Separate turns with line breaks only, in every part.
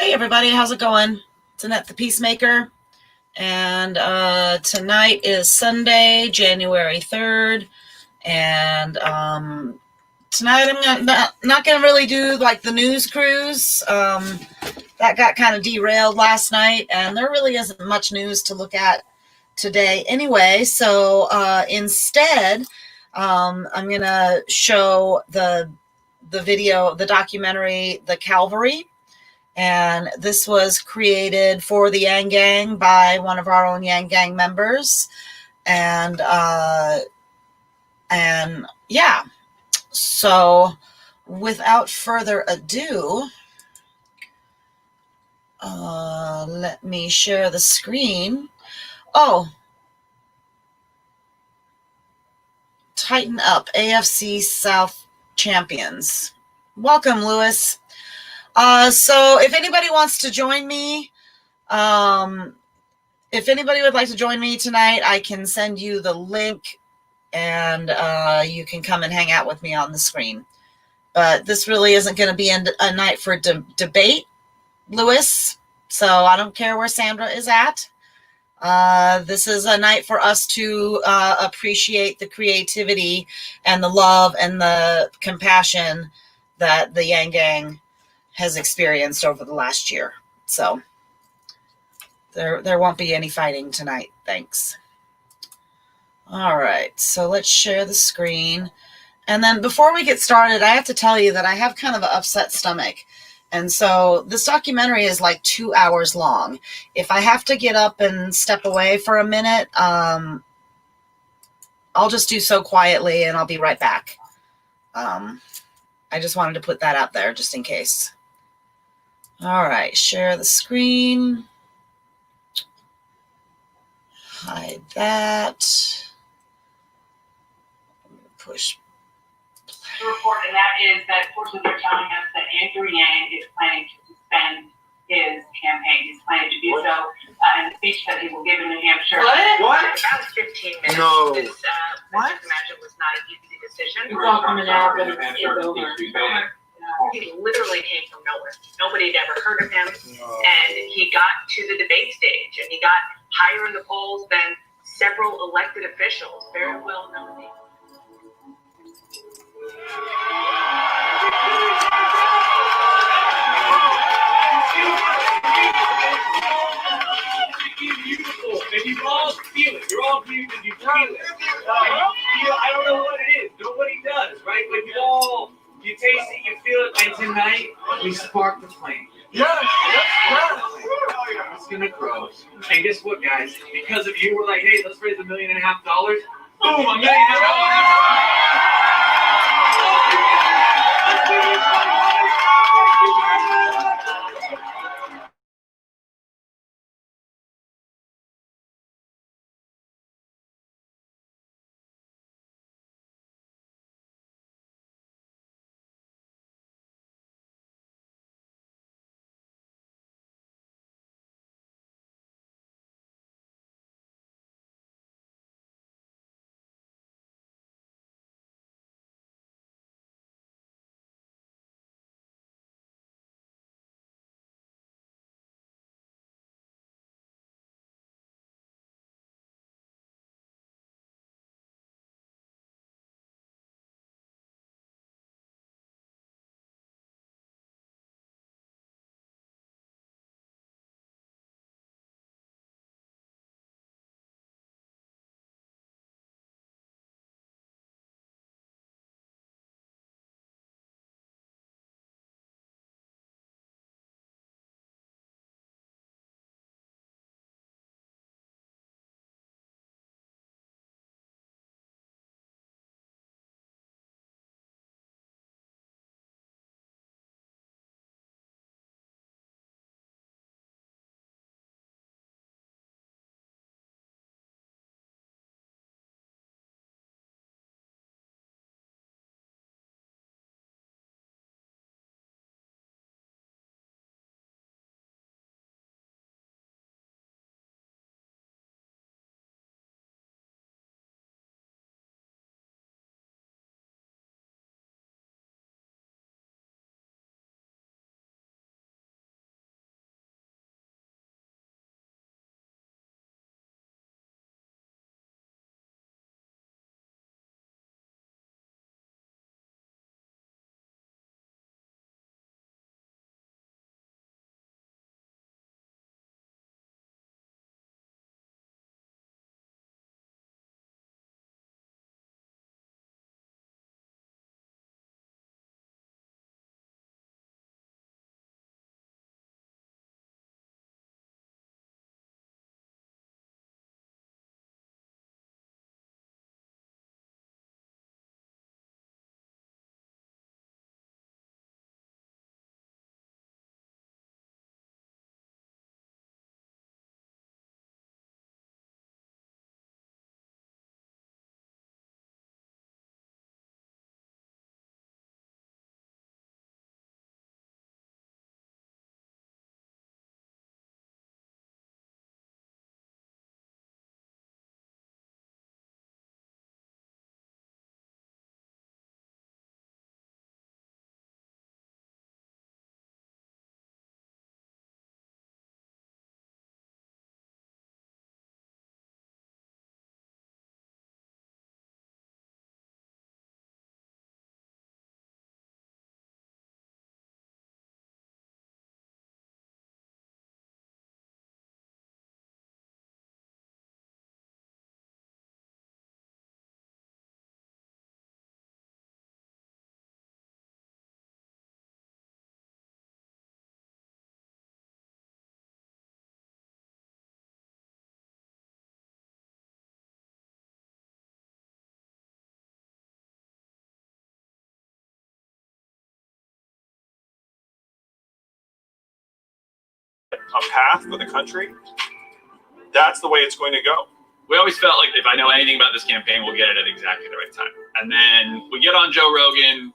Hey everybody, how's it going? It's Annette the Peacemaker, and tonight is Sunday, January 3rd, and tonight I'm not going to really do like the news cruise. That got kind of derailed last night, and there really isn't much news to look at today anyway, so instead I'm going to show the video, the documentary, The Calvary. And this was created for the Yang Gang by one of our own Yang Gang members. And yeah, so without further ado, let me share the screen. Oh, Tighten Up, AFC South Champions. Welcome, Lewis. So if anybody wants to join me, if anybody would like to join me tonight, I can send you the link, and you can come and hang out with me on the screen. But this really isn't going to be a night for debate, Lewis. So I don't care where Sandra is at. This is a night for us to appreciate the creativity and the love and the compassion that the Yang Gang has experienced over the last year. So there won't be any fighting tonight. Thanks. All right, so let's share the screen. And then before we get started, I have to tell you that I have kind of an upset stomach. And so this documentary is like 2 hours long. If I have to get up and step away for a minute, I'll just do so quietly and I'll be right back. I just wanted to put that out there just in case. All right, share the screen. Hide that. Push.
The report, and that is that, fortunately, they're telling us that Andrew Yang is planning to suspend his campaign. He's planning to do so in a speech that he will give in New Hampshire.
What?
About 15 minutes.
No.
This, I just imagine, was not an easy decision.
It's all coming out, but it's over.
He literally came from nowhere. Nobody had ever heard of him. And he got to the debate stage, and he got higher in the polls than several elected officials, very well known names.
Beautiful, and you all feel it. You're all beautiful, and you feel it. I don't know what it is. Nobody does, right? But you taste it, you feel it, and tonight we spark the flame.
Yes.
It's gonna grow. And guess what, guys? Because of you, we're like, hey, let's raise $1.5 million. Boom, $1.5 million.
a path for the country, that's the way it's going to go.
We always felt like if I know anything about this campaign, we'll get it at exactly the right time. And then we get on Joe Rogan.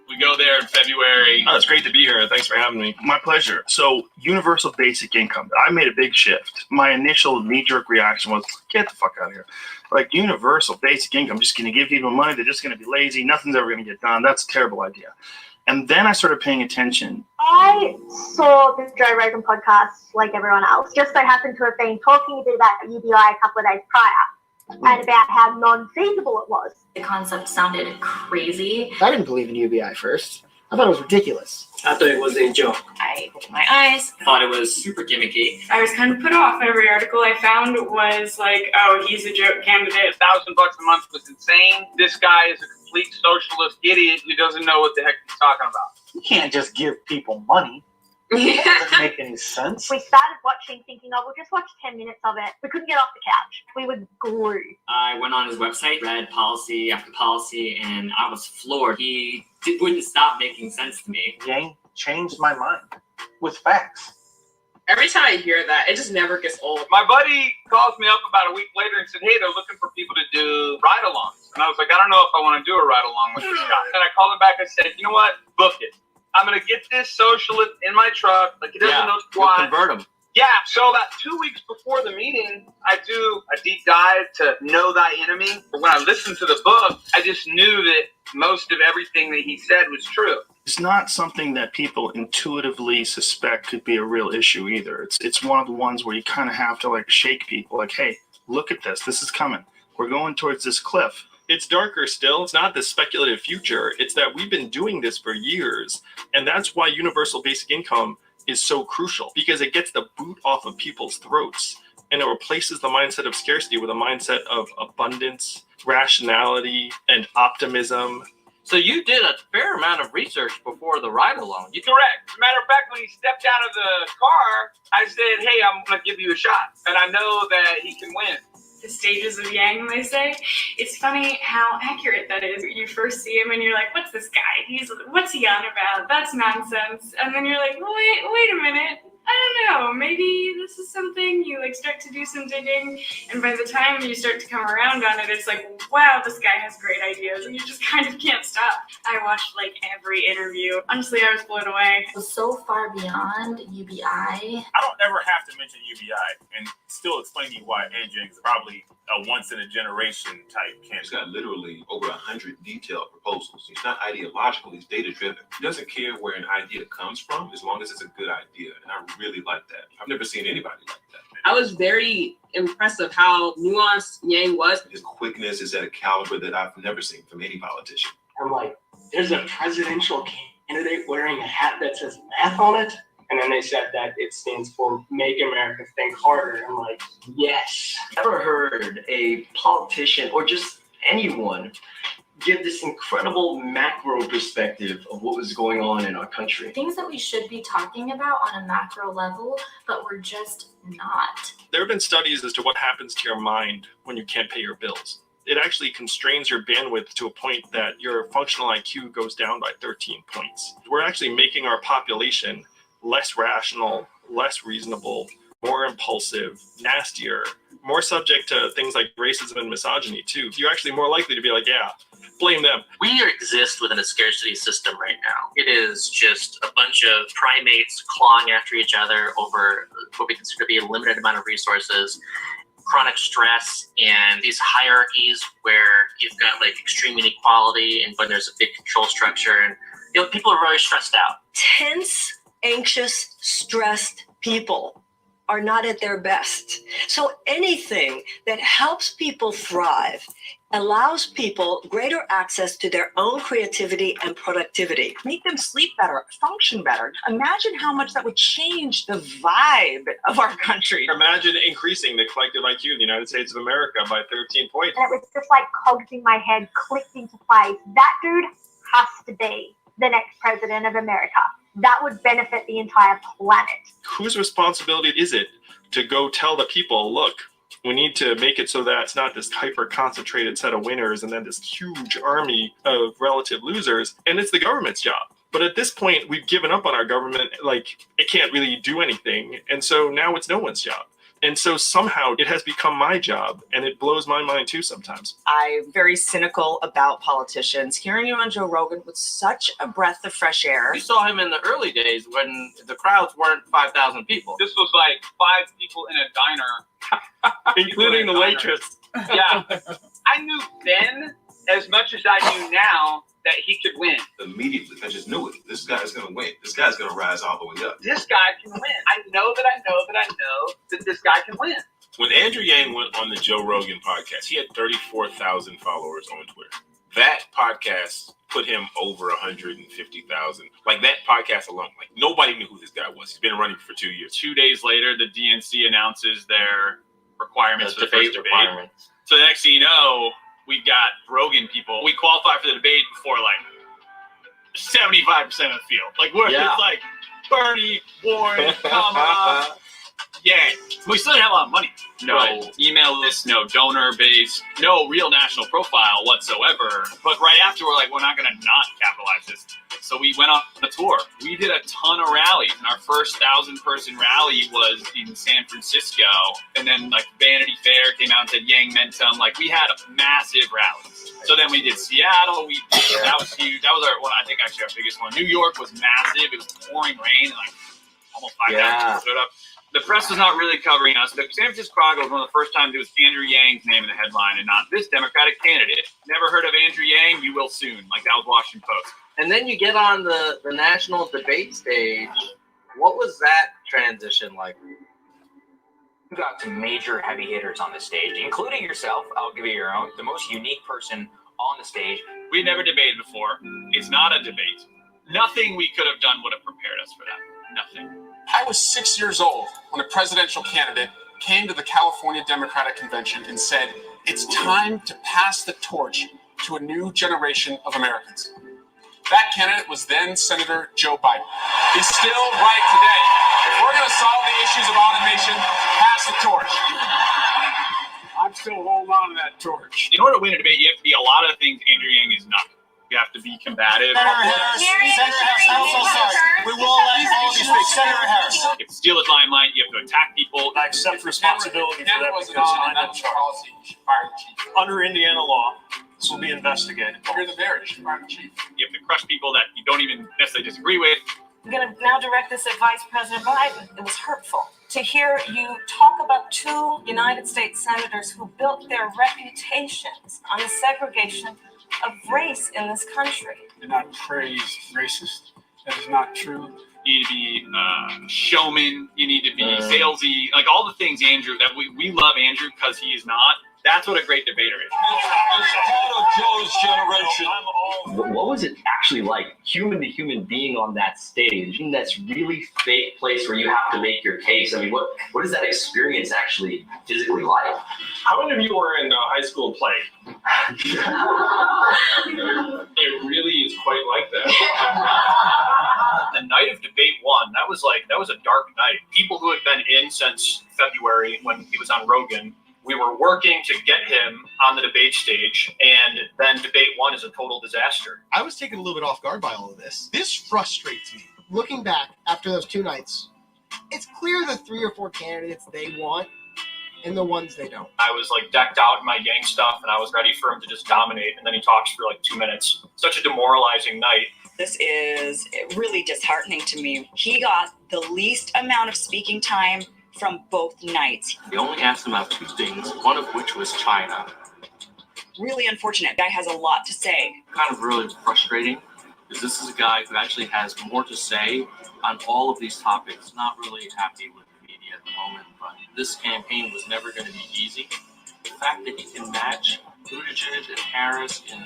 We go there in February.
Oh, it's great to be here. Thanks for having me.
My pleasure. So, universal basic income. I made a big shift. My initial knee-jerk reaction was, get the fuck out of here. Like, universal basic income, just going to give people money. They're just going to be lazy. Nothing's ever going to get done. That's a terrible idea. And then I started paying attention.
I saw the Joe Rogan podcast like everyone else. Just so happened to have been talking a bit about UBI a couple of days prior and about how non-feasible it was.
The concept sounded crazy.
I didn't believe in UBI first. I thought it was ridiculous.
I thought it was a joke.
I opened my eyes.
Thought it was super gimmicky.
I was kind of put off. Every article I found was like, oh, he's a joke candidate.
$1,000 a month was insane. This guy is a complete socialist idiot who doesn't know what the heck he's talking about.
You can't just give people money. It doesn't make any sense.
We started watching thinking, oh, we'll just watch 10 minutes of it. We couldn't get off the couch. We were glued.
I went on his website, read policy after policy, and I was floored. He wouldn't stop making sense to me.
Yang changed my mind with facts.
Every time I hear that, it just never gets old.
My buddy calls me up about a week later and said, hey, they're looking for people to do ride-alongs. And I was like, I don't know if I want to do a ride-along with this guy. And I called him back and said, you know what? Book it. I'm going to get this socialist in my truck. Like, he doesn't know squat.
Convert him.
Yeah, so about 2 weeks before the meeting, I do a deep dive to know thy enemy. But when I listened to the book, I just knew that most of everything that he said was true.
It's not something that people intuitively suspect could be a real issue either. It's one of the ones where you kind of have to like shake people like, hey, look at this. This is coming. We're going towards this cliff.
It's darker still. It's not this speculative future. It's that we've been doing this for years. And that's why universal basic income is so crucial, because it gets the boot off of people's throats and it replaces the mindset of scarcity with a mindset of abundance, rationality, and optimism.
So you did a fair amount of research before the ride-along.
Correct. As a matter of fact, when he stepped out of the car, I said, hey, I'm going to give you a shot. And I know that he can win.
The stages of Yang, they say. It's funny how accurate that is. You first see him and you're like, what's this guy? What's he on about? That's nonsense. And then you're like, wait a minute. I don't know, maybe this is something. You like start to do some digging, and by the time you start to come around on it, it's like, wow, this guy has great ideas, and you just kind of can't stop. I watched like every interview. Honestly, I was blown away.
So far beyond UBI.
I don't ever have to mention UBI and still explain to you why Ed Jennings is probably a once-in-a-generation type candidate.
He's got literally over 100 detailed proposals. He's not ideological, he's data-driven. He doesn't care where an idea comes from as long as it's a good idea, and I really like that. I've never seen anybody like that.
I was very impressed of how nuanced Yang was.
His quickness is at a caliber that I've never seen from any politician.
I'm like, there's a presidential candidate wearing a hat that says math on it? And then they said that it stands for Make America Think Harder. I'm like, yes.
Ever heard a politician or just anyone give this incredible macro perspective of what was going on in our country?
Things that we should be talking about on a macro level, but we're just not.
There have been studies as to what happens to your mind when you can't pay your bills. It actually constrains your bandwidth to a point that your functional IQ goes down by 13 points. We're actually making our population less rational, less reasonable, more impulsive, nastier, more subject to things like racism and misogyny too. You're actually more likely to be like, yeah, blame them.
We exist within a scarcity system right now. It is just a bunch of primates clawing after each other over what we consider to be a limited amount of resources, chronic stress, and these hierarchies where you've got like extreme inequality and when there's a big control structure, and people are very stressed out.
Tense, anxious, stressed people are not at their best. So anything that helps people thrive allows people greater access to their own creativity and productivity.
Make them sleep better, function better. Imagine how much that would change the vibe of our country.
Imagine increasing the collective IQ in the United States of America by 13 points.
And it was just like cogs in my head clicked into place. That dude has to be the next president of America. That would benefit the entire planet.
Whose responsibility is it to go tell the people, look, we need to make it so that it's not this hyper-concentrated set of winners and then this huge army of relative losers, and it's the government's job. But at this point, we've given up on our government. Like, it can't really do anything. And so now it's no one's job. And so somehow it has become my job, and it blows my mind too sometimes.
I'm very cynical about politicians. Hearing you on Joe Rogan was such a breath of fresh air.
You saw him in the early days when the crowds weren't 5,000 people.
This was like 5 people in a diner.
Including the waitress.
Yeah. I knew then, as much as I knew now, that he could win.
Immediately, I just knew it. This guy's going to win. This guy's going to rise all the way up.
This guy can win. I know that this guy can win.
When Andrew Yang went on the Joe Rogan podcast, he had 34,000 followers on Twitter. That podcast put him over 150,000. Like, that podcast alone, like, nobody knew who this guy was. He's been running for 2 years.
2 days later, the DNC announces their requirements for the
debate
first
requirement.
So the next thing you know, we've got Rogan people. We qualify for the debate before like 75% of the field. Like, we're it's like Bernie, Warren, Kamala. Yeah, we still didn't have a lot of money. No email list, no donor base, no real national profile whatsoever. But right after, we're like, we're not going to not capitalize this. So we went on a tour. We did a ton of rallies. And our first 1,000-person rally was in San Francisco. And then, like, Vanity Fair came out and said Yang Mentum. Like, we had massive rallies. So then we did Seattle. That was huge. That was our one. I think actually our biggest one. New York was massive. It was pouring rain. And like almost 5,000 people showed up. The press was not really covering us. The San Francisco Chronicle was one of the first times it was Andrew Yang's name in the headline and not this Democratic candidate. Never heard of Andrew Yang? You will soon. Like, that was Washington Post.
And then you get on the national debate stage. What was that transition like?
You got some major heavy hitters on the stage, including yourself. I'll give you your own. The most unique person on the stage.
We never debated before. It's not a debate. Nothing we could have done would have prepared us for that. Nothing.
I was 6 years old when a presidential candidate came to the California Democratic Convention and said, "It's time to pass the torch to a new generation of Americans." That candidate was then Senator Joe Biden. He's still right today. If we're going to solve the issues of automation, pass the torch. I'm still holding on to that torch.
In order to win a debate, you have to be a lot of things Andrew Yang is not. You have to be combative.
Senator Harris, I'm so sorry. We will let all of you speak. Senator Harris.
You have to steal his limelight. You have to attack people.
I accept responsibility for that because I'm in charge. Under Indiana law, this will be investigated.
You're the mayor. You should fire the chief.
You have to crush people that you don't even necessarily disagree with.
I'm going to now direct this at Vice President Biden. It was hurtful to hear you talk about 2 United States senators who built their reputations on the segregation of race in this country.
Do not praise racist. That is not true.
You need to be showman. You need to be salesy. Like all the things Andrew, that we love Andrew because he is not. That's what a great debater is.
Joe's generation. What was it actually like, human to human, being on that stage in that really fake place where you have to make your case? I mean, what is that experience actually physically like?
How many of you were in high school play? It really is quite like that.
The night of debate 1, that was a dark night. People who had been in since February when he was on Rogan, we were working to get him on the debate stage, and then debate 1 is a total disaster.
I was taken a little bit off guard by all of this. This frustrates me. Looking back after those 2 nights, it's clear the 3 or 4 candidates they want and the ones they don't.
I was like decked out in my Yang stuff, and I was ready for him to just dominate, and then he talks for like 2 minutes. Such a demoralizing night.
This is really disheartening to me. He got the least amount of speaking time from both nights.
We only asked him about 2 things, one of which was China.
Really unfortunate. Guy has a lot to say.
Kind of really frustrating, because this is a guy who actually has more to say on all of these topics. Not really happy with the media at the moment, but this campaign was never going to be easy. The fact that he can match Buttigieg and Harris in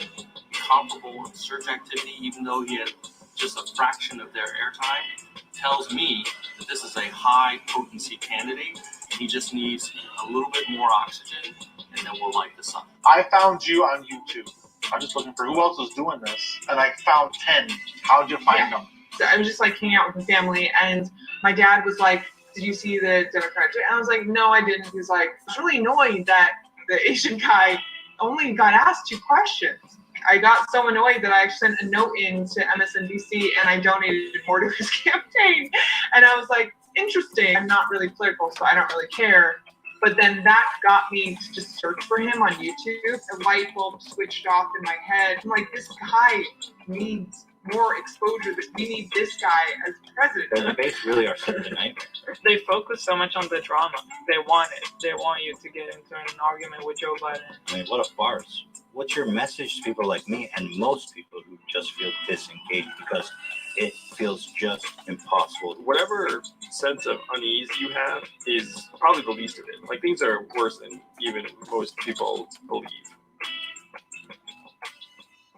comparable search activity, even though he had just a fraction of their airtime, tells me that this is a high potency candidate, and he just needs a little bit more oxygen, and then we'll light this up.
I found you on YouTube. I'm just looking for who else was doing this, and I found 10. How'd you find them?
I was just like hanging out with my family, and my dad was like, "Did you see the Democrat?" And I was like, "No, I didn't." He was like, "I was really annoyed that the Asian guy only got asked 2 questions." I got so annoyed that I actually sent a note in to MSNBC and I donated more to his campaign. And I was like, interesting. I'm not really political, so I don't really care. But then that got me to just search for him on YouTube. A light bulb switched off in my head. I'm like, this guy needs more exposure. We need this guy as president.
The debates really are such a nightmare.
They focus so much on the drama. They want it. They want you to get into an argument with Joe Biden.
I mean, what a farce. What's your message to people like me and most people who just feel disengaged because it feels just impossible?
Whatever sense of unease you have is probably the least of it. Like, things are worse than even most people believe.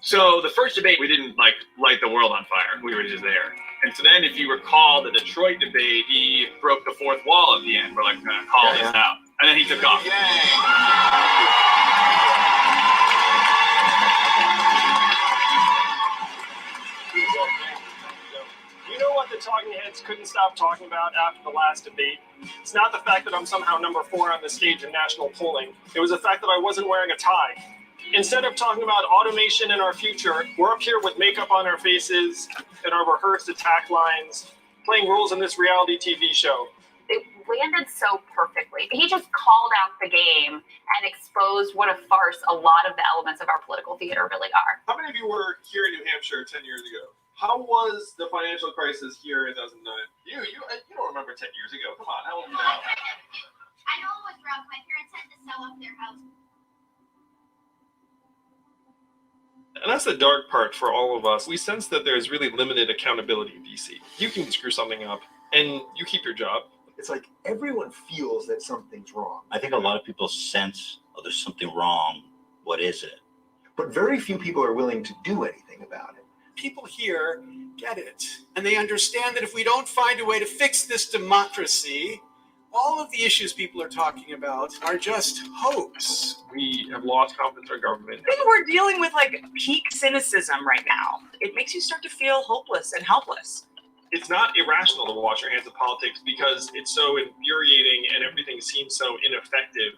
So the first debate, we didn't like light the world on fire. We were just there. And so then, if you recall the Detroit debate, he broke the fourth wall at the end. We're like, we're gonna call this out, and then he took off.
You know what the talking heads couldn't stop talking about after the last debate? It's not the fact that I'm somehow number 4 on the stage in national polling. It was the fact that I wasn't wearing a tie. Instead of talking about automation in our future, we're up here with makeup on our faces and our rehearsed attack lines, playing roles in this reality TV show.
It landed so perfectly. He just called out the game and exposed what a farce a lot of the elements of our political theater really are.
How many of you were here in New Hampshire 10 years ago? How was the financial crisis here in 2009? You don't remember 10 years ago. Come on, how old are you now?
I know it was rough. My parents had to sell up their house.
And that's the dark part for all of us. We sense that there's really limited accountability in DC. You can screw something up and you keep your job.
It's like everyone feels that something's wrong.
I think a lot of people sense, oh, there's something wrong. What is it?
But very few people are willing to do anything about it.
People here get it. And they understand that if we don't find a way to fix this democracy, all of the issues people are talking about are just hopes.
We have lost confidence in our government.
I think we're dealing with like peak cynicism right now. It makes you start to feel hopeless and helpless.
It's not irrational to wash your hands of politics because it's so infuriating and everything seems so ineffective.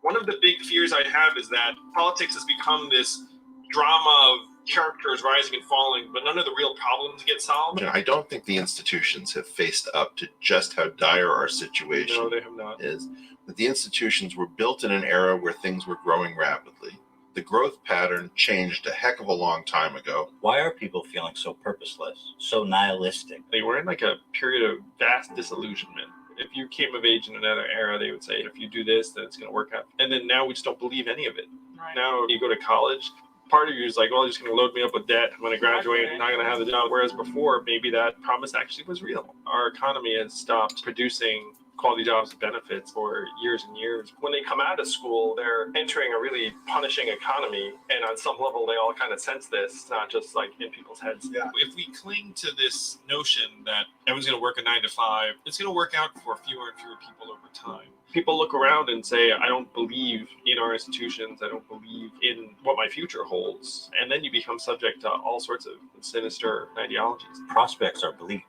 One of the big fears I have is that politics has become this drama of characters rising and falling, but none of the real problems get solved.
I don't think the institutions have faced up to just how dire our situation
No, they have not.
is. But the institutions were built in an era where things were growing rapidly. The growth pattern changed a heck of a long time ago.
Why are people feeling so purposeless, so nihilistic?
They were in like a period of vast disillusionment. If you came of age in another era, they would say, if you do this, then it's going to work out. And then now we just don't believe any of it.
Right.
Now you go to college, part of you is like, well, you're just going to load me up with debt. When I graduate, I'm not going to have the job. Whereas before, maybe that promise actually was real. Our economy has stopped producing quality jobs and benefits for years and years. When they come out of school, they're entering a really punishing economy. And on some level, they all kind of sense this. It's not just like in people's heads.
Yeah.
If we cling to this notion that everyone's going to work a 9 to 5, it's going to work out for fewer and fewer people over time. People look around and say, I don't believe in our institutions. I don't believe in what my future holds. And then you become subject to all sorts of sinister ideologies.
Prospects are bleak.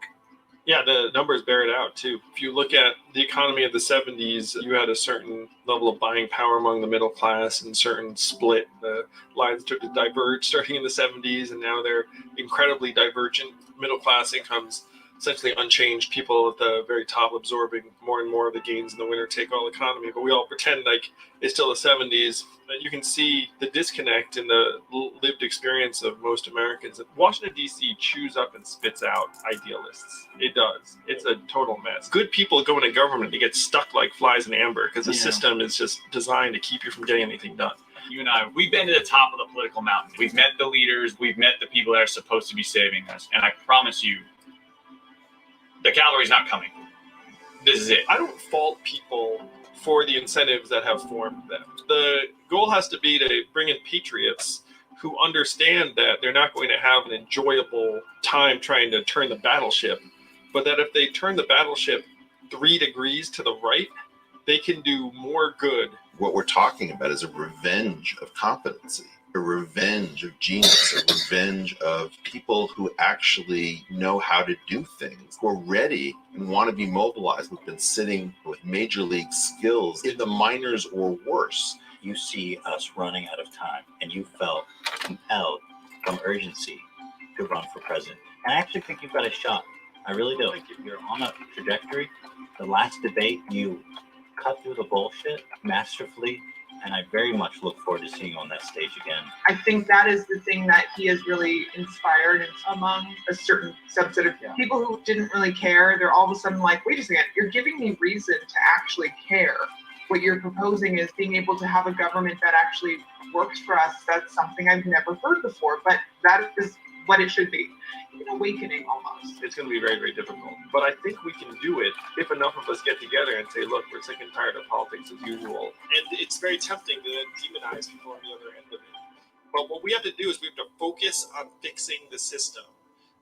Yeah, the numbers bear it out too. If you look at the economy of the 70s, you had a certain level of buying power among the middle class and certain split. The lines started to diverge starting in the 70s, and now they're incredibly divergent. Middle class incomes essentially unchanged. People at the very top absorbing more and more of the gains in the winner take all economy. But we all pretend like it's still the 70s. But you can see the disconnect in the lived experience of most Americans. Washington, D.C. chews up and spits out idealists. It does. It's a total mess. Good people go into government to get stuck like flies in amber because the system is just designed to keep you from getting anything done.
You and I, we've been to the top of the political mountain. We've met the leaders. We've met the people that are supposed to be saving us. And I promise you, the Calvary's not coming. This is it.
I don't fault people for the incentives that have formed them. The goal has to be to bring in patriots who understand that they're not going to have an enjoyable time trying to turn the battleship, but that if they turn the battleship 3 degrees to the right, they can do more good.
What we're talking about is a revenge of competency, a revenge of genius, a revenge of people who actually know how to do things, who are ready and want to be mobilized, who've been sitting with major league skills in the minors or worse.
You see us running out of time, and you felt compelled from urgency to run for president. And I actually think you've got a shot. I really do. You're on a trajectory. The last debate, you cut through the bullshit masterfully, and I very much look forward to seeing you on that stage again.
I think that is the thing that he has really inspired among a certain subset of people who didn't really care. They're all of a sudden like, wait a second, you're giving me reason to actually care. What you're proposing is being able to have a government that actually works for us. That's something I've never heard before, but that is what it should be. An awakening almost.
It's going to be very, very difficult. But I think we can do it if enough of us get together and say, look, we're sick and tired of politics as usual. And it's very tempting to then demonize people on the other end of it. But what we have to do is we have to focus on fixing the system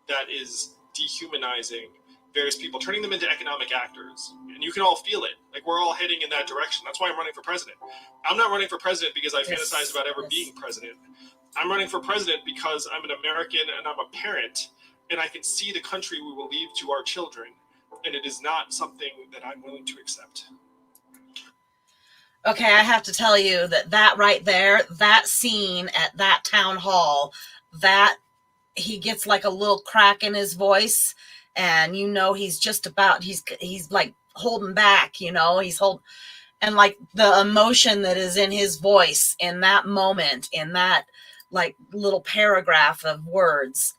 that is dehumanizing various people, turning them into economic actors. And you can all feel it. Like, we're all heading in that direction. That's why I'm running for president. I'm not running for president because I fantasize about ever being president. I'm running for president because I'm an American and I'm a parent, and I can see the country we will leave to our children, and it is not something that I'm willing to accept.
Okay, I have to tell you that right there, that scene at that town hall, that he gets like a little crack in his voice, and you know he's just about, he's like holding back, he's holding, and like the emotion that is in his voice in that moment, in that like little paragraph of words,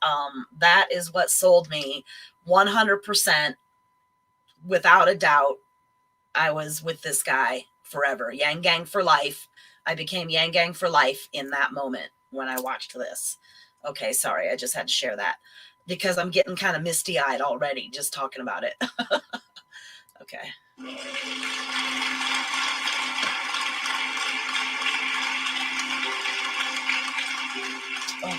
that is what sold me 100%. Without a doubt, I was with this guy forever. Yang Gang for life. I became Yang Gang for life in that moment when I watched this. Okay, sorry, I just had to share that because I'm getting kind of misty-eyed already just talking about it. Okay. Oh.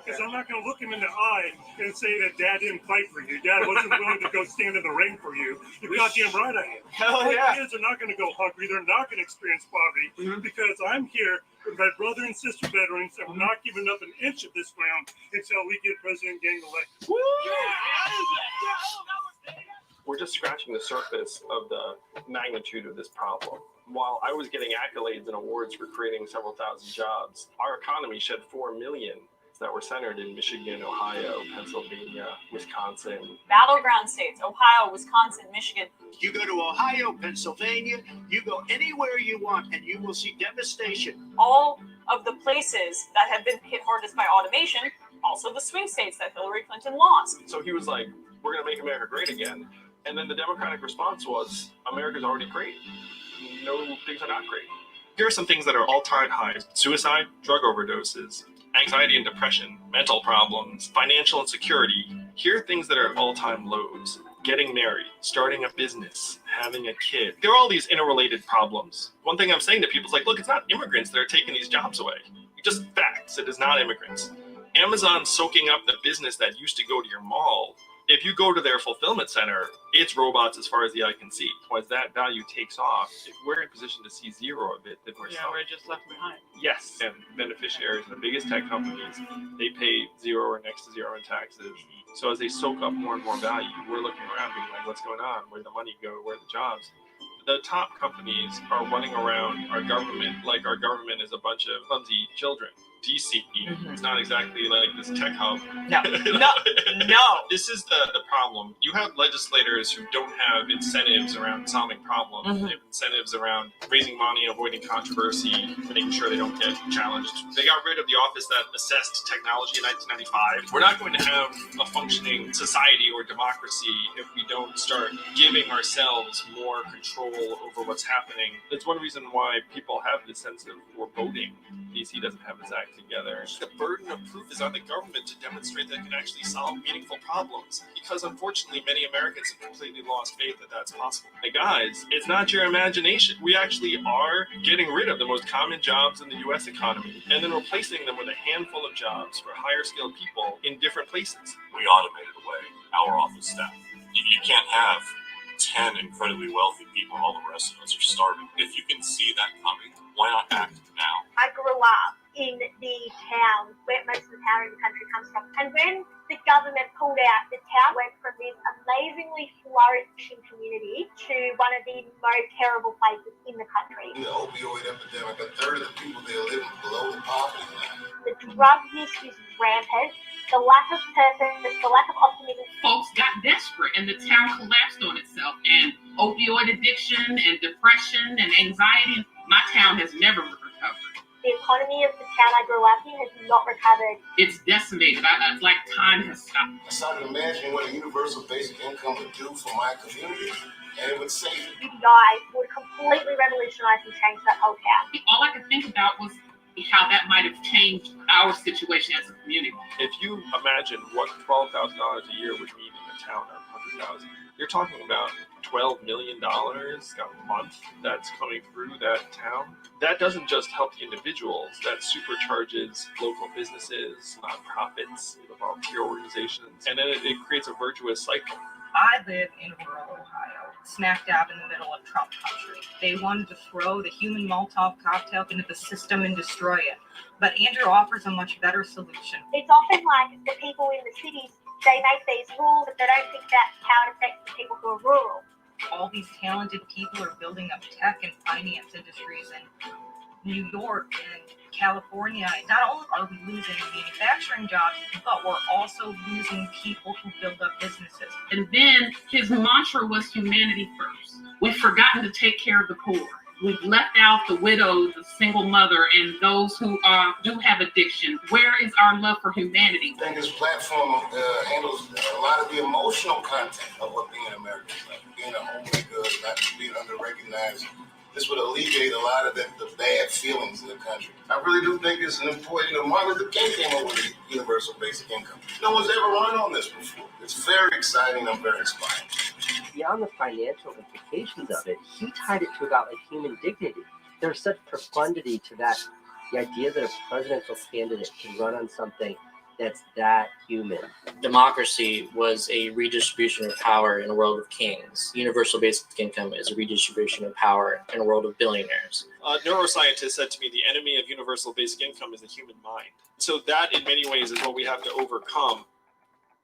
Because I'm not going to look him in the eye and say that Dad didn't fight for you. Dad wasn't willing to go stand in the ring for you. You're goddamn right I am.
Hell
my
yeah.
kids are not going to go hungry. They're not going to experience poverty because I'm here with my brother and sister veterans, and we're not giving up an inch of this ground until we get President Gang elected. Woo!
We're just scratching the surface of the magnitude of this problem. While I was getting accolades and awards for creating several thousand jobs, our economy shed 4 million that were centered in Michigan, Ohio, Pennsylvania, Wisconsin.
Battleground states, Ohio, Wisconsin, Michigan.
You go to Ohio, Pennsylvania, you go anywhere you want, and you will see devastation.
All of the places that have been hit hardest by automation, also the swing states that Hillary Clinton lost.
So he was like, we're going to make America great again. And then the Democratic response was, America's already great. No, things are not great. Here are some things that are all-time highs: suicide, drug overdoses, anxiety and depression, mental problems, financial insecurity. Here are things that are all-time lows: getting married, starting a business, having a kid. There are all these interrelated problems. One thing I'm saying to people is like, look, it's not immigrants that are taking these jobs away. Just facts. It is not immigrants. Amazon's soaking up the business that used to go to your mall. If you go to their fulfillment center, it's robots as far as the eye can see. Once that value takes off, if we're in position to see zero of it, then we're
we're just left behind.
Yes, and beneficiaries, the biggest tech companies, they pay zero or next to zero in taxes. So as they soak up more and more value, we're looking around being like, what's going on? Where'd the money go? Where are the jobs? The top companies are running around our government like our government is a bunch of clumsy children. DC is not exactly like this tech hub.
No.
This is the problem. You have legislators who don't have incentives around solving problems. They have incentives around raising money, avoiding controversy, making sure they don't get challenged. They got rid of the office that assessed technology in 1995. We're not going to have a functioning society or democracy if we don't start giving ourselves more control over what's happening. That's one reason why people have this sense of foreboding. DC doesn't have its act together. The burden of proof is on the government to demonstrate that it can actually solve meaningful problems, because unfortunately many Americans have completely lost faith that that's possible. Hey guys, it's not your imagination. We actually are getting rid of the most common jobs in the US economy and then replacing them with a handful of jobs for higher skilled people in different places.
We automated away our office staff. You can't have 10 incredibly wealthy people and all the rest of us are starving. If you can see that coming, why not act now?
I grew up in the town where most of the power in the country comes from. And when the government pulled out, the town went from this amazingly flourishing community to one of the most terrible places in the country.
The opioid epidemic, a third of the people there living below the poverty line.
The drug use is rampant. The lack of purpose, the lack of optimism.
Folks got desperate and the town collapsed on itself. And opioid addiction and depression and anxiety, my town has never recovered.
The economy of the town I grew up in has not recovered.
It's decimated. It's like time has stopped.
I started imagining what a universal basic income would do for my community, and it would save it.
UBI would completely revolutionize and change that whole town.
All I could think about was how that might have changed our situation as a community.
If you imagine what $12,000 a year would mean in a town of 100,000, you're talking about $12 million a month that's coming through that town. That doesn't just help the individuals, that supercharges local businesses, nonprofits, volunteer organizations, and then it creates a virtuous cycle.
I live in rural Ohio, smack dab in the middle of Trump country. They wanted to throw the human Molotov cocktail into the system and destroy it. But Andrew offers a much better solution.
It's often like the people in the cities, they make these rules, but they don't think about how it affects the people who are rural.
All these talented people are building up tech and finance industries in New York and California. Not only are we losing manufacturing jobs, but we're also losing people who build up businesses.
And then his mantra was humanity first. We've forgotten to take care of the poor. We've left out the widows, the single mother, and those who do have addiction. Where is our love for humanity?
I think this platform handles a lot of the emotional content of what being American is like. Being a homemaker, not being under-recognized. This would alleviate a lot of the bad feelings in the country. I really do think it's an important. Martin Luther King came up with the universal basic income. No one's ever run on this before. It's very exciting. I'm very inspired.
Beyond the financial implications of it, he tied it to about like human dignity. There's such profundity to that, the idea that a presidential candidate can run on something that's that human.
Democracy was a redistribution of power in a world of kings. Universal basic income is a redistribution of power in a world of billionaires.
A neuroscientist said to me, the enemy of universal basic income is the human mind. So that, in many ways, is what we have to overcome.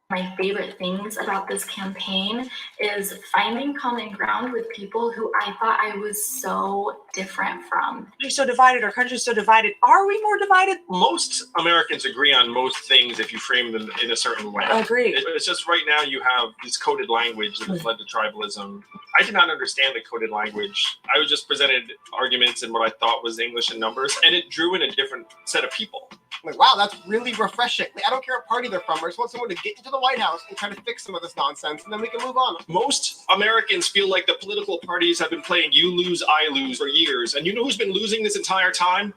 My favorite things about this campaign is finding common ground with people who I thought I was so different from.
We're so divided, our country's so divided. Are we more divided?
Most Americans agree on most things if you frame them in a certain way.
I agree.
It's just right now you have this coded language that has led to tribalism. I did not understand the coded language. I was just presented arguments in what I thought was English and numbers, and it drew in a different set of people.
Like, wow, that's really refreshing. Like, I don't care what party they're from. I just want someone to get into the White House and try to fix some of this nonsense, and then we can move on.
Most Americans feel like the political parties have been playing you lose, I lose for years. And you know who's been losing this entire time?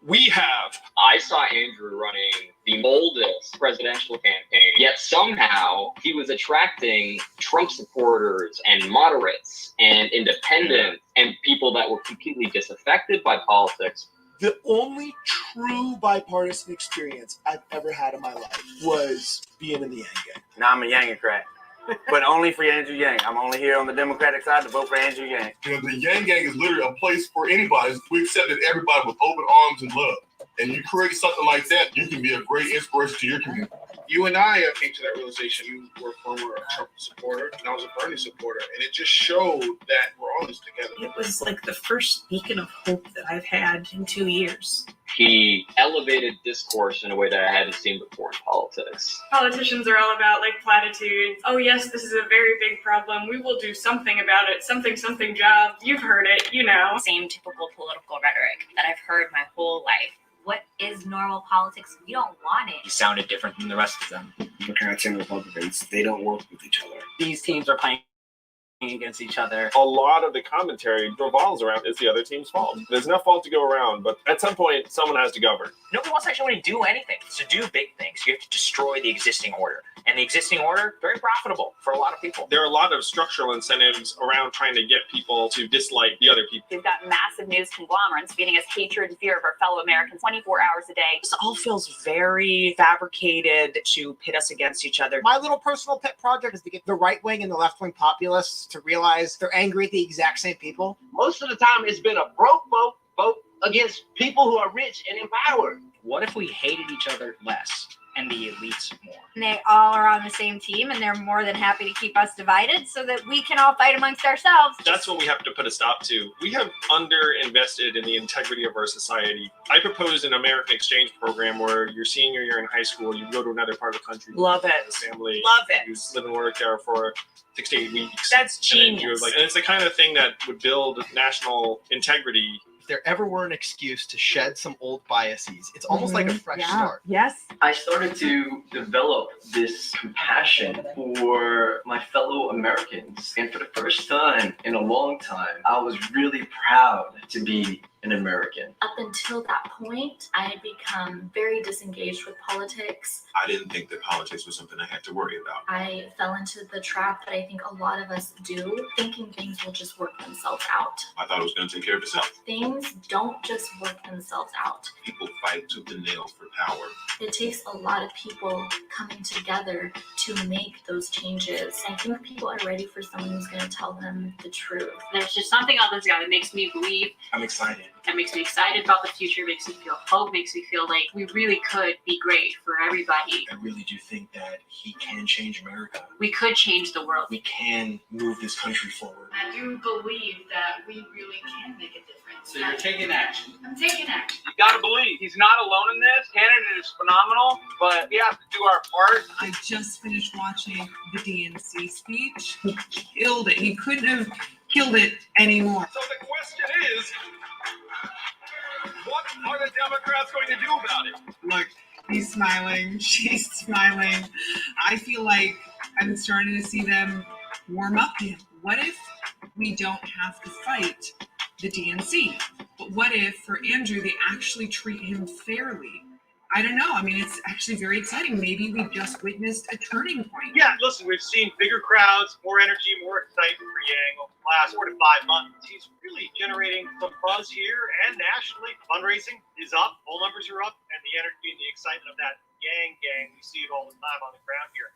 We have.
I saw Andrew running the oldest presidential campaign, yet somehow he was attracting Trump supporters and moderates and independents and people that were completely disaffected by politics.
The only true bipartisan experience I've ever had in my life was being in the Yang Gang.
Now I'm a Yangocrat, but only for Andrew Yang. I'm only here on the Democratic side to vote for Andrew Yang.
You know, the Yang Gang is literally a place for anybody. We accepted everybody with open arms and love. And you create something like that, you can be a great inspiration to your community.
You and I came to that realization. You were a former Trump supporter, and I was a Bernie supporter. And it just showed that we're all in this together.
It was like the first beacon of hope that I've had in 2 years.
He elevated discourse in a way that I hadn't seen before in politics.
Politicians are all about like platitudes. Oh yes, this is a very big problem. We will do something about it. Something job. You've heard it, you know.
Same typical political rhetoric that I've heard my whole life. What is normal politics? We don't want it.
He sounded different than the rest of them.
Democrats and Republicans, they don't work with each other.
These teams are playing against each other.
A lot of the commentary revolves around it's the other team's fault. There's enough fault to go around, but at some point, someone has to govern.
Nobody wants to actually do anything. To do big things, you have to destroy the existing order. And the existing order, very profitable for a lot of people.
There are a lot of structural incentives around trying to get people to dislike the other people.
We've got massive news conglomerates feeding us hatred and fear of our fellow Americans 24 hours a day.
This all feels very fabricated to pit us against each other.
My little personal pet project is to get the right wing and the left wing populists to realize they're angry at the exact same people.
Most of the time, it's been a broke vote against people who are rich and empowered.
What if we hated each other less? and the elites more.
And they all are on the same team, and they're more than happy to keep us divided so that we can all fight amongst ourselves.
That's what we have to put a stop to. We have underinvested in the integrity of our society. I proposed an American exchange program where your senior year in high school, you go to another part of the country.
Love it.
With a family.
Love it.
You live and work there for 6 to 8 weeks.
That's
And then
genius.
and it's the kind of thing that would build national integrity.
If there ever were an excuse to shed some old biases, it's almost like a fresh start.
Yes.
I started to develop this compassion for my fellow Americans. And for the first time in a long time, I was really proud to be an American.
Up until that point, I had become very disengaged with politics.
I didn't think that politics was something I had to worry about.
I fell into the trap that I think a lot of us do, thinking things will just work themselves out.
I thought it was going to take care of itself.
Things don't just work themselves out.
People fight tooth and nail for power.
It takes a lot of people coming together to make those changes. I think people are ready for someone who's going to tell them the truth.
There's just something about this guy that makes me believe.
I'm excited.
That makes me excited about the future, makes me feel hope, makes me feel like we really could be great for everybody.
I really do think that he can change America.
We could change the world.
We can move this country forward.
I do believe that we really can make a difference.
So you're taking action.
I'm taking action.
You gotta believe he's not alone in this. Canada is phenomenal, but we have to do our part.
I just finished watching the DNC speech. He killed it. He couldn't have killed it anymore.
So the question is, what are the Democrats going to do about it?
Look, he's smiling. She's smiling. I feel like I'm starting to see them warm up to him. What if we don't have to fight the DNC? But what if for Andrew, they actually treat him fairly? I don't know. I mean, it's actually very exciting. Maybe we just witnessed a turning point.
Yeah, listen, we've seen bigger crowds, more energy, more excitement for Yang over the last 4 to 5 months. He's really generating some buzz here and nationally. Fundraising is up, poll numbers are up, and the energy and the excitement of that Yang gang, we see it all the time on the ground here.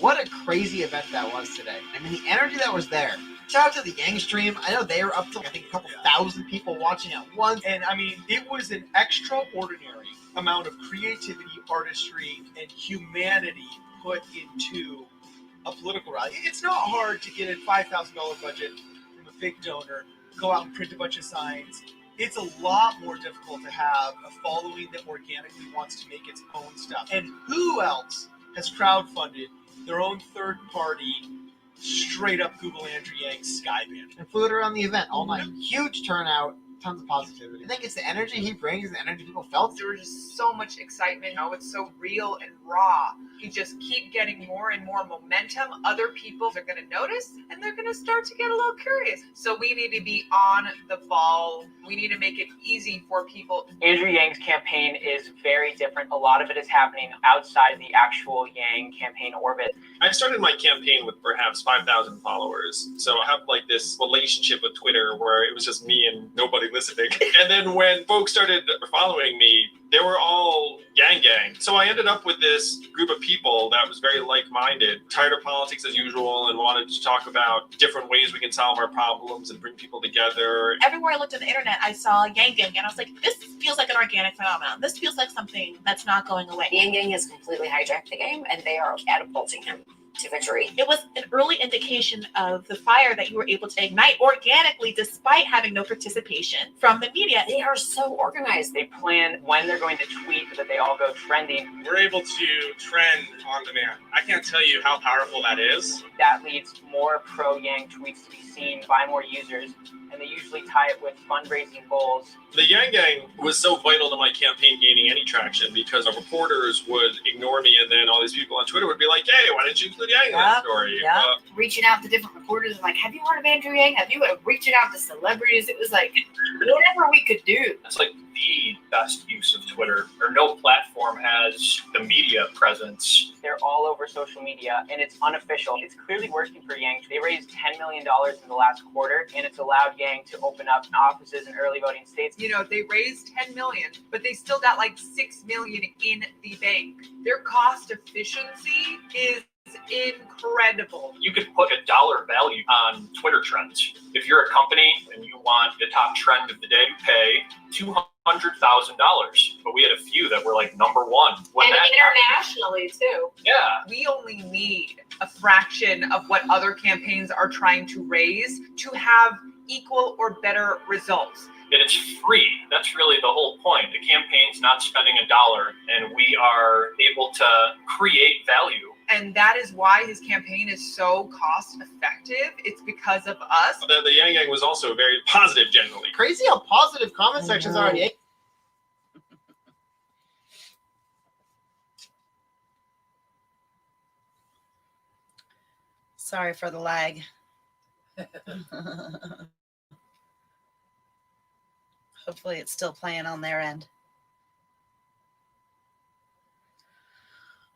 What a crazy event that was today. I mean, the energy that was there. Shout out to the Yang stream. I know they are up to, I think, a couple thousand people watching at once.
And I mean, it was an extraordinary amount of creativity, artistry, and humanity put into a political rally. It's not hard to get a $5,000 budget from a big donor, go out and print a bunch of signs. It's a lot more difficult to have a following that organically wants to make its own stuff. And who else has crowdfunded their own third-party, straight-up Google Andrew Yang Skyband?
And flew it around the event all night. Huge turnout, tons of positivity. I think it's the energy he brings, the energy people felt.
There was just so much excitement. You know, it's so real and raw. You just keep getting more and more momentum. Other people are going to notice, and they're going to start to get a little curious. So we need to be on the ball. We need to make it easy for people.
Andrew Yang's campaign is very different. A lot of it is happening outside the actual Yang campaign orbit.
I started my campaign with perhaps 5,000 followers. So I have like this relationship with Twitter where it was just me and nobody listening. And then when folks started following me, they were all Yang gang. So I ended up with this group of people that was very like-minded, tired of politics as usual, and wanted to talk about different ways we can solve our problems and bring people together.
Everywhere I looked on the internet, I saw Yang gang, and I was like, this feels like an organic phenomenon. This feels like something that's not going away.
Yang gang has completely hijacked the game, and they are catapulting him to victory.
It was an early indication of the fire that you were able to ignite organically despite having no participation from the media.
They are so organized.
They plan when they're going to tweet so that they all go trending.
We're able to trend on demand. I can't tell you how powerful that is.
That leads more pro-Yang tweets to be seen by more users, and they usually tie it with fundraising goals.
The Yang gang was so vital to my campaign gaining any traction because our reporters would ignore me, and then all these people on Twitter would be like, hey, why didn't you include Yang in that story?
Reaching out to different reporters, like, have you heard of Andrew Yang? Have you reaching out to celebrities? It was like whatever we could do.
It's like the best use of Twitter, or no platform has the media presence.
They're all over social media, and it's unofficial. It's clearly working for Yang. They raised $10 million in the last quarter, and it's allowed Yang to open up offices in early voting states.
You know, they raised $10 million, but they still got like $6 million in the bank. Their cost efficiency is incredible.
You could put a dollar value on Twitter trends. If you're a company and you
want the top trend of the day to pay $200,000, but we had a few that were like number one.
And internationally too.
Yeah.
We only need a fraction of what other campaigns are trying to raise to have equal or better results.
And it's free. That's really the whole point. The campaign's not spending $1, and we are able to create value.
And that is why his campaign is so cost effective. It's because of us.
The Yang Gang was also very positive generally.
Crazy how positive comment sections are on Yang.
Sorry for the lag. Hopefully it's still playing on their end.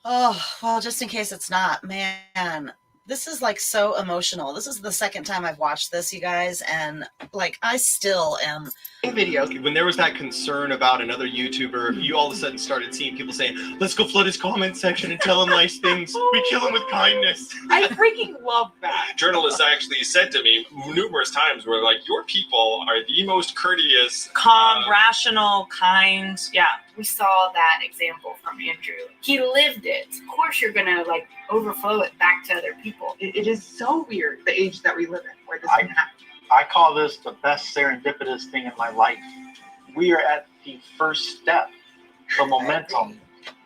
Oh, well, just in case it's not, man, this is like so emotional. This is the second time I've watched this, you guys, and like I still am.
Videos. When there was that concern about another YouTuber, you all of a sudden started seeing people saying, let's go flood his comment section and tell him nice things. We kill him with kindness.
I freaking love that.
Journalists actually said to me numerous times, were like, your people are the most courteous,
calm, rational, kind. Yeah.
We saw that example from Andrew. He lived it. Of course you're gonna like overflow it back to other people.
It is so weird, the age that we live in, where this can happen.
I call this the best serendipitous thing in my life. We are at the first step, the momentum.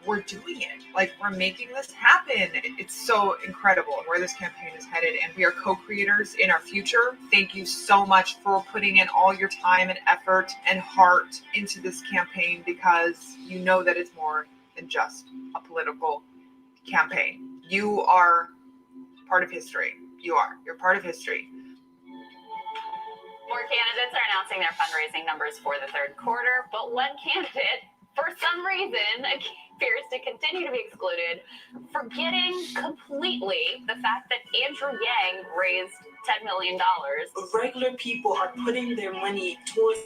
We're doing it. Like, we're making this happen. It's so incredible where this campaign is headed, and we are co-creators in our future. Thank you so much for putting in all your time and effort and heart into this campaign, because you know that it's more than just a political campaign. You are part of history. You're part of history.
More candidates are announcing their fundraising numbers for the third quarter, but one candidate, for some reason, appears to continue to be excluded, forgetting completely the fact that Andrew Yang raised $10 million.
Regular people are putting their money towards.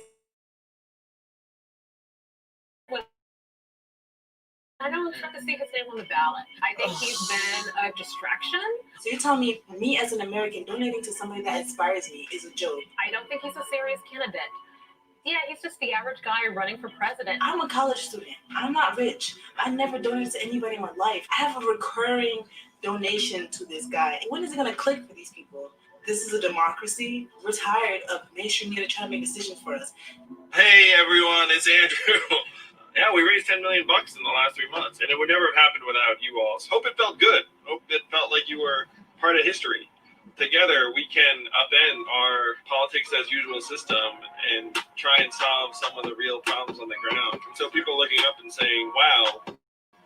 I don't expect to see his name on the ballot. I think he's been a distraction.
So you tell me as an American, donating to somebody that inspires me is a joke?
I don't think he's a serious candidate. Yeah, he's just the average guy running for president.
I'm a college student. I'm not rich. I never donated to anybody in my life. I have a recurring donation to this guy. When is it going to click for these people? This is a democracy. We're tired of mainstream media trying to make decisions for us.
Hey everyone, it's Andrew. Yeah, we raised $10 million in the last 3 months, and it would never have happened without you all. So hope it felt good. Hope it felt like you were part of history. Together, we can upend our politics as usual system and try and solve some of the real problems on the ground. And so people looking up and saying, wow,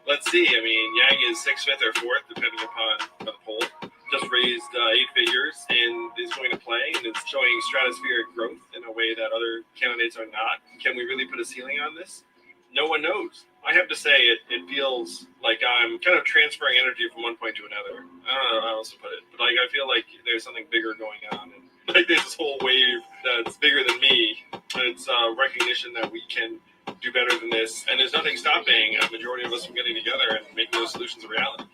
let's see. I mean, Yang is 6th, 5th, or 4th, depending upon the poll. Just raised 8 figures and is going to play, and it's showing stratospheric growth in a way that other candidates are not. Can we really put a ceiling on this? No one knows. I have to say, it feels like I'm kind of transferring energy from one point to another. I don't know how else to put it, but like I feel like there's something bigger going on, and like there's this whole wave that's bigger than me. It's recognition that we can do better than this, and there's nothing stopping a majority of us from getting together and making those solutions a reality.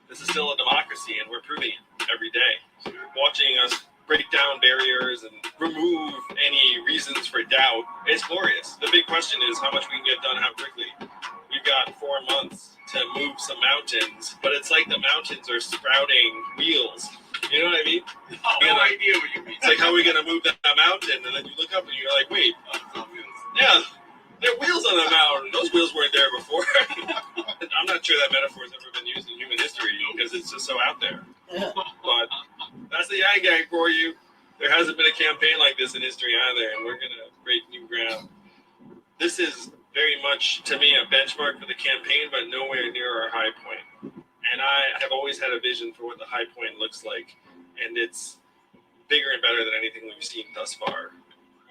This is still a democracy, and we're proving it every day. Watching us break down barriers and remove any reasons for doubt, it's glorious. The big question is how much we can get done, how quickly. We've got 4 months to move some mountains, but it's like the mountains are sprouting wheels. You know what I mean? No idea what you mean. It's like, how are we going to move that mountain? And then you look up and you're like, wait, yeah, there are wheels on the mountain. Those wheels weren't there before. I'm not sure that metaphor has ever been used in human history because it's just so out there. But that's the Yang Gang for you. There hasn't been a campaign like this in history either, and we're going to break new ground. This is very much, to me, a benchmark for the campaign, but nowhere near our high point. And I have always had a vision for what the high point looks like, and it's bigger and better than anything we've seen thus far.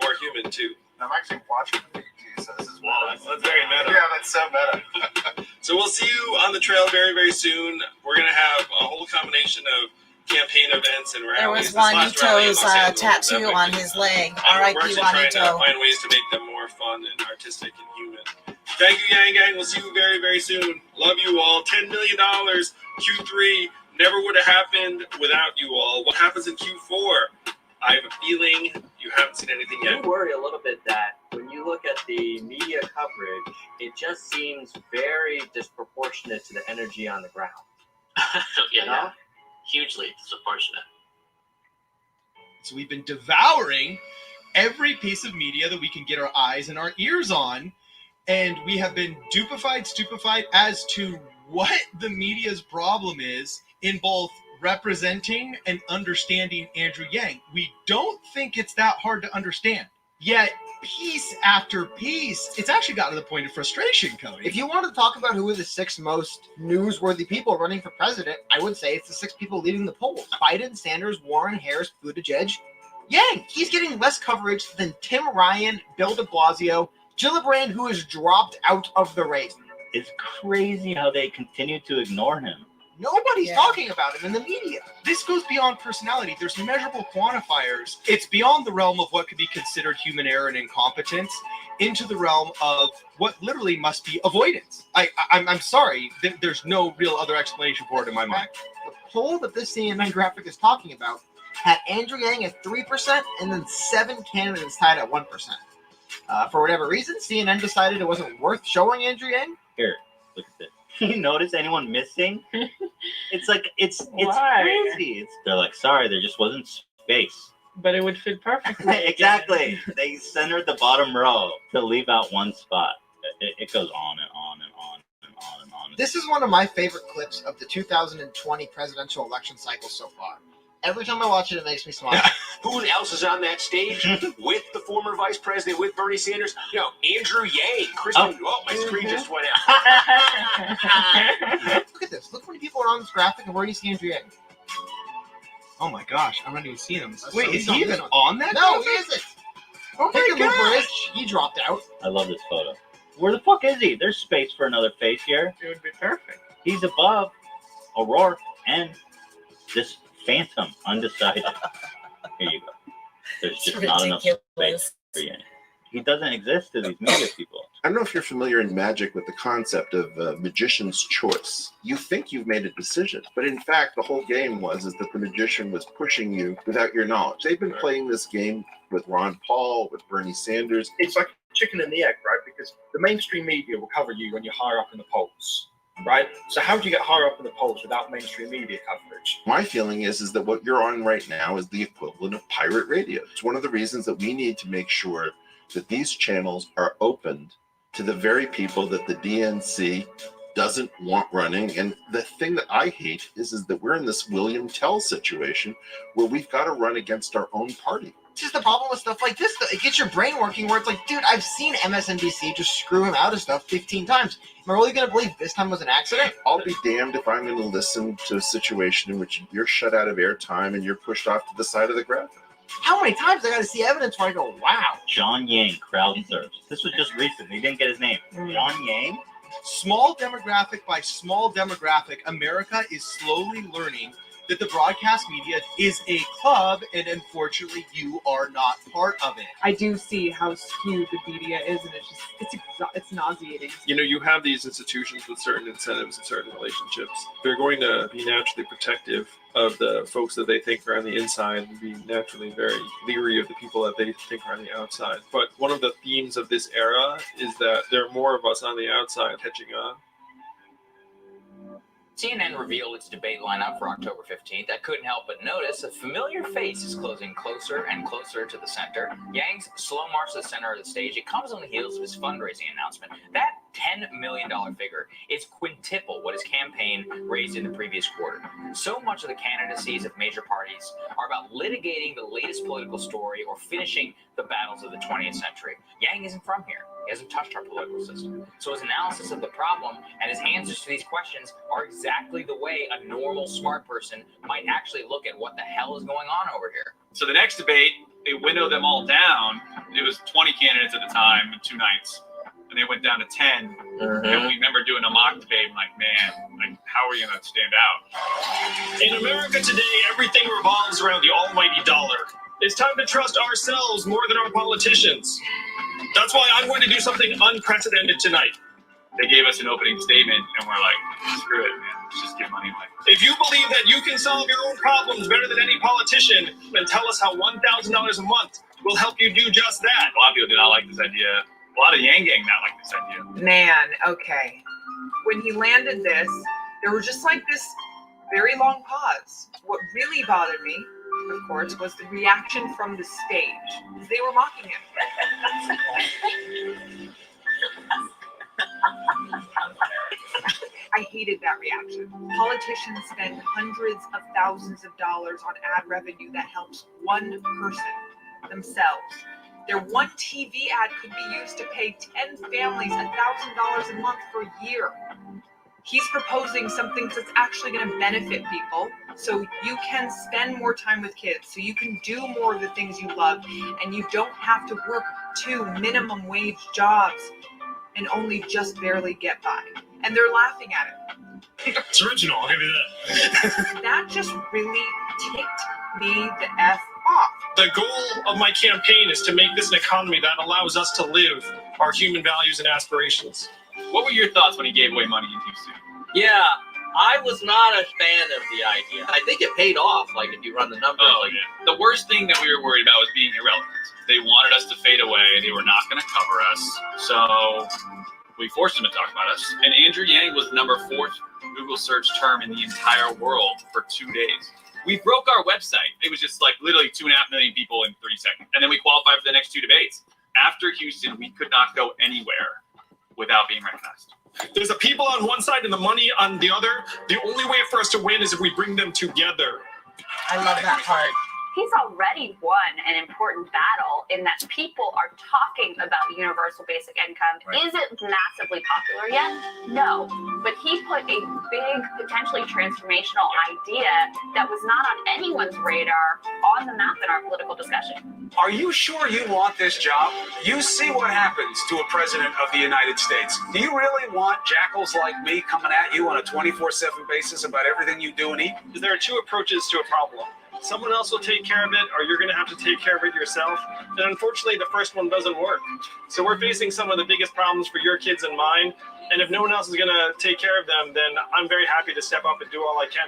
More human, too.
I'm actually watching the too, so this is
that's very meta.
Yeah, that's so meta.
So we'll see you on the trail very, very soon. We're going to have a whole combination of campaign events and rallies.
There was Juanito's tattoo on his leg. R.I.P.
We're actually trying to
Juanito.
find ways to make them more fun and artistic and human. Thank you, Yang Gang. We'll see you very, very soon. Love you all. $10 million, Q3, never would have happened without you all. What happens in Q4? I have a feeling You haven't seen anything yet.
I worry a little bit that when you look at the media coverage, it just seems very disproportionate to the energy on the ground.
Yeah. Hugely disproportionate.
So we've been devouring every piece of media that we can get our eyes and our ears on, and we have been stupefied as to what the media's problem is in both representing and understanding Andrew Yang. We don't think it's that hard to understand. Yet, piece after piece, it's actually gotten to the point of frustration, Cody.
If you want to talk about who are the 6 most newsworthy people running for president, I would say it's the 6 people leading the polls. Biden, Sanders, Warren, Harris, Buttigieg, Yang. He's getting less coverage than Tim Ryan, Bill de Blasio, Gillibrand, who has dropped out of the race.
It's crazy how they continue to ignore him.
Nobody's talking about him in the media.
This goes beyond personality. There's measurable quantifiers. It's beyond the realm of what could be considered human error and incompetence into the realm of what literally must be avoidance. I'm sorry. There's no real other explanation for it in my mind.
The poll that this CNN graphic is talking about had Andrew Yang at 3% and then 7 candidates tied at 1%. For whatever reason, CNN decided it wasn't worth showing Andrew Yang.
Here, look at this. You notice anyone missing? It's like it's
Why?
crazy. They're like, sorry, there just wasn't space.
But it would fit perfectly.
Exactly. They centered the bottom row to leave out one spot. It goes on and on and on and on and on.
This is one of my favorite clips of the 2020 presidential election cycle so far. Every time I watch it, it makes me smile.
Who else is on that stage with the former vice president, with Bernie Sanders? Andrew Yang. My screen just went out.
Look at this. Look how many people are on this graphic and where do you see Andrew Yang?
Oh my gosh, I'm not even seeing him.
So
Wait, is
he's
he even
on
on that?
No, he
graphic?
isn't.
Oh
Take a
my
look where
gosh.
he dropped out.
I love this photo. Where the fuck is he? There's space for another face here.
It would be perfect.
He's above O'Rourke and this phantom, undecided. Here you go. There's just not enough space for you. He doesn't exist to these media people.
I don't know if you're familiar in magic with the concept of magician's choice. You think you've made a decision, but in fact, the whole game is that the magician was pushing you without your knowledge. They've been playing this game with Ron Paul, with Bernie Sanders.
It's like chicken and the egg, right? Because the mainstream media will cover you when you're higher up in the polls, right? So how do you get higher up in the polls without mainstream media coverage?
My feeling is that what you're on right now is the equivalent of pirate radio. It's one of the reasons that we need to make sure that these channels are opened to the very people that the DNC doesn't want running. And the thing that I hate is that we're in this William Tell situation where we've got to run against our own party.
It's just the problem with stuff like this, though. It gets your brain working where it's like, dude, I've seen MSNBC just screw him out of stuff 15 times. Am I really going to believe this time was an accident?
I'll be damned if I'm going to listen to a situation in which you're shut out of airtime and you're pushed off to the side of the graphic.
How many times I got to see evidence where I go, wow.
John Yang crowd surfs. This was just recent. He didn't get his name. John Yang.
Small demographic by small demographic, America is slowly learning that the broadcast media is a club, and unfortunately, you are not part of it.
I do see how skewed the media is, and it's nauseating.
You have these institutions with certain incentives and certain relationships. They're going to be naturally protective of the folks that they think are on the inside and be naturally very leery of the people that they think are on the outside. But one of the themes of this era is that there are more of us on the outside catching on.
CNN revealed its debate lineup for October 15th. I couldn't help but notice a familiar face is closing closer and closer to the center. Yang's slow march to the center of the stage, it comes on the heels of his fundraising announcement. That $10 million figure is quintuple what his campaign raised in the previous quarter. So much of the candidacies of major parties are about litigating the latest political story or finishing the battles of the 20th century. Yang isn't from here. He hasn't touched our political system. So his analysis of the problem and his answers to these questions are exactly the way a normal smart person might actually look at what the hell is going on over here.
So the next debate, they winnowed them all down. It was 20 candidates at the time, 2 nights. And they went down to 10. And we remember doing a mock debate. I'm like, man, how are you going to stand out?
In America today, everything revolves around the almighty dollar. It's time to trust ourselves more than our politicians. That's why I'm going to do something unprecedented tonight.
They gave us an opening statement, and we're like, screw it, man. Let's just give money away.
If you believe that you can solve your own problems better than any politician, then tell us how $1,000 a month
will help you do just that. A lot of people do not like this idea. A lot of Yang Gang not like this idea.
Man, okay. When he landed this, there was just like this very long pause. What really bothered me, of course, was the reaction from the stage. They were mocking him. I hated that reaction. Politicians spend hundreds of thousands of dollars on ad revenue that helps one person, themselves. Their one TV ad could be used to pay 10 families $1,000 a month for a year. He's proposing something that's actually going to benefit people, so you can spend more time with kids, so you can do more of the things you love, and you don't have to work 2 minimum wage jobs and only just barely get by. And they're laughing at it.
It's original, I'll give you that.
That just really ticked me the F off.
The goal of my campaign is to make this an economy that allows us to live our human values and aspirations.
What were your thoughts when he gave away money in Houston?
Yeah, I was not a fan of the idea. I think it paid off, like if you run the numbers.
Oh, yeah. The worst thing that we were worried about was being irrelevant. They wanted us to fade away. They were not going to cover us. So we forced them to talk about us. And Andrew Yang was the number 4th Google search term in the entire world for 2 days. We broke our website. It was just like literally 2.5 million people in 30 seconds. And then we qualified for the next 2 debates. After Houston, we could not go anywhere without being recognized.
There's the people on one side and the money on the other. The only way for us to win is if we bring them together.
I love that part.
He's already won an important battle in that people are talking about universal basic income.
Right.
Is it massively popular yet? No. But he put a big, potentially transformational idea that was not on anyone's radar on the map in our political discussion.
Are you sure you want this job? You see what happens to a president of the United States. Do you really want jackals like me coming at you on a 24/7 basis about everything you do and eat?
There are 2 approaches to a problem. Someone else will take care of it, or you're going to have to take care of it yourself. And unfortunately, the first one doesn't work. So we're facing some of the biggest problems for your kids and mine. And if no one else is going to take care of them, then I'm very happy to step up and do all I can.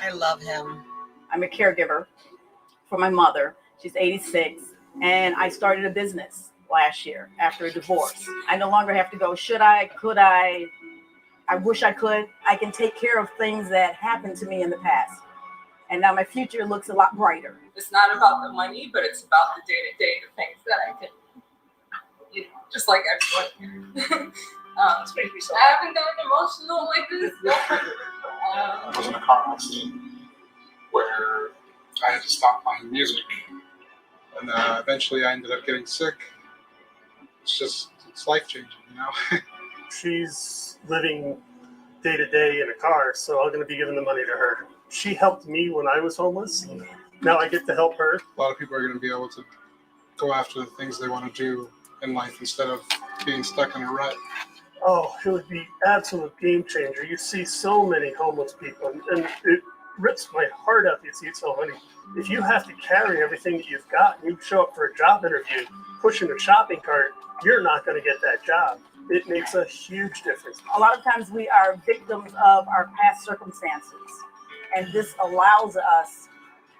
I love him.
I'm a caregiver for my mother. She's 86, and I started a business last year after a divorce. I no longer have to go, should I, could I wish I could. I can take care of things that happened to me in the past. And now my future looks a lot brighter.
It's not about the money, but it's about the day-to-day things that I can, just like everyone. I haven't gotten emotional like this.
I was in a car accident where I had to stop playing music. And eventually I ended up getting sick. It's life-changing, you know?
She's living day to day in a car, so I'm going to be giving the money to her. She helped me when I was homeless. Now I get to help her.
A lot of people are going to be able to go after the things they want to do in life instead of being stuck in a rut.
Oh, it would be absolute game changer. You see so many homeless people, and it rips my heart out. You see it so many. If you have to carry everything that you've got, and you show up for a job interview, pushing a shopping cart, you're not going to get that job. It makes a huge difference.
A lot of times we are victims of our past circumstances, and this allows us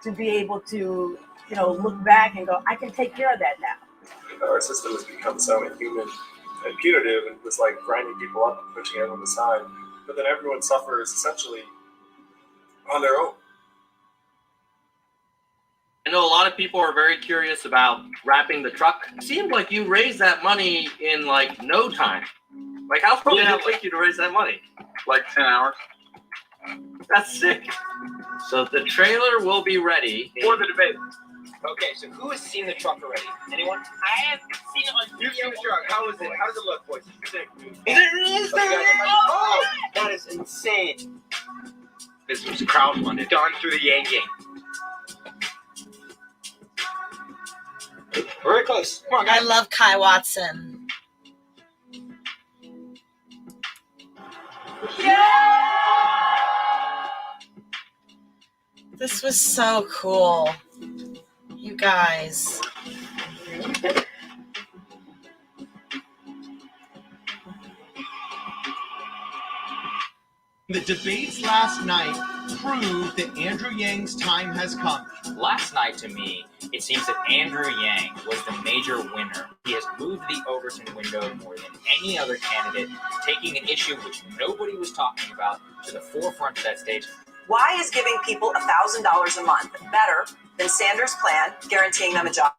to be able to, look back and go, I can take care of that now.
Our system has become so inhuman and punitive, and it's like grinding people up and pushing everyone aside. But then everyone suffers essentially on their own.
I know a lot of people are very curious about wrapping the truck. It seemed like you raised that money in like no time. Like how long did it take you to raise that money?
Like 10 hours.
That's sick. So the trailer will be ready
For the debate. Okay, so who has seen the truck already? Anyone?
I have seen it on
You've seen the truck. How is it? How does it look, boys? Sick.
Oh, that is insane.
This was crowdfunded. Done through the Yang Gang. Very close. Come on, guys.
I love Kai Watson. This was so cool. You guys.
The debates last night proved that Andrew Yang's time has come.
Last night, to me, it seems that Andrew Yang was the major winner. He has moved the Overton window more than any other candidate, taking an issue which nobody was talking about to the forefront of that stage.
Why is giving people $1,000 a month better than Sanders' plan guaranteeing them a job?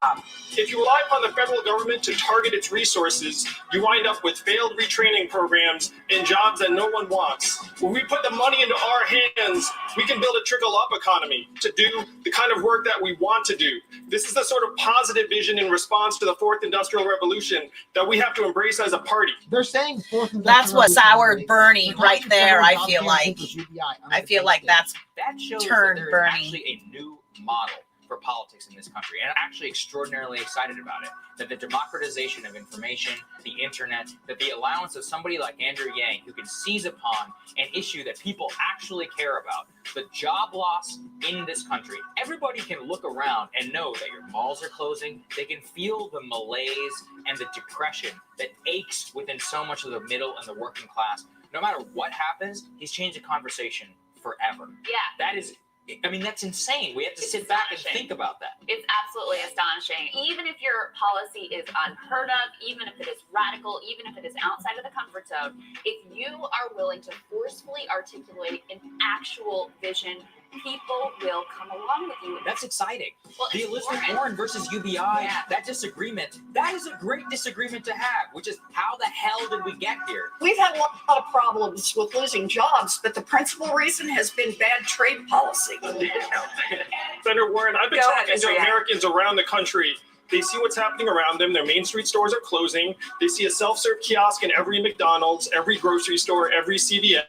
If you rely upon the federal government to target its resources, you wind up with failed retraining programs and jobs that no one wants. When we put the money into our hands, we can build a trickle-up economy to do the kind of work that we want to do. This is the sort of positive vision in response to the Fourth Industrial Revolution that we have to embrace as a party.
They're saying Fourth Industrial
That's what
Revolution,
soured
right?
Bernie right there, I feel
Job
like.
cancels UBI.
I feel like that's
That shows
turned
that there's
Bernie.
actually a new model for politics in this country, and I'm actually extraordinarily excited about it. That the democratization of information, the internet, that the allowance of somebody like Andrew Yang who can seize upon an issue that people actually care about, the job loss in this country. Everybody can look around and know that your malls are closing. They can feel the malaise and the depression that aches within so much of the middle and the working class. No matter what happens, he's changed the conversation forever.
Yeah.
That is, I mean, that's insane. We have to sit back and think about that.
It's absolutely astonishing. Even if your policy is unheard of, even if it is radical, even if it is outside of the comfort zone, if you are willing to forcefully articulate an actual vision, people will come along with you.
That's exciting.
Well,
the Elizabeth Warren versus UBI, that disagreement, that is a great disagreement to have, which is how the hell did we get here?
We've had a lot of problems with losing jobs, but the principal reason has been bad trade policy.
Senator Warren, I've been talking to Americans around the country. They see what's happening around them. Their Main Street stores are closing. They see a self-serve kiosk in every McDonald's, every grocery store, every CVS.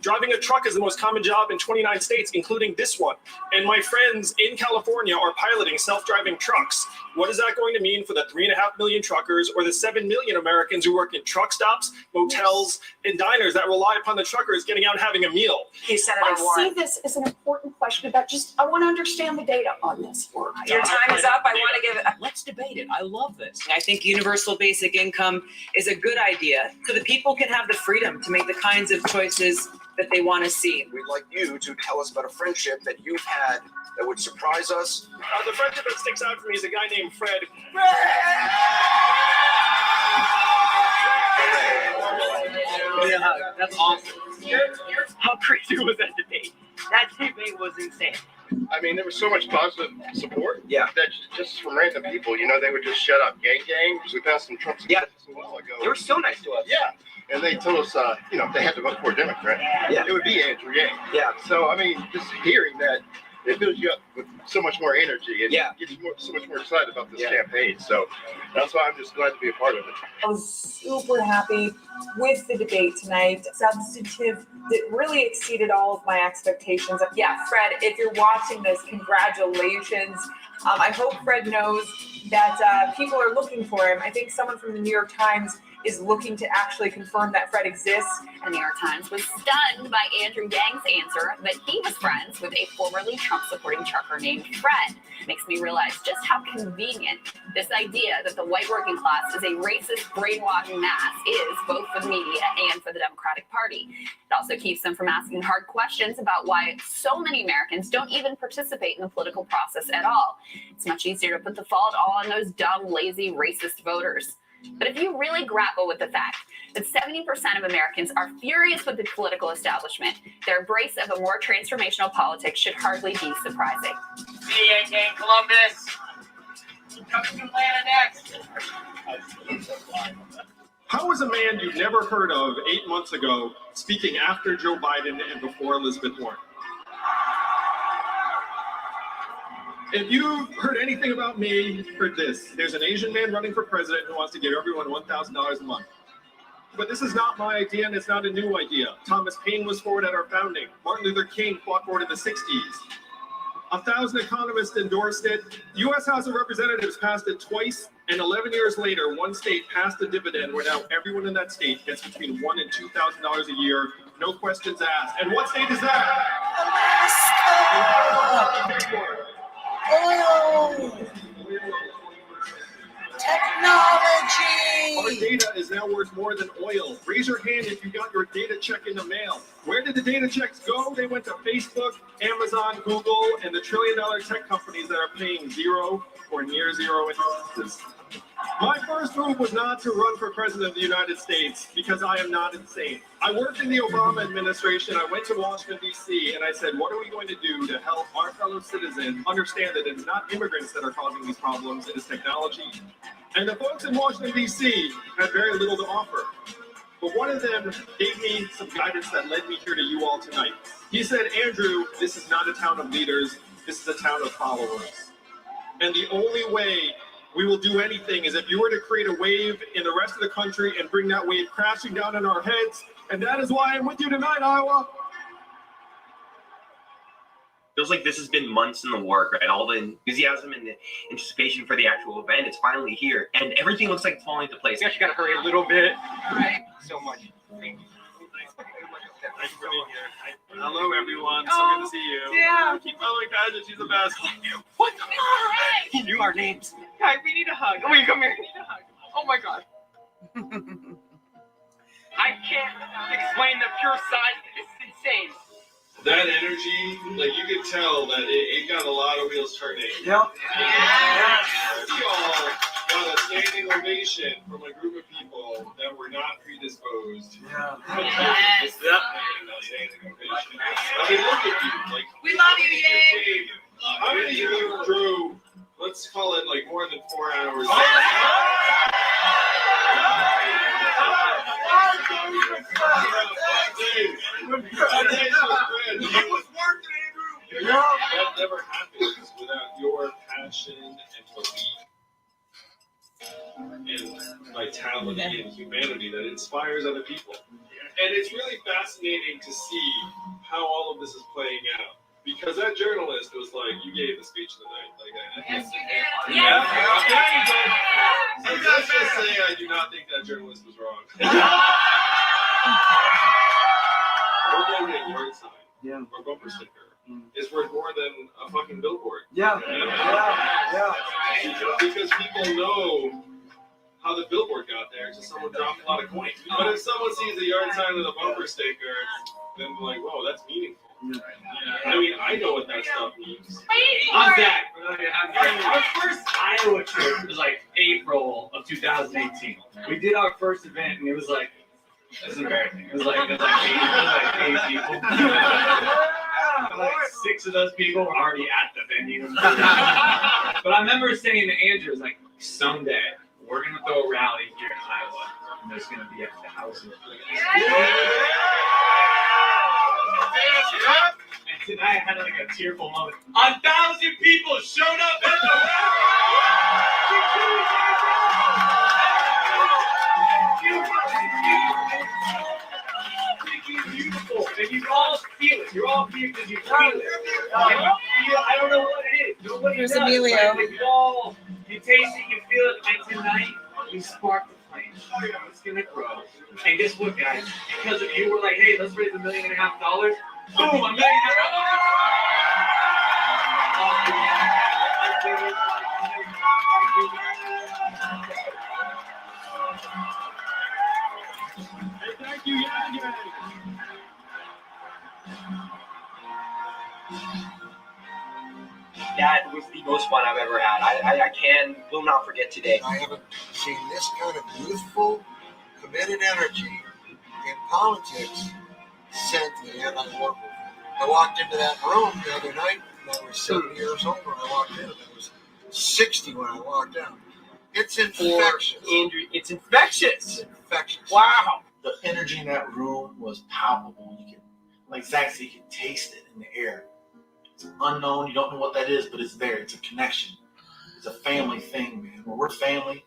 Driving a truck is the most common job in 29 states, including this one. And my friends in California are piloting self-driving trucks. What is that going to mean for the 3.5 million truckers or the 7 million Americans who work in truck stops, motels, and diners that rely upon the truckers getting out and having a meal?
Hey, Senator Warren. I see this as an important question about I want to understand the data on this.
Your time is up. I want to give
Let's debate it. I love this.
I think universal basic income is a good idea so that people can have the freedom to make the kinds of choices that they want to see.
We'd like you to tell us about a friendship that you've had that would surprise us.
The friendship that sticks out for me is a guy named Fred.
Yeah, that's awesome.
How crazy was that debate? That debate was insane.
I mean, there was so much positive support.
Yeah.
That just from random people, they would just shut up. Gang, because we passed some Trump's a while ago.
They were so nice to us.
Yeah. And they told us, if they had to vote for a Democrat, it would be Andrew Yang.
Yeah.
So, I mean, just hearing that, it fills you up with so much more energy and gets you so much more excited about this campaign. So that's why I'm just glad to be a part of it.
I was super happy with the debate tonight. Substantive, that really exceeded all of my expectations. Yeah, Fred, if you're watching this, congratulations. I hope Fred knows that people are looking for him. I think someone from the New York Times is looking to actually confirm that Fred exists.
The New York Times was stunned by Andrew Yang's answer that he was friends with a formerly Trump-supporting trucker named Fred. Makes me realize just how convenient this idea that the white working class is a racist, brainwashing mass is, both for the media and for the Democratic Party. It also keeps them from asking hard questions about why so many Americans don't even participate in the political process at all. It's much easier to put the fault all on those dumb, lazy, racist voters. But if you really grapple with the fact that 70% of Americans are furious with the political establishment, their embrace of a more transformational politics should hardly be surprising.
CAK Columbus. Coming to Atlanta next.
How is a man you've never heard of 8 months ago speaking after Joe Biden and before Elizabeth Warren? If you've heard anything about me, heard this. There's an Asian man running for president who wants to give everyone $1,000 a month. But this is not my idea, and it's not a new idea. Thomas Paine was for it at our founding. Martin Luther King fought for it in the 60s. 1,000 economists endorsed it. The U.S. House of Representatives passed it twice, and 11 years later, one state passed a dividend where now everyone in that state gets between $1,000 and $2,000 a year, no questions asked. And what state is that?
Alaska! Oil! Technology!
Our data is now worth more than oil. Raise your hand if you got your data check in the mail. Where did the data checks go? They went to Facebook, Amazon, Google, and the trillion-dollar tech companies that are paying zero or near zero interest. My first move was not to run for president of the United States because I am not insane. I worked in the Obama administration. I went to Washington, D.C., and I said, what are we going to do to help our fellow citizens understand that it's not immigrants that are causing these problems, it is technology. And the folks in Washington, D.C. had very little to offer. But one of them gave me some guidance that led me here to you all tonight. He said, Andrew, this is not a town of leaders. This is a town of followers. And the only way we will do anything is if you were to create a wave in the rest of the country and bring that wave crashing down on our heads. And that is why I'm with you tonight, Iowa.
Feels like this has been months in the work, right? All the enthusiasm and the anticipation for the actual event, it's finally here. And everything looks like it's falling into place.
We actually got to hurry a little bit.
Right.
So much. Thank you.
Thanks for being here. Hello, everyone. So good to see you.
Yeah.
Keep following Paget. She's the best.
What? He knew our names. Guys, we need a hug. Oh, you come here. We need a hug. Oh my God. I can't explain the pure size. It's insane.
That energy, like you could tell that it got a lot of wheels turning.
Yep.
Yeah. We all got a standing ovation from a group of people that were not predisposed.
Yeah.
Yes. I mean, look at you. Like,
We love you, Yang.
how many of you drove, let's call it like more than 4 hours? That never happens without your passion and belief and vitality and humanity that inspires other people. And it's really fascinating to see how all of this is playing out. Because that journalist was like, you gave the speech tonight. Like,
Yes, you did.
Yeah, you did. So let's just say I do not think that journalist was wrong. We're going to yard sign.
Yeah.
Or bumper sticker is worth more than a fucking billboard.
Yeah. Yeah.
Because people know how the billboard got there, so someone dropped a lot of coins. But if someone sees a yard sign with a bumper sticker, then they're like, whoa, that's meaningful. I mean, I know what that stuff means.
I'm Zach. Our first Iowa trip was like April of 2018. We did our first event, and it was like, it's embarrassing. It was like 8 people. Like 6 of those people were already at the venue. But I remember saying to Andrew, was like, someday we're gonna throw a rally here in Iowa, and there's gonna be a 1,000. And tonight I had like a tearful moment. 1,000 people showed up at the beautiful, and you all feel it. You're all here because you feel it. I don't know what it is. Nobody
Here's
does.
Emilio.
Like, you taste it, you feel it, and tonight you spark the flame. It's gonna grow. And guess what, guys? Because of you, we're like, hey, let's raise $1.5 million. Boom, $1.5 million.
Thank you, Yang.
That was the most fun I've ever had. I will not forget today.
I haven't seen this kind of youthful, committed energy in politics since the end I worked with. I walked into that room the other night, and I was 70 years old when I walked in, and I was 60 when I walked out. It's infectious.
Andrew, it's infectious.
It's infectious.
Wow.
The energy in that room was palpable. You can, like Zach said, you can taste it in the air. It's unknown. You don't know what that is, but it's there. It's a connection. It's a family thing, man. When we're family.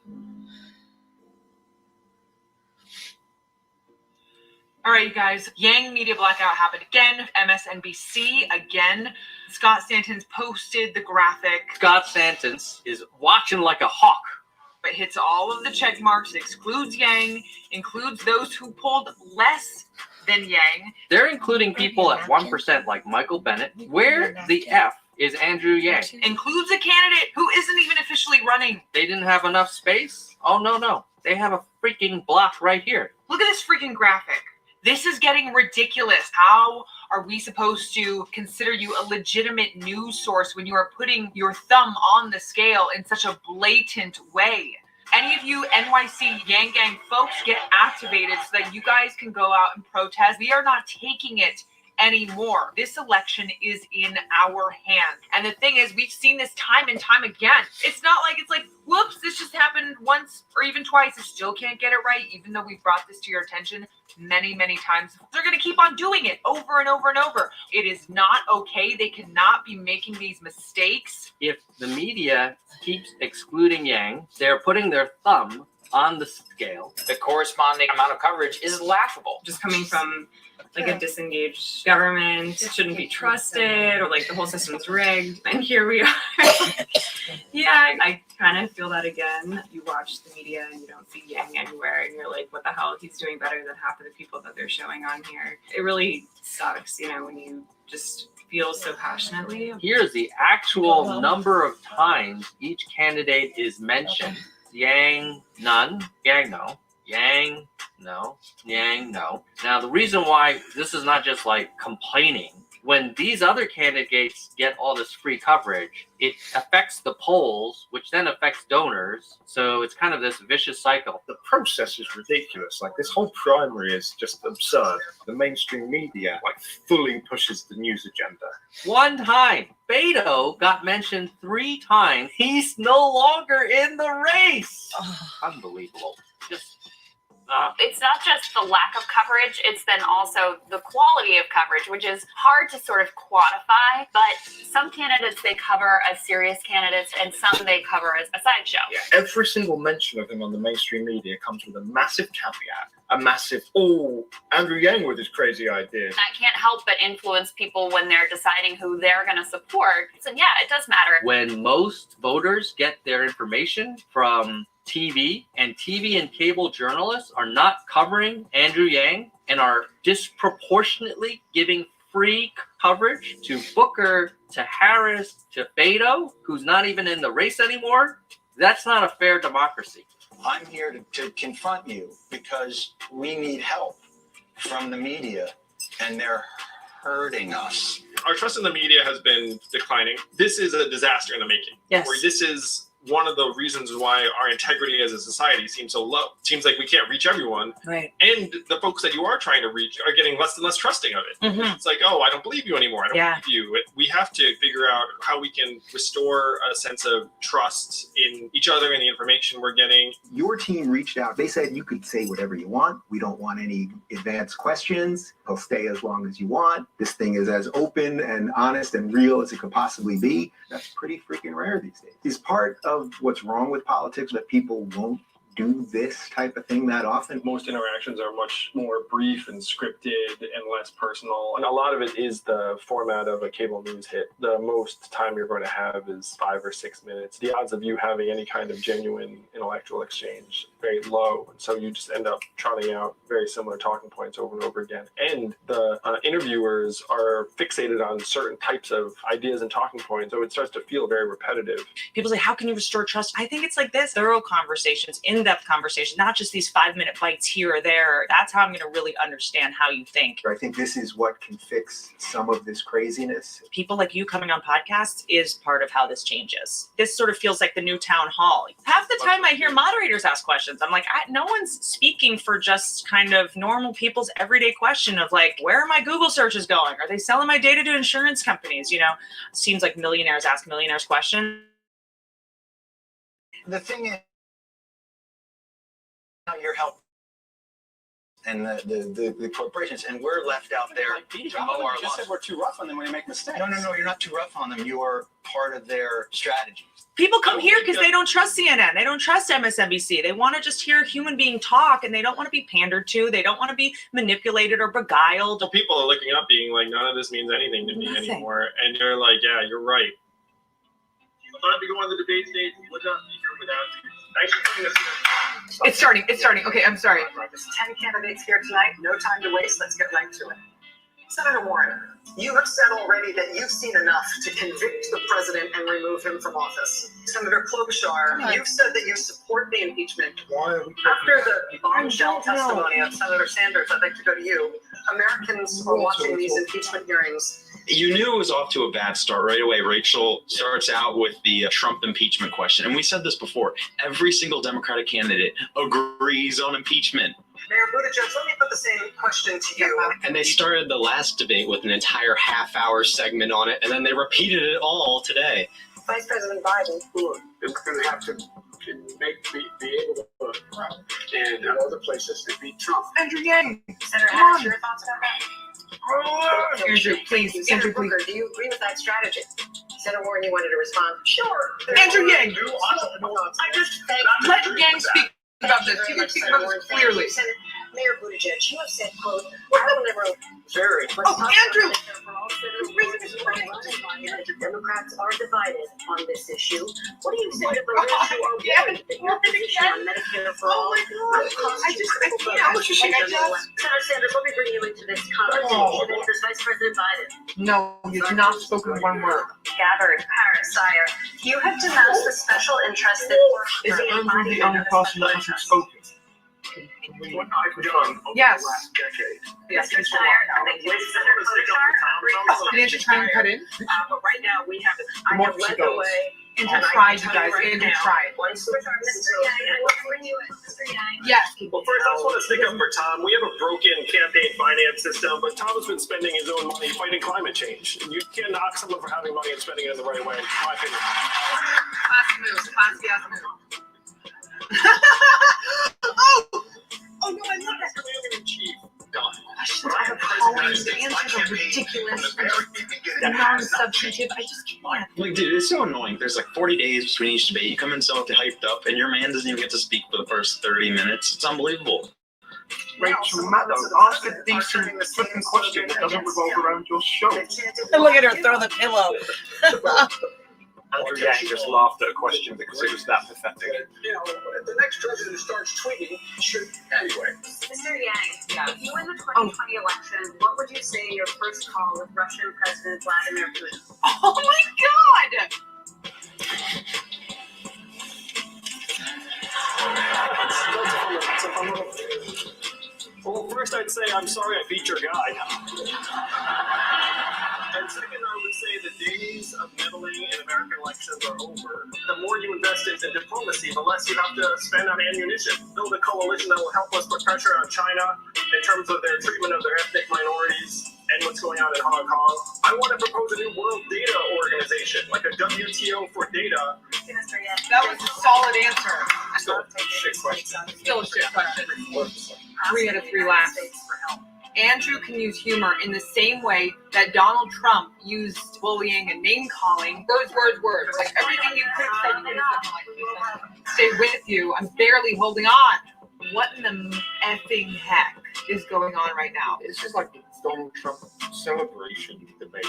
All right, you guys. Yang media blackout happened again. MSNBC again. Scott Stanton's posted the graphic.
Scott Stanton is watching like a hawk.
It hits all of the check marks. It excludes Yang, includes those who polled less than Yang.
They're including people at 1% like Michael Bennett. Where the F is Andrew Yang.
Includes a candidate who isn't even officially running.
They didn't have enough space? Oh, no. They have a freaking block right here.
Look at this freaking graphic. This is getting ridiculous. How are we supposed to consider you a legitimate news source when you are putting your thumb on the scale in such a blatant way? Any of you NYC Yang Gang folks, get activated so that you guys can go out and protest. We are not taking it anymore. This election is in our hands. And the thing is, we've seen this time and time again. It's not like whoops, this just happened once or even twice. You still can't get it right, even though we've brought this to your attention many, many times. They're going to keep on doing it over and over and over. It is not okay. They cannot be making these mistakes.
If the media keeps excluding Yang, they're putting their thumb on the scale.
The corresponding amount of coverage is laughable.
Just coming from a disengaged government, shouldn't be trusted, or the whole system's rigged. And here we are. Yeah, I kind of feel that again. You watch the media and you don't see Yang anywhere, and you're like, what the hell? He's doing better than half of the people that they're showing on here. It really sucks, when you just feel so passionately.
Here's the actual number of times each candidate is mentioned. Yang, none. Yang, no. Yang, no. Yang, no. Now, the reason why this is not just complaining, when these other candidates get all this free coverage, it affects the polls, which then affects donors. So it's kind of this vicious cycle.
The process is ridiculous. This whole primary is just absurd. The mainstream media fully pushes the news agenda.
One time, Beto got mentioned 3 times. He's no longer in the race. Unbelievable.
It's not just the lack of coverage, it's then also the quality of coverage, which is hard to sort of quantify. But some candidates, they cover as serious candidates, and some they cover as a sideshow.
Yeah, every single mention of him on the mainstream media comes with a massive caveat, a massive, Andrew Yang with his crazy ideas.
That can't help but influence people when they're deciding who they're going to support. So yeah, it does matter.
When most voters get their information from TV and cable journalists are not covering Andrew Yang and are disproportionately giving free coverage to Booker, to Harris, to Beto, who's not even in the race anymore, that's not a fair democracy.
I'm here to confront you because we need help from the media, and they're hurting us.
Our trust in the media has been declining. This is a disaster in the making.
Yes.
Where this is one of the reasons why our integrity as a society seems so low. It seems like we can't reach everyone.
Right.
And the folks that you are trying to reach are getting less and less trusting of it.
Mhm.
It's I don't believe you anymore. I don't believe you. We have to figure out how we can restore a sense of trust in each other and the information we're getting.
Your team reached out. They said you could say whatever you want. We don't want any advanced questions. He'll stay as long as you want. This thing is as open and honest and real as it could possibly be. That's pretty freaking rare these days. Is part of what's wrong with politics that people won't do this type of thing that often?
Most interactions are much more brief and scripted and less personal. And a lot of it is the format of a cable news hit. The most time you're going to have is 5 or 6 minutes. The odds of you having any kind of genuine intellectual exchange very low. And so you just end up trotting out very similar talking points over and over again. And the interviewers are fixated on certain types of ideas and talking points. So it starts to feel very repetitive.
People say, how can you restore trust? I think it's like this: thorough conversations, in-depth conversations, not just these 5-minute bites here or there. That's how I'm going to really understand how you think.
I think this is what can fix some of this craziness.
People like you coming on podcasts is part of how this changes. This sort of feels like the new town hall. Half the time I hear moderators ask questions. I'm like, no one's speaking for just kind of normal people's everyday question of where are my Google searches going? Are they selling my data to insurance companies? It seems like millionaires ask millionaires questions.
The thing is, your help and the corporations, and we're left out there to mow our
just said we're too rough on them when they make mistakes.
No, you're not too rough on them. You are part of their strategy.
People come here because they don't trust CNN. They don't trust MSNBC. They want to just hear a human being talk, and they don't want to be pandered to. They don't want to be manipulated or beguiled.
So people are looking up being like, none of this means anything to me anymore. And you're like, yeah, you're right. Time to go on the debate stage. What's up? Thanks for putting us here.
It's starting. Okay, I'm sorry. There's 10 candidates here tonight. No time to waste. Let's get right to it.
Senator Warren, you have said already that you've seen enough to convict the president and remove him from office. Senator Klobuchar, you've said that you support the impeachment. After the bombshell testimony of Senator Sanders, I'd like to go to you. Americans are watching these impeachment hearings.
You knew it was off to a bad start right away. Rachel starts out with the Trump impeachment question. And we said this before. Every single Democratic candidate agrees on impeachment.
Mayor Buttigieg, let me put the same question to you.
And they started the last debate with an entire half-hour segment on it, and then they repeated it all today.
Vice President Biden.
It's going to have to be able to vote and in other places to beat Trump.
Andrew Yang.
Senator Harris, your thoughts about that?
Andrew, please.
Senator Booker, do you agree with that strategy? Senator Warren, you wanted to respond. Sure.
Andrew Yang.
I just
Let Yang speak about this. You can speak about this clearly.
Mayor Buttigieg, you have said, quote, I will never very.
Andrew!
Democrats are divided on this issue. What do you say to those who are worried that your position on Medicare for all will cost you Senator Sanders, let me bring you into this conversation. There's Vice President Biden.
No, you do not spoken one word.
Gathered, Paris, sire. You have denounced the special interest that works
Is
for
Andrew the only person that hasn't spoken? What I've done over
Yes.
the last decade.
Yes, Mr. Sire, thank you, Senator Klobuchar.
Andrew, try and cut in.
But right now, we have, I have led the way.
Andrew tried, you guys. Andrew tried.
Mr. Yang, I will bring you in. Mr. Yang.
Yes.
Well, first, I just want to stick up for Tom. We have a broken campaign finance system, but Tom has been spending his own money fighting climate change. And you can't knock someone for having money and spending it in the right way, in my opinion.
Classy move. Classy ass move. Oh no, I love that.
Commander-in-Chief.
I have colleagues. The answers are ridiculous. Non-substantive. I just can't.
Like, dude, it's so annoying. There's like 40 days between each debate. You come in so hyped up, and your man doesn't even get to speak for the first 30 minutes. It's unbelievable.
Rachel Maddow, ask a decent flipping question that doesn't revolve around your show.
Look at her throw the pillow.
Andrew Yang just laughed at a question because it was that pathetic.
You know, the next president who starts tweeting should, anyway.
Mr. Yang, if you win the 2020 election, what would you say your first call with Russian President Vladimir Putin?
Oh my God!
Well, first I'd say I'm sorry I beat your guy. And second, I would say the days of meddling in American elections are over. The more you invest into diplomacy, the less you have to spend on ammunition. Build a coalition that will help us put pressure on China in terms of their treatment of their ethnic minorities and what's going on in Hong Kong. I want to propose a new world data organization, like a WTO for data.
That was a solid answer.
Still a shit question.
Still a shit question. 3 out of 3 laughs. Andrew can use humor in the same way that Donald Trump used bullying and name calling. Words. Like everything you could have said, you could have said, like, stay with you. I'm barely holding on. What in the effing heck is going on right now?
This is like the Donald Trump celebration debate.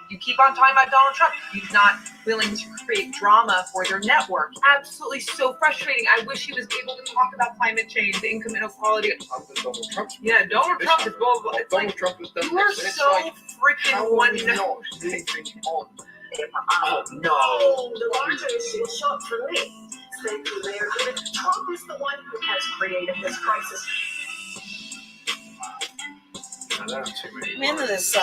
You keep on talking about Donald Trump. He's not willing to create drama for their network. Absolutely so frustrating. I wish he was able to talk about climate change, the income inequality.
Donald Trump.
Yeah, Donald Trump is blah, blah, blah. It's
Donald
like,
Trump has done
you are
this, and it's
so
like,
freaking one note.
Oh, no. The larger issue is short for me. Thank you, Mayor. Trump is the one who has created this crisis.
I'm into this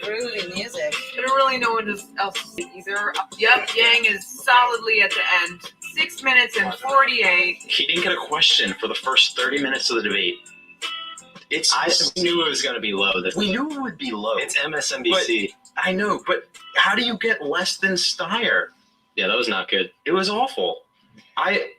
groovy music.
I don't really know what else to say either. Yep, Yang is solidly at the end. 6 minutes and 48.
He didn't get a question for the first 30 minutes of the debate.
I knew it was going to be low.
We knew it would be low.
It's MSNBC.
But, I know, but how do you get less than Steyer?
Yeah, that was not good.
It was awful.
They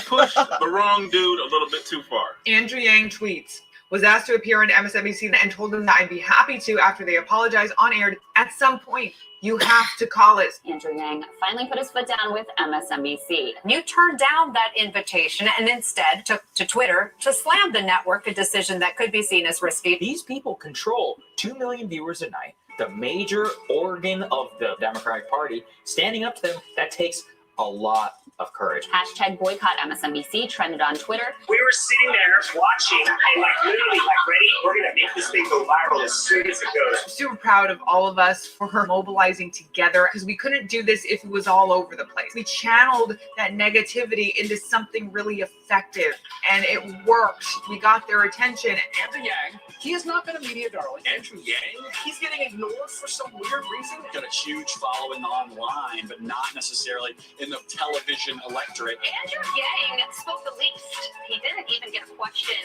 pushed the wrong dude a little bit too far.
Andrew Yang tweets, was asked to appear on MSNBC and told them that I'd be happy to after they apologize on air. At some point, you have to call it.
Andrew Yang finally put his foot down with MSNBC. You turned down that invitation and instead took to Twitter to slam the network, a decision that could be seen as risky.
These people control 2 million viewers a night, the major organ of the Democratic Party. Standing up to them, that takes a lot of courage.
Hashtag boycott MSNBC trended on Twitter.
We were sitting there watching and literally ready, we're going to make this thing go viral as soon as it goes.
I'm super proud of all of us for her mobilizing together because we couldn't do this if it was all over the place. We channeled that negativity into something really effective and it worked. We got their attention.
Andrew Yang, he has not been a media darling. Andrew Yang, he's getting ignored for some weird reason.
Got a huge following online, but not necessarily in the television electorate.
Andrew Yang spoke the least. He didn't even get a question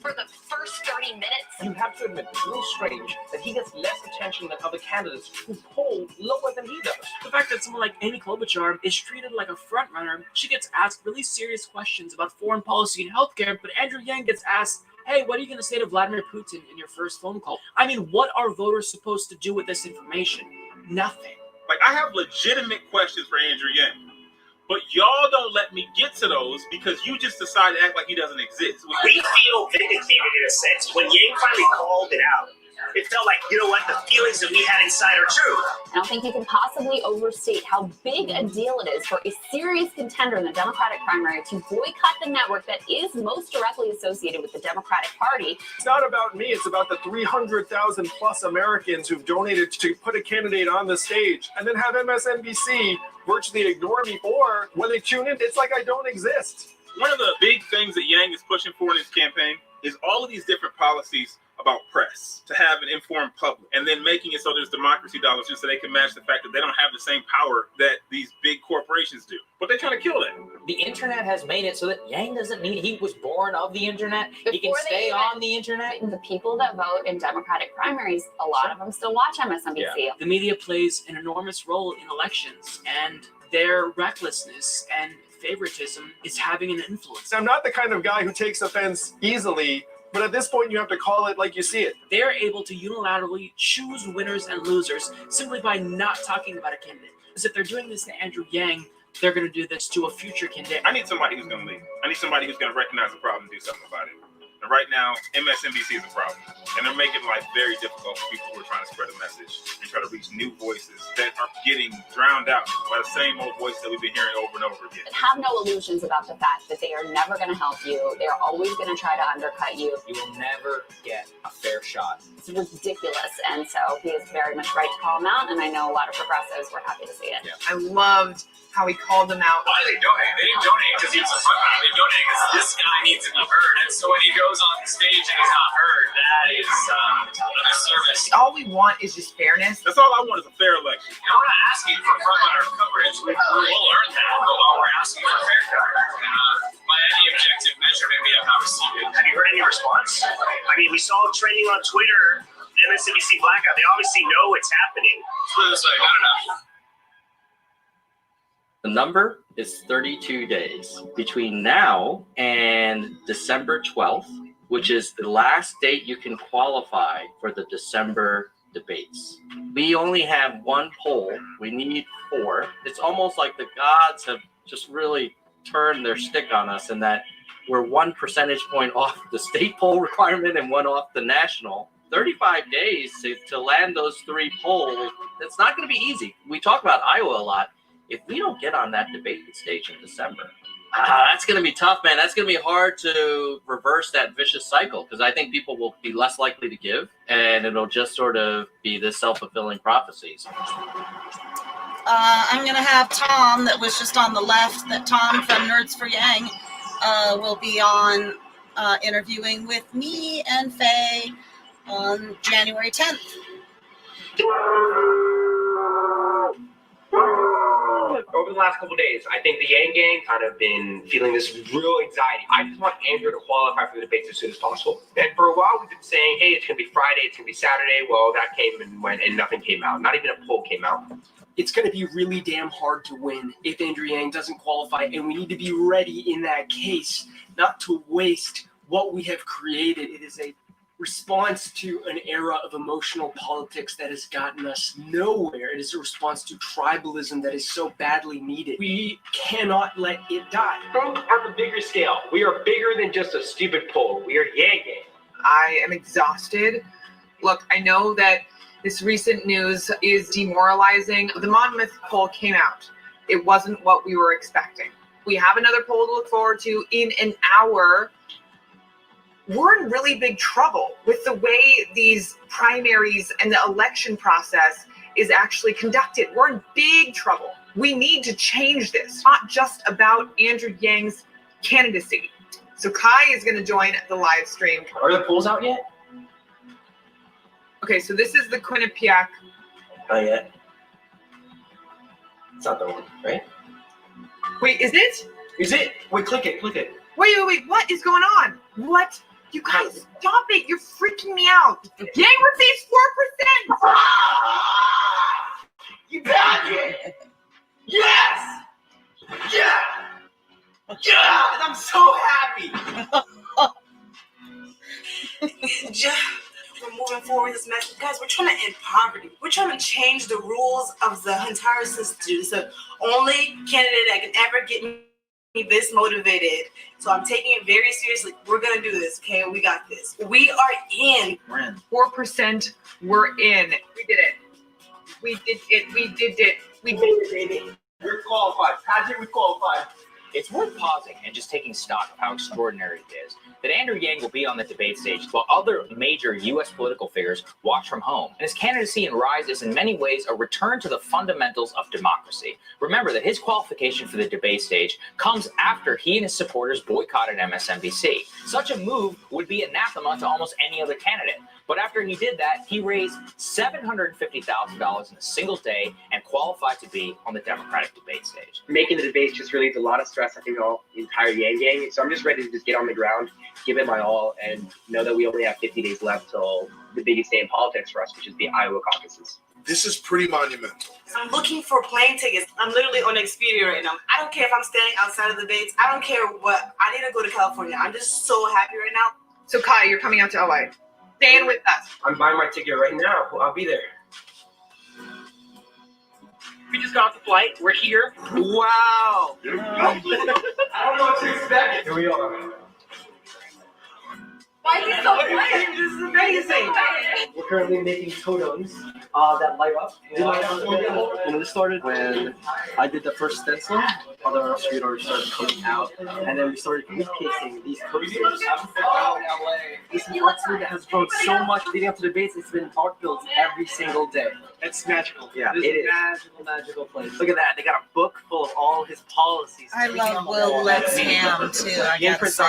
for the first 30 minutes.
You have to admit, it's a little strange that he gets less attention than other candidates who poll lower than he does.
The fact that someone like Amy Klobuchar is treated like a front runner, she gets asked really serious questions about foreign policy and healthcare, but Andrew Yang gets asked, hey, what are you going to say to Vladimir Putin in your first phone call? I mean, what are voters supposed to do with this information? Nothing.
Like, I have legitimate questions for Andrew Yang, but y'all don't let me get to those because you just decide to act like he doesn't exist.
We feel vindicated in a sense. When Yang finally called it out, it felt like, you know what, the feelings that we had inside are true.
I don't think you can possibly overstate how big a deal it is for a serious contender in the Democratic primary to boycott the network that is most directly associated with the Democratic Party.
It's not about me. It's about the 300,000 plus Americans who've donated to put a candidate on the stage and then have MSNBC virtually ignore me, or when they tune in, it's like I don't exist.
One of the big things that Yang is pushing for in his campaign is all of these different policies about press, to have an informed public, and then making it so there's democracy dollars just so they can match the fact that they don't have the same power that these big corporations do. But they're trying to kill that.
The internet has made it so that Yang doesn't need, he was born of the internet. He can stay on the internet.
The people that vote in Democratic primaries, a lot of them still watch MSNBC.
Yeah. The media plays an enormous role in elections, and their recklessness and favoritism is having an influence.
I'm not the kind of guy who takes offense easily, but at this point you have to call it like you see it.
They're able to unilaterally choose winners and losers simply by not talking about a candidate. Because if they're doing this to Andrew Yang, they're going to do this to a future candidate.
I need somebody who's going to lead. I need somebody who's going to recognize the problem and do something about it. And right now, MSNBC is a problem. And they're making life very difficult for people who are trying to spread a message and try to reach new voices that are getting drowned out by the same old voices that we've been hearing over and over again.
Have no illusions about the fact that they are never going to help you. They're always going to try to undercut you.
You will never get a fair shot.
It's ridiculous. And so he is very much right to call him out. And I know a lot of progressives were happy to see it.
I loved how he called them out.
Why did they donate? They didn't donate because he was a front runner. They donated because this guy needs to be heard. And so when he goes on the stage and he's not heard, that is a disservice.
All we want is just fairness.
That's all I want is a fair election.
And we're not asking for front runner coverage. We'll earn that. But all we're asking for fair coverage. By any objective measurement, we have not received it. Have you heard any response? I mean, we saw it trending on Twitter, MSNBC blackout. They obviously know it's happening. So it's like, not enough.
The number is 32 days between now and December 12th, which is the last date you can qualify for the December debates. We only have one poll. We need 4. It's almost like the gods have just really turned their stick on us in that we're 1 percentage point off the state poll requirement and 1 off the national. 35 days to land those 3 polls. It's not going to be easy. We talk about Iowa a lot. If we don't get on that debate stage in December, that's going to be tough, man. That's going to be hard to reverse that vicious cycle because I think people will be less likely to give, and it'll just sort of be this self-fulfilling prophecy.
I'm going to have Tom, that was just on the left, that Tom from Nerds for Yang will be on interviewing with me and Faye on January 10th.
Over the last couple of days, I think the Yang gang kind of been feeling this real anxiety. I just want Andrew to qualify for the debates as soon as possible. And for a while, we've been saying, hey, it's going to be Friday, it's going to be Saturday. Well, that came and went, and nothing came out. Not even a poll came out.
It's going to be really damn hard to win if Andrew Yang doesn't qualify, and we need to be ready in that case, not to waste what we have created. It is a response to an era of emotional politics that has gotten us nowhere. It is a response to tribalism that is so badly needed. We cannot let it die.
Think on the bigger scale. We are bigger than just a stupid poll. We are Yang gang.
I am exhausted. Look, I know that this recent news is demoralizing. The Monmouth poll came out. It wasn't what we were expecting. We have another poll to look forward to in an hour. We're in really big trouble with the way these primaries and the election process is actually conducted. We're in big trouble. We need to change this. Not just about Andrew Yang's candidacy. So Kai is going to join the live stream.
Are the polls out yet?
Okay, so this is the Quinnipiac.
Not yet. It's not the one, right?
Wait, is it?
Is it? Wait, click it.
Wait, what is going on? What? You guys, stop it. You're freaking me out. Yang receives 4%.
You got it! Yes! Yeah! Yeah! And I'm so happy!
We're moving forward this message. Guys, we're trying to end poverty. We're trying to change the rules of the entire system. It's the only candidate that can ever get me this motivated. So I'm taking it very seriously. We're going to do this, okay? We got this. We are in.
4%, we're in. We did it. We did it. We did it, baby.
We're qualified. Patrick, we qualified.
It's worth pausing and just taking stock of how extraordinary it is that Andrew Yang will be on the debate stage while other major U.S. political figures watch from home. And his candidacy and rise is in many ways a return to the fundamentals of democracy. Remember that his qualification for the debate stage comes after he and his supporters boycotted MSNBC. Such a move would be anathema to almost any other candidate. But after he did that, he raised $750,000 in a single day and qualified to be on the Democratic debate stage.
Making the debates just relieves a lot of stress, I think, on the entire Yang gang. So I'm just ready to just get on the ground, give it my all, and know that we only have 50 days left till the biggest day in politics for us, which is the Iowa caucuses.
This is pretty monumental.
I'm looking for plane tickets. I'm literally on Expedia right now. I don't care if I'm standing outside of the debates. I don't care what. I need to go to California. I'm just so happy right now.
So Kai, you're coming out to LA. Staying with us.
I'm buying my ticket right now. I'll be there.
We just got off the flight. We're here.
Wow. I don't know what to expect. Here we are.
Why is he so quiet? This is amazing.
We're currently making totems that light up. This started when I did the first stencil. Other illustrator started coming out, and then we started casing these posters. This is art that has grown so much leading up to debates. It's been art builds every single day.
It's magical.
Yeah,
it
is
a magical place.
Look at that. They got a book full of all his policies.
I love Will Lexham too. I gotta say.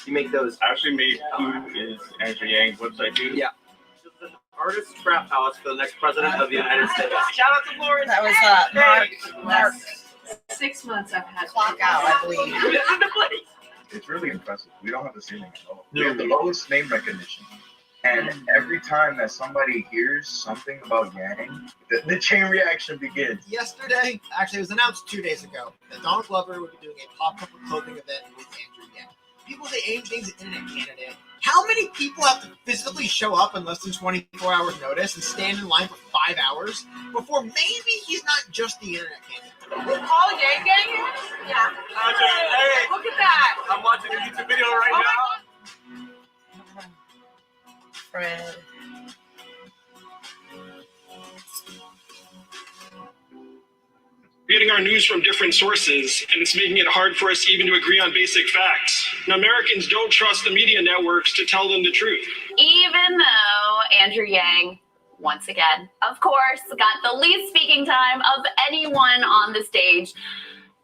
You make those.
I actually made Who is Andrew Yang's website too.
Yeah. Artist Scrap House for the next president of the United States. Shout out to Lawrence.
That was Mark.
6 months I've had
Clock out, I believe.
It's really impressive. We don't have the ceiling at all. We have the lowest name recognition. And every time that somebody hears something about Yang, the chain reaction begins.
Yesterday, actually it was announced 2 days ago, that Donald Glover would be doing a pop-up clothing event with Andrew Yang. People say Andrew Yang's an internet candidate. How many people have to physically show up in less than 24 hours notice and stand in line for 5 hours before maybe he's not just the internet candidate?
All Yang gang here? Yeah.
Hey,
look at that.
I'm watching a YouTube video right now.
Fred.
We're getting our news from different sources, and it's making it hard for us even to agree on basic facts. Now, Americans don't trust the media networks to tell them the truth.
Even though Andrew Yang, once again, of course, got the least speaking time of anyone on the stage,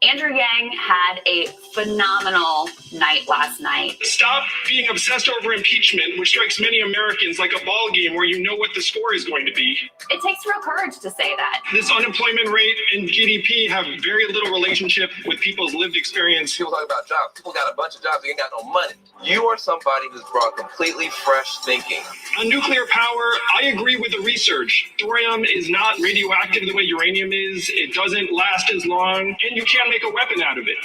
Andrew Yang had a phenomenal night last night.
Stop being obsessed over impeachment, which strikes many Americans like a ball game where you know what the score is going to be.
It takes real courage to say that.
This unemployment rate and GDP have very little relationship with people's lived experience.
People talk about jobs. People got a bunch of jobs. They ain't got no money. You are somebody who's brought completely fresh thinking.
On nuclear power, I agree with the research. Thorium is not radioactive the way uranium is. It doesn't last as long, and you can't make a weapon out of it.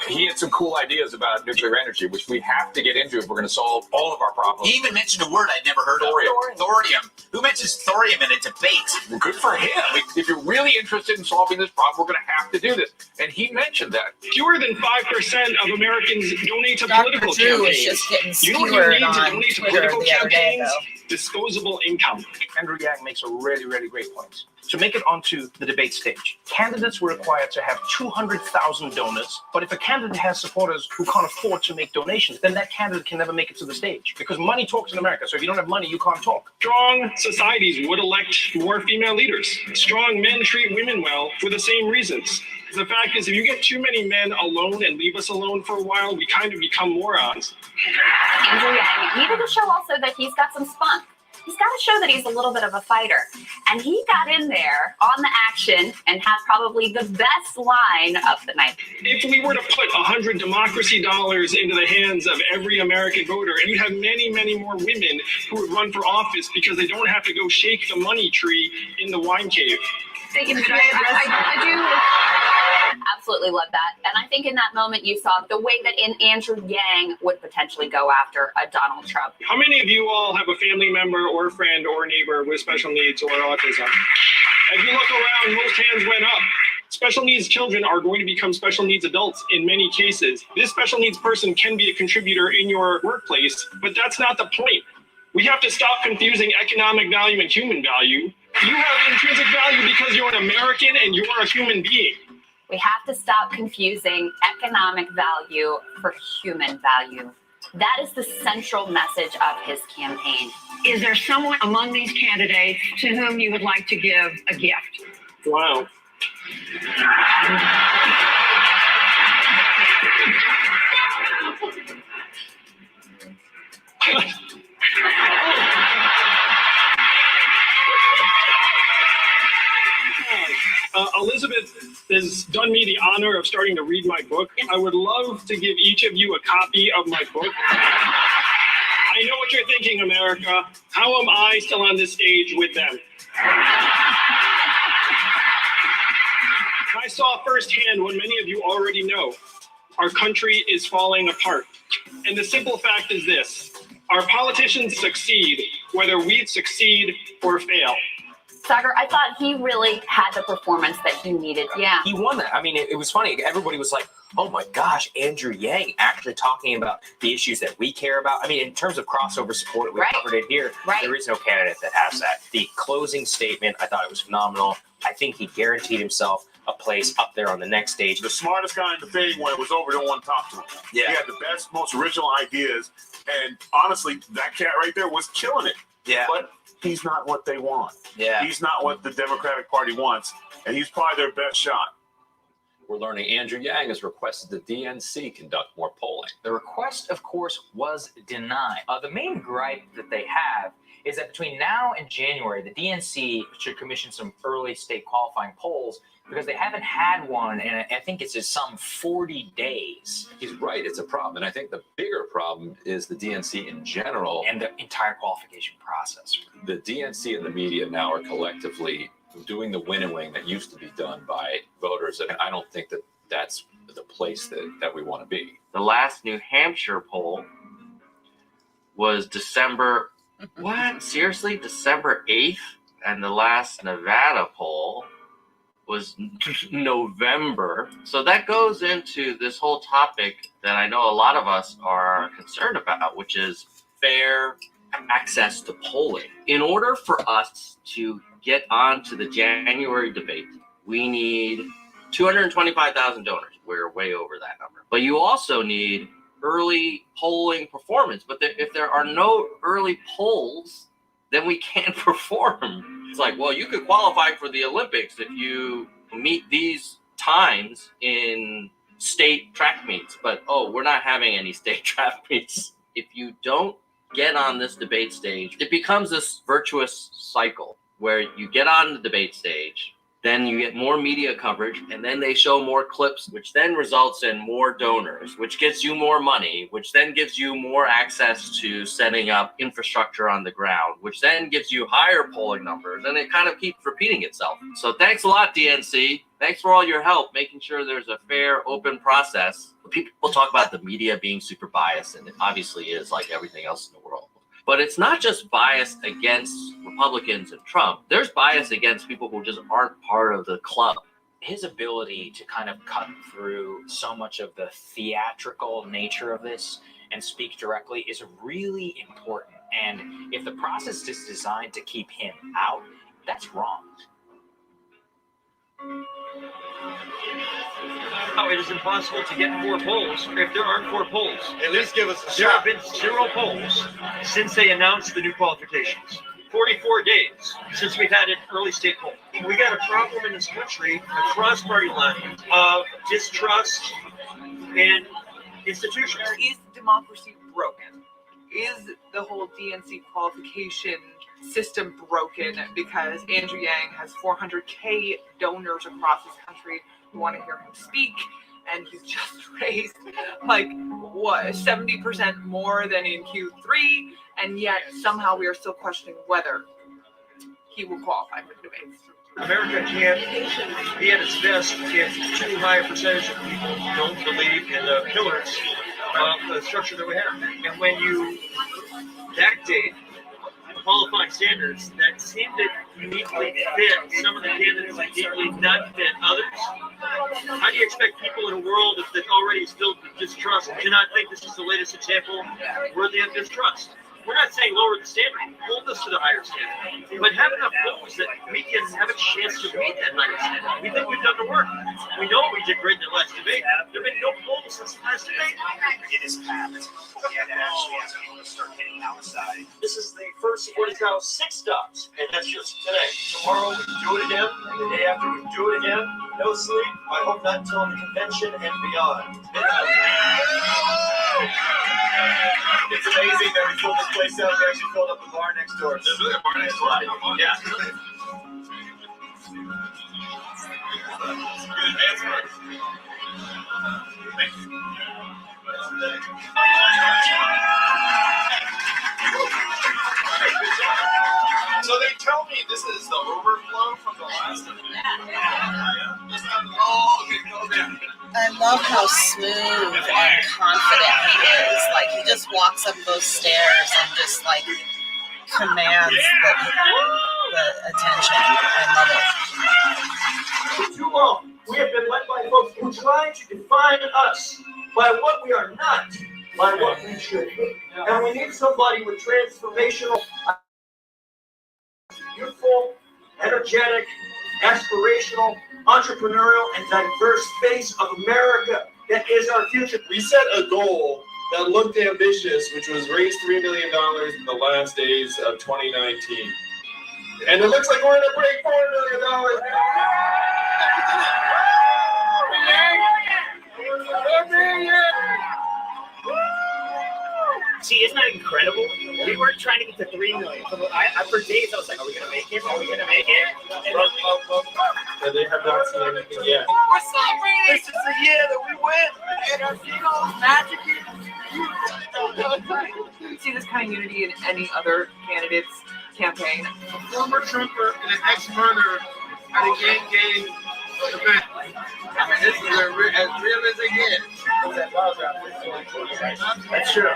He had some cool ideas about nuclear energy, which we have to get into if we're going to solve all of our problems.
He even mentioned a word I'd never heard
Thorium.
of. Thorium. Who mentions thorium in a debate?
Well, good for him. If you're really interested in solving this problem, we're going to have to do this. And he mentioned that.
Fewer than 5% of Americans donate to
Dr.
political
Drew was
campaigns.
just getting
You know what you
skewered
need to
on
donate to
Twitter
political
the other day,
campaigns?
though.
Disposable income.
Andrew Yang makes a really, really great point.
To make it onto the debate stage, candidates were required to have 200,000 donors. But if a candidate has supporters who can't afford to make donations, then that candidate can never make it to the stage because money talks in America. So if you don't have money, you can't talk.
Strong societies would elect more female leaders. Strong men treat women well for the same reasons. The fact is, if you get too many men alone and leave us alone for a while, we kind of become morons.
Andrew Yang needed to show also that he's got some spunk. He's got to show that he's a little bit of a fighter. And he got in there on the action and had probably the best line of the night.
If we were to put 100 democracy dollars into the hands of every American voter, you'd have many, many more women who would run for office because they don't have to go shake the money tree in the wine cave.
Thank you. I do absolutely love that. And I think in that moment you saw the way that Andrew Yang would potentially go after a Donald Trump.
How many of you all have a family member or friend or neighbor with special needs or autism? If you look around, most hands went up. Special needs children are going to become special needs adults in many cases. This special needs person can be a contributor in your workplace, but that's not the point. We have to stop confusing economic value and human value. You have intrinsic value because you're an American and you're a human being.
We have to stop confusing economic value for human value. That is the central message of his campaign.
Is there someone among these candidates to whom you would like to give a gift?
Wow. Elizabeth has done me the honor of starting to read my book. I would love to give each of you a copy of my book. I know what you're thinking, America. How am I still on this stage with them? I saw firsthand what many of you already know. Our country is falling apart. And the simple fact is this: our politicians succeed whether we succeed or fail.
Sagar, I thought he really had the performance that he needed. Yeah.
He won that. I mean, it was funny. Everybody was like, oh my gosh, Andrew Yang actually talking about the issues that we care about. I mean, in terms of crossover support, we covered it here. There is no candidate that has that. The closing statement, I thought it was phenomenal. I think he guaranteed himself a place up there on the next stage.
The smartest guy in the thing when it was over, didn't want to talk to him.
Yeah.
He had the best, most original ideas. And honestly, that cat right there was killing it.
Yeah.
But he's not what they want.
Yeah.
He's not what the Democratic Party wants. And he's probably their best shot.
We're learning Andrew Yang has requested the DNC conduct more polling.
The request, of course, was denied. The main gripe that they have is that between now and January, the DNC should commission some early state qualifying polls because they haven't had one, and I think it's just some 40 days.
He's right, it's a problem. And I think the bigger problem is the DNC in general.
And the entire qualification process.
The DNC and the media now are collectively doing the winnowing that used to be done by voters. And I don't think that that's the place that we want to be.
The last New Hampshire poll was December, Seriously? December 8th? And the last Nevada poll was November. So that goes into this whole topic that I know a lot of us are concerned about, which is fair access to polling. In order for us to get onto the January debate, we need 225,000 donors. We're way over that number. But you also need early polling performance. But if there are no early polls, then we can't perform. It's like, well, you could qualify for the Olympics if you meet these times in state track meets. But, we're not having any state track meets. If you don't get on this debate stage, it becomes this virtuous cycle where you get on the debate stage, then you get more media coverage, and then they show more clips, which then results in more donors, which gets you more money, which then gives you more access to setting up infrastructure on the ground, which then gives you higher polling numbers, and it kind of keeps repeating itself. So thanks a lot, DNC. Thanks for all your help, making sure there's a fair, open process. People talk about the media being super biased, and it obviously is, like everything else in the world. But it's not just bias against Republicans and Trump. There's bias against people who just aren't part of the club.
His ability to kind of cut through so much of the theatrical nature of this and speak directly is really important. And if the process is designed to keep him out, that's wrong.
Oh, it is impossible to get 4 polls if there aren't 4 polls.
At least give us a
There
shot.
have been 0 polls since they announced the new qualifications. 44 days since we've had an early state poll. We got a problem in this country across party lines of distrust in institutions.
Is democracy broken? Is the whole DNC qualification system broken because Andrew Yang has 400K donors across this country who want to hear him speak, and he's just raised like 70% more than in Q3, and yet somehow we are still questioning whether he will qualify for the debates.
America can't be at its best if too high a percentage of people don't believe in the pillars of the structure that we have. And when you backdate qualifying standards that seem to uniquely fit some of the candidates that uniquely not fit others, how do you expect people in a world that already is filled with distrust to not think this is the latest example worthy of distrust? We're not saying lower the standard, hold us to the higher standard, but have enough polls that we can have a chance to meet that higher standard. We think we've done the work. We know we did great in the last debate. There have been no polls since the last debate.
It is packed. Yeah, it actually has people to start getting outside.
This is the first, what is now 6 stops, and that's just today. Tomorrow we do it again, and the day after we do it again. No sleep. I hope not until the convention and beyond.
It's amazing that we filled this place up. We actually filled up the bar next door.
There's really a bar next door. Yeah.
Good advancement. Thank you. So they tell me this is the overflow from the last one. Oh, okay, go there.
I love how smooth and confident he is. Like, he just walks up those stairs and just, like, commands the attention. I love it.
For too long, we have been led by folks who try to define us by what we are not, by what we should be. And we need somebody with transformational, youthful, energetic, aspirational, entrepreneurial, and diverse face of America that is our future.
We set a goal that looked ambitious, which was raise $3 million in the last days of 2019. And it looks like we're going to break $4 million.
See, isn't that incredible? We weren't trying to get to 3 million. For days, I was like, are we going to make it? Are we going to make it?
And they have not seen anything yet.
We're celebrating! This is the year that we win! And our
See this kind of unity in any other candidate's campaign.
A former Trumper and an ex-murderer at a gang event. I mean, this is as real as it gets.
That's true.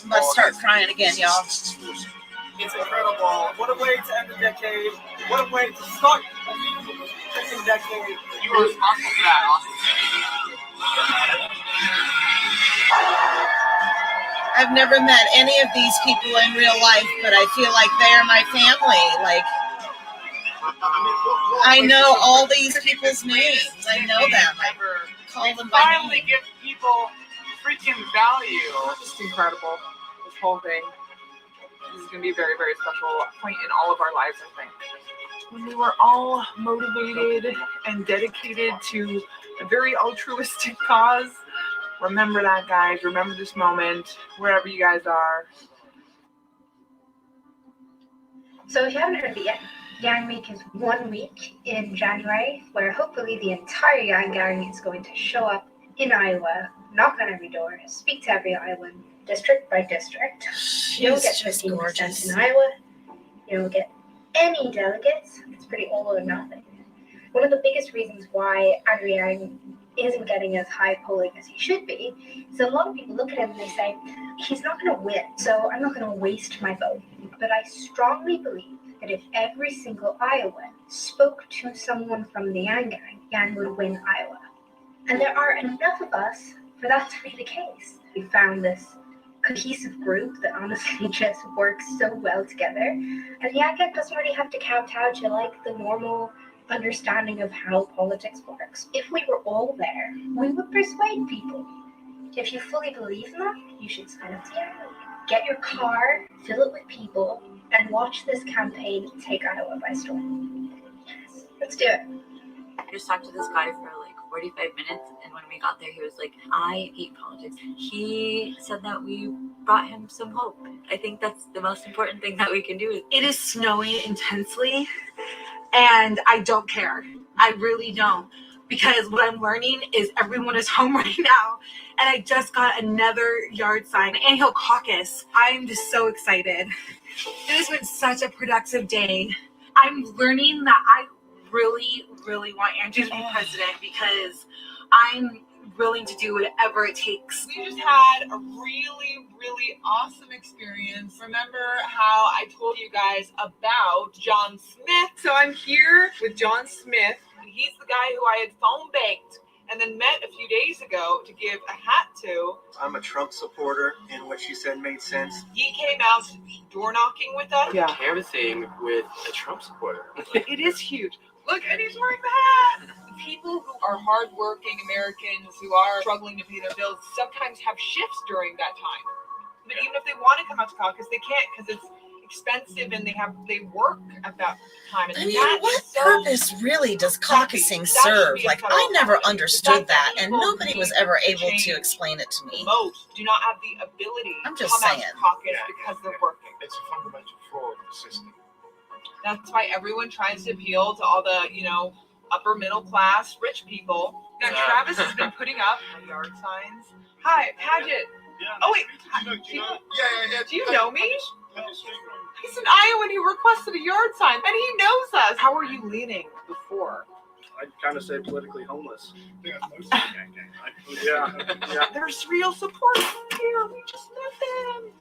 Let's start crying again, y'all.
It's incredible. What a way to end the decade. What a way to start a new second decade.
You were responsible for that,
I've never met any of these people in real life, but I feel like they are my family. Like, I know all these people's names. I know them. I call them by
Finally
name.
give people freaking value. Just incredible. This whole thing. This is going to be a very, very special point in all of our lives, I think. When we were all motivated and dedicated to a very altruistic cause. Remember that, guys. Remember this moment, wherever you guys are.
So if you haven't heard it yet, Yang Week is 1 week in January, where hopefully the entire Yang Gang is going to show up in Iowa, knock on every door, speak to every Iowan, district by district. You don't get 15% in Iowa. You don't get any delegates. It's pretty all or nothing. One of the biggest reasons why Andrew Yang isn't getting as high polling as he should be is a lot of people look at him and they say, he's not going to win, so I'm not going to waste my vote. But I strongly believe that if every single Iowan spoke to someone from the Yang Gang, Yang would win Iowa. And there are enough of us for that to be the case. We found this cohesive group that honestly just works so well together. And the Yang Gang doesn't really have to kowtow to like the normal understanding of how politics works. If we were all there, we would persuade people. If you fully believe in that, you should sign up today. Get your car, fill it with people, and watch this campaign take Iowa by storm. Yes, let's do it.
I just talked to this guy for like 45 minutes, and when we got there, he was like, I hate politics. He said that we brought him some hope. I think that's the most important thing that we can do.
It is snowing intensely, and I don't care. I really don't. Because what I'm learning is everyone is home right now, and I just got another yard sign, Anthill Caucus. I'm just so excited. It has been such a productive day. I'm learning that I really, really want Andrew to be president because I'm willing to do whatever it takes.
We just had a really, really awesome experience. Remember how I told you guys about John Smith? So I'm here with John Smith, and he's the guy who I had phone banked and then met a few days ago to give a hat to.
I'm a Trump supporter, and what she said made sense.
He came out door knocking with us.
Yeah. Canvassing with a Trump supporter.
It is huge. Look, and he's wearing the hat. People who are hardworking Americans who are struggling to pay their bills sometimes have shifts during that time. But even if they want to come out to caucus, they can't because it's expensive and they work at that time. And
I mean, what purpose really does caucusing serve? Like, I never understood that, and nobody was ever able to explain it to me.
Most do not have the ability
I'm
to
just
come
saying.
out to caucus because they're working.
It's a fundamental flaw of the system.
That's why everyone tries to appeal to all the, upper middle class, rich people. Now, Travis has been putting up yard signs. Hi, Paget. Oh, wait. Do you know me? He's in Iowa and he requested a yard sign, and he knows us. How are you leaning before?
I'd kind of say politically homeless.
There's real support here. We just met them.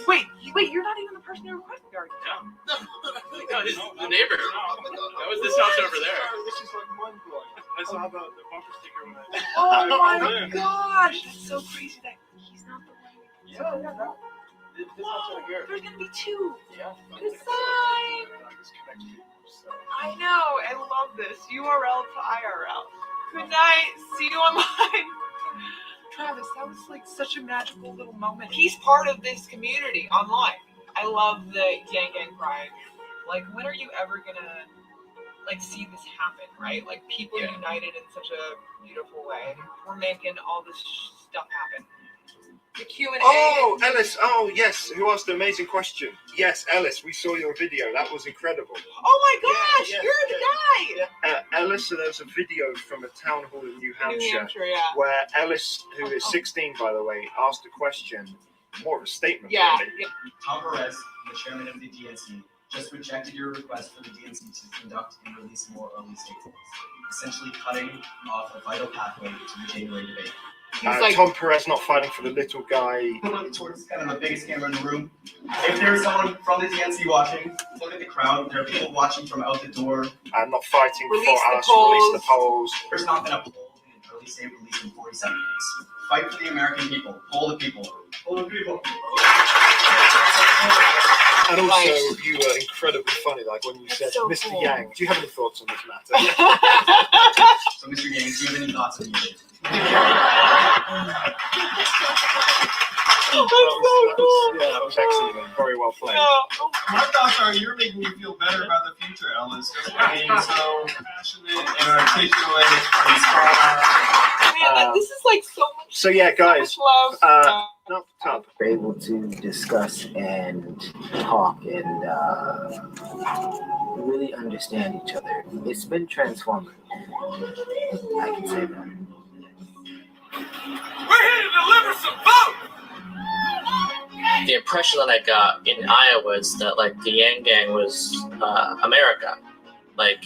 Wait, you're not even the person who requested the yard sign.
No, he's the neighbor. That was this house over there.
This is like mind blowing. I saw the bumper sticker when I.
Oh my gosh, that's so crazy that he's not the one. There's gonna be two.
Yeah.
The sign. I know. I love this. URL to IRL. Good night. See you online. Travis, that was like such a magical little moment. He's part of this community online. I love the Yang Gang Pride. Like, when are you ever gonna see this happen, right? Like, people united in such a beautiful way. We're making all this stuff happen. The Q&A.
Oh, Ellis. Oh, yes. Who asked an amazing question? Yes, Ellis. We saw your video. That was incredible.
Oh my gosh, you're the guy.
Ellis, so there was a video from a town hall in New Hampshire,
yeah.
where Ellis, who is 16, by the way, asked a question, more of a statement.
Yeah.
Really.
Tom Perez, the chairman of the DNC, just rejected your request for the DNC to conduct and release more early state polls, essentially cutting off a vital pathway to the January debate.
Tom Perez not fighting for the little guy.
Towards kind of the biggest camera in the room. If there's someone from the DNC watching, look at the crowd. There are people watching from out the door.
I'm not fighting
Release
for
the
us.
polls.
Release the polls.
There's not been a poll in an early state release in 47 days. Fight for the American people. Poll the people. Poll the people.
And also, you were incredibly funny, like when you said,
so
Mr.
cool.
Yang, do you have any thoughts on this matter?
So, Mr. Yang, do you have any thoughts on the issue?
That was excellent. Very well played.
My thoughts are you're making me feel better about the future, Ellis. Just by being so passionate and articulate and inspired.
Man, this is like so much.
So yeah, guys.
So much love.
No, Tom.
We're able to discuss and talk and really understand each other. It's been transformative. I can say that.
We're here to deliver some votes!
The impression that I got in Iowa is that, like, the Yang Gang was America. Like,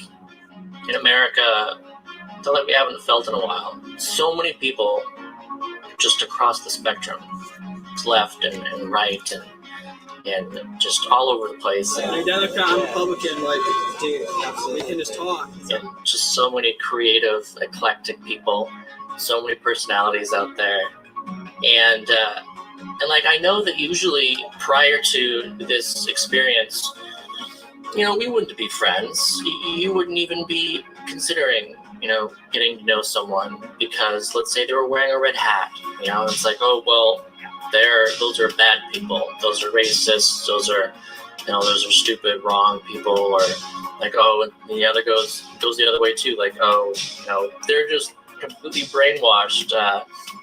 in America, I feel like we haven't felt in a while. So many people just across the spectrum, left and right and just all over the place.
I'm Democrat, I'm Republican, like, dude, we can just talk.
And just so many creative, eclectic people, so many personalities out there. And like, I know that usually prior to this experience, we wouldn't be friends. You wouldn't even be considering, getting to know someone because let's say they were wearing a red hat, it's like, oh, well, those are bad people. Those are racists. Those are stupid, wrong people, or like, oh, and the other goes the other way too. Like, oh, they're just completely brainwashed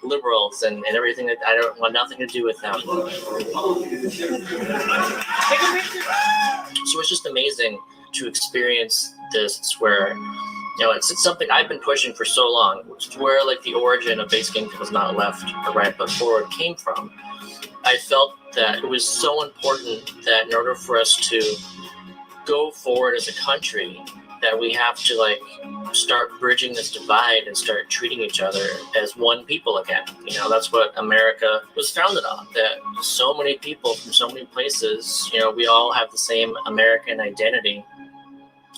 liberals and everything that I don't want nothing to do with them. So it's just amazing to experience this where, it's something I've been pushing for so long, which is where like the origin of Base Kingdom was not left or right but forward came from. I felt that it was so important that in order for us to go forward as a country, that we have to start bridging this divide and start treating each other as one people again. That's what America was founded on, that so many people from so many places, we all have the same American identity.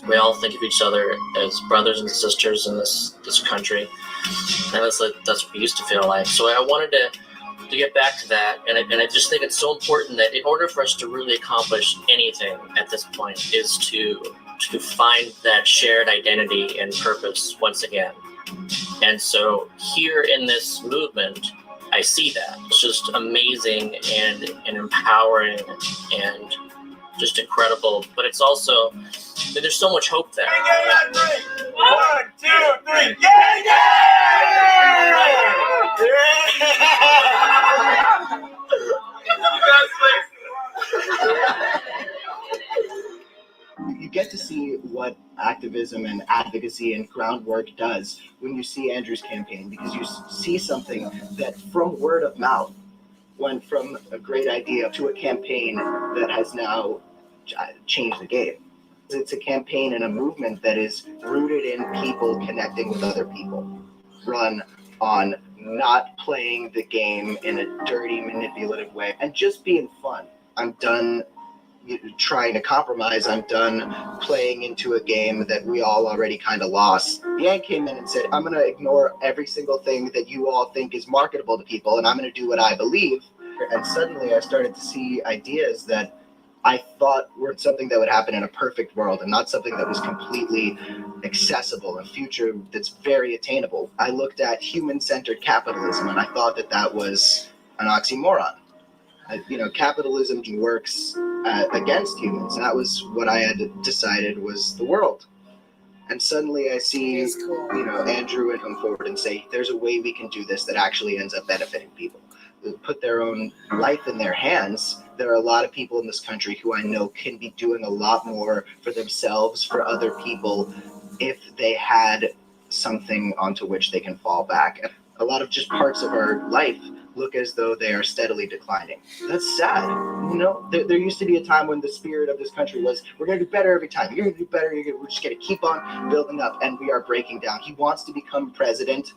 We all think of each other as brothers and sisters in this country. And that's what we used to feel like. So I wanted to get back to that, and I just think it's so important that in order for us to really accomplish anything at this point is to find that shared identity and purpose once again. And so here in this movement, I see that. It's just amazing and empowering and just incredible, but it's also, there's so much hope there.
1, 2, 3, yeah!
You get to see what activism and advocacy and groundwork does when you see Andrew's campaign, because you see something that from word of mouth went from a great idea to a campaign that has now changed the game. It's a campaign and a movement that is rooted in people connecting with other people, run on not playing the game in a dirty, manipulative way, and just being fun. I'm done trying to compromise. I'm done playing into a game that we all already kind of lost. Yang came in and said, I'm going to ignore every single thing that you all think is marketable to people, and I'm going to do what I believe. And suddenly I started to see ideas that I thought were something that would happen in a perfect world and not something that was completely accessible, a future that's very attainable. I looked at human-centered capitalism, and I thought that was an oxymoron. Capitalism works against humans. That was what I had decided was the world. And suddenly I see, Andrew come forward and say, there's a way we can do this that actually ends up benefiting people. Put their own life in their hands. There are a lot of people in this country who I know can be doing a lot more for themselves, for other people, if they had something onto which they can fall back. A lot of just parts of our life look as though they are steadily declining. That's sad. There used to be a time when the spirit of this country was, we're going to do better every time. You're going to do better. We're just going to keep on building up, and we are breaking down. He wants to become president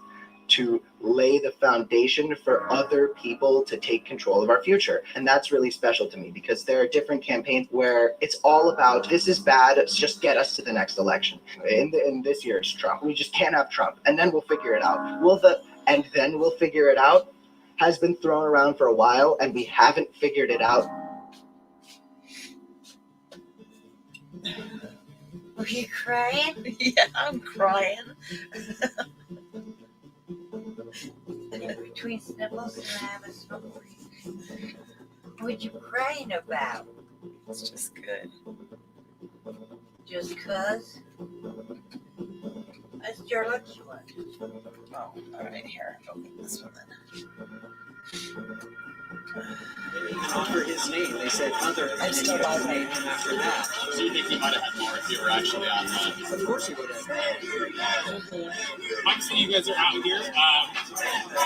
to lay the foundation for other people to take control of our future. And that's really special to me, because there are different campaigns where it's all about, this is bad, it's just get us to the next election. In this year, it's Trump. We just can't have Trump, and then we'll figure it out. And then we'll figure it out has been thrown around for a while, and we haven't figured it out.
Are you crying? Yeah, I'm crying.
In between sniffles, and I have a smoke. What you crying about?
It's just good.
Just 'cause? That's your lucky one.
Oh, all right, here. Open this one then.
They didn't offer his name. They said other, and then you have to name him after that.
So you think he might have had more if you were actually on the...
Of course he would have.
Obviously, you guys are out here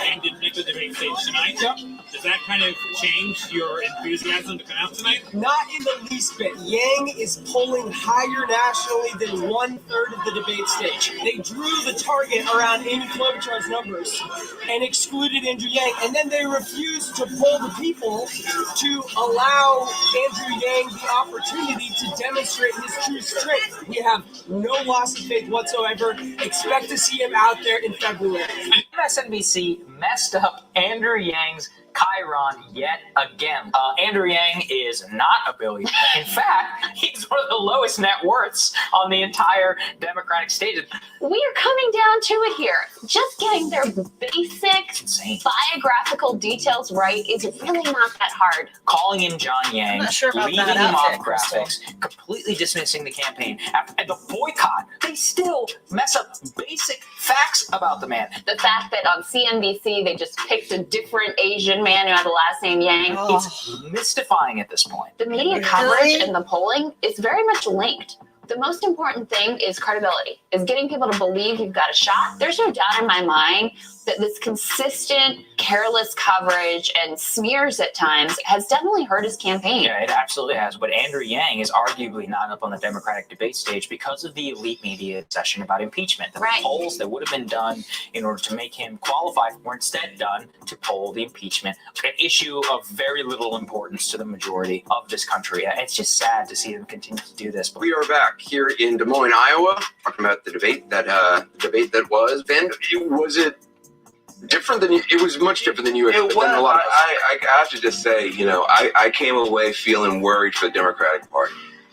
and didn't make the debate stage tonight. Yep. Does that kind of change your enthusiasm to come out tonight?
Not in the least bit. Yang is polling higher nationally than 1/3 of the debate stage. They drew the target around Amy Klobuchar's numbers and excluded Andrew Yang, and then they refused to poll the people to allow Andrew Yang the opportunity to demonstrate his true strength. We have no loss of faith whatsoever. Expect to see him out there in February.
MSNBC messed up Andrew Yang's Chiron yet again. Andrew Yang is not a billionaire. In fact, he's one of the lowest net worths on the entire Democratic stage.
We are coming down to it here. Just getting their basic biographical details right is really not that hard.
Calling him John Yang,
not sure about
leaving
that
him
outfit,
off graphics, completely dismissing the campaign. And the boycott, they still mess up basic facts about the man.
The fact that on CNBC they just picked a different Asian man who had the last name Yang.
It's mystifying at this point.
The media coverage and the polling is very much linked. The most important thing is credibility, is getting people to believe you've got a shot. There's no doubt in my mind that this consistent, careless coverage and smears at times has definitely hurt his campaign.
Yeah, it absolutely has. But Andrew Yang is arguably not up on the Democratic debate stage because of the elite media obsession about impeachment. The polls that would have been done in order to make him qualify were instead done to poll the impeachment, an issue of very little importance to the majority of this country. It's just sad to see them continue to do this.
We are back here in Des Moines, Iowa, talking about the debate that was. Ben, was it different than you? It was much different than you expected.
Well,
A lot of us.
I have to just say, I came away feeling worried for the Democratic Party.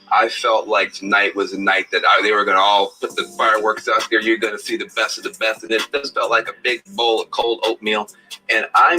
I felt like tonight was a night that they were going to all put the fireworks out there. You're going to see the best of the best. And it just felt like a big bowl of cold oatmeal. And I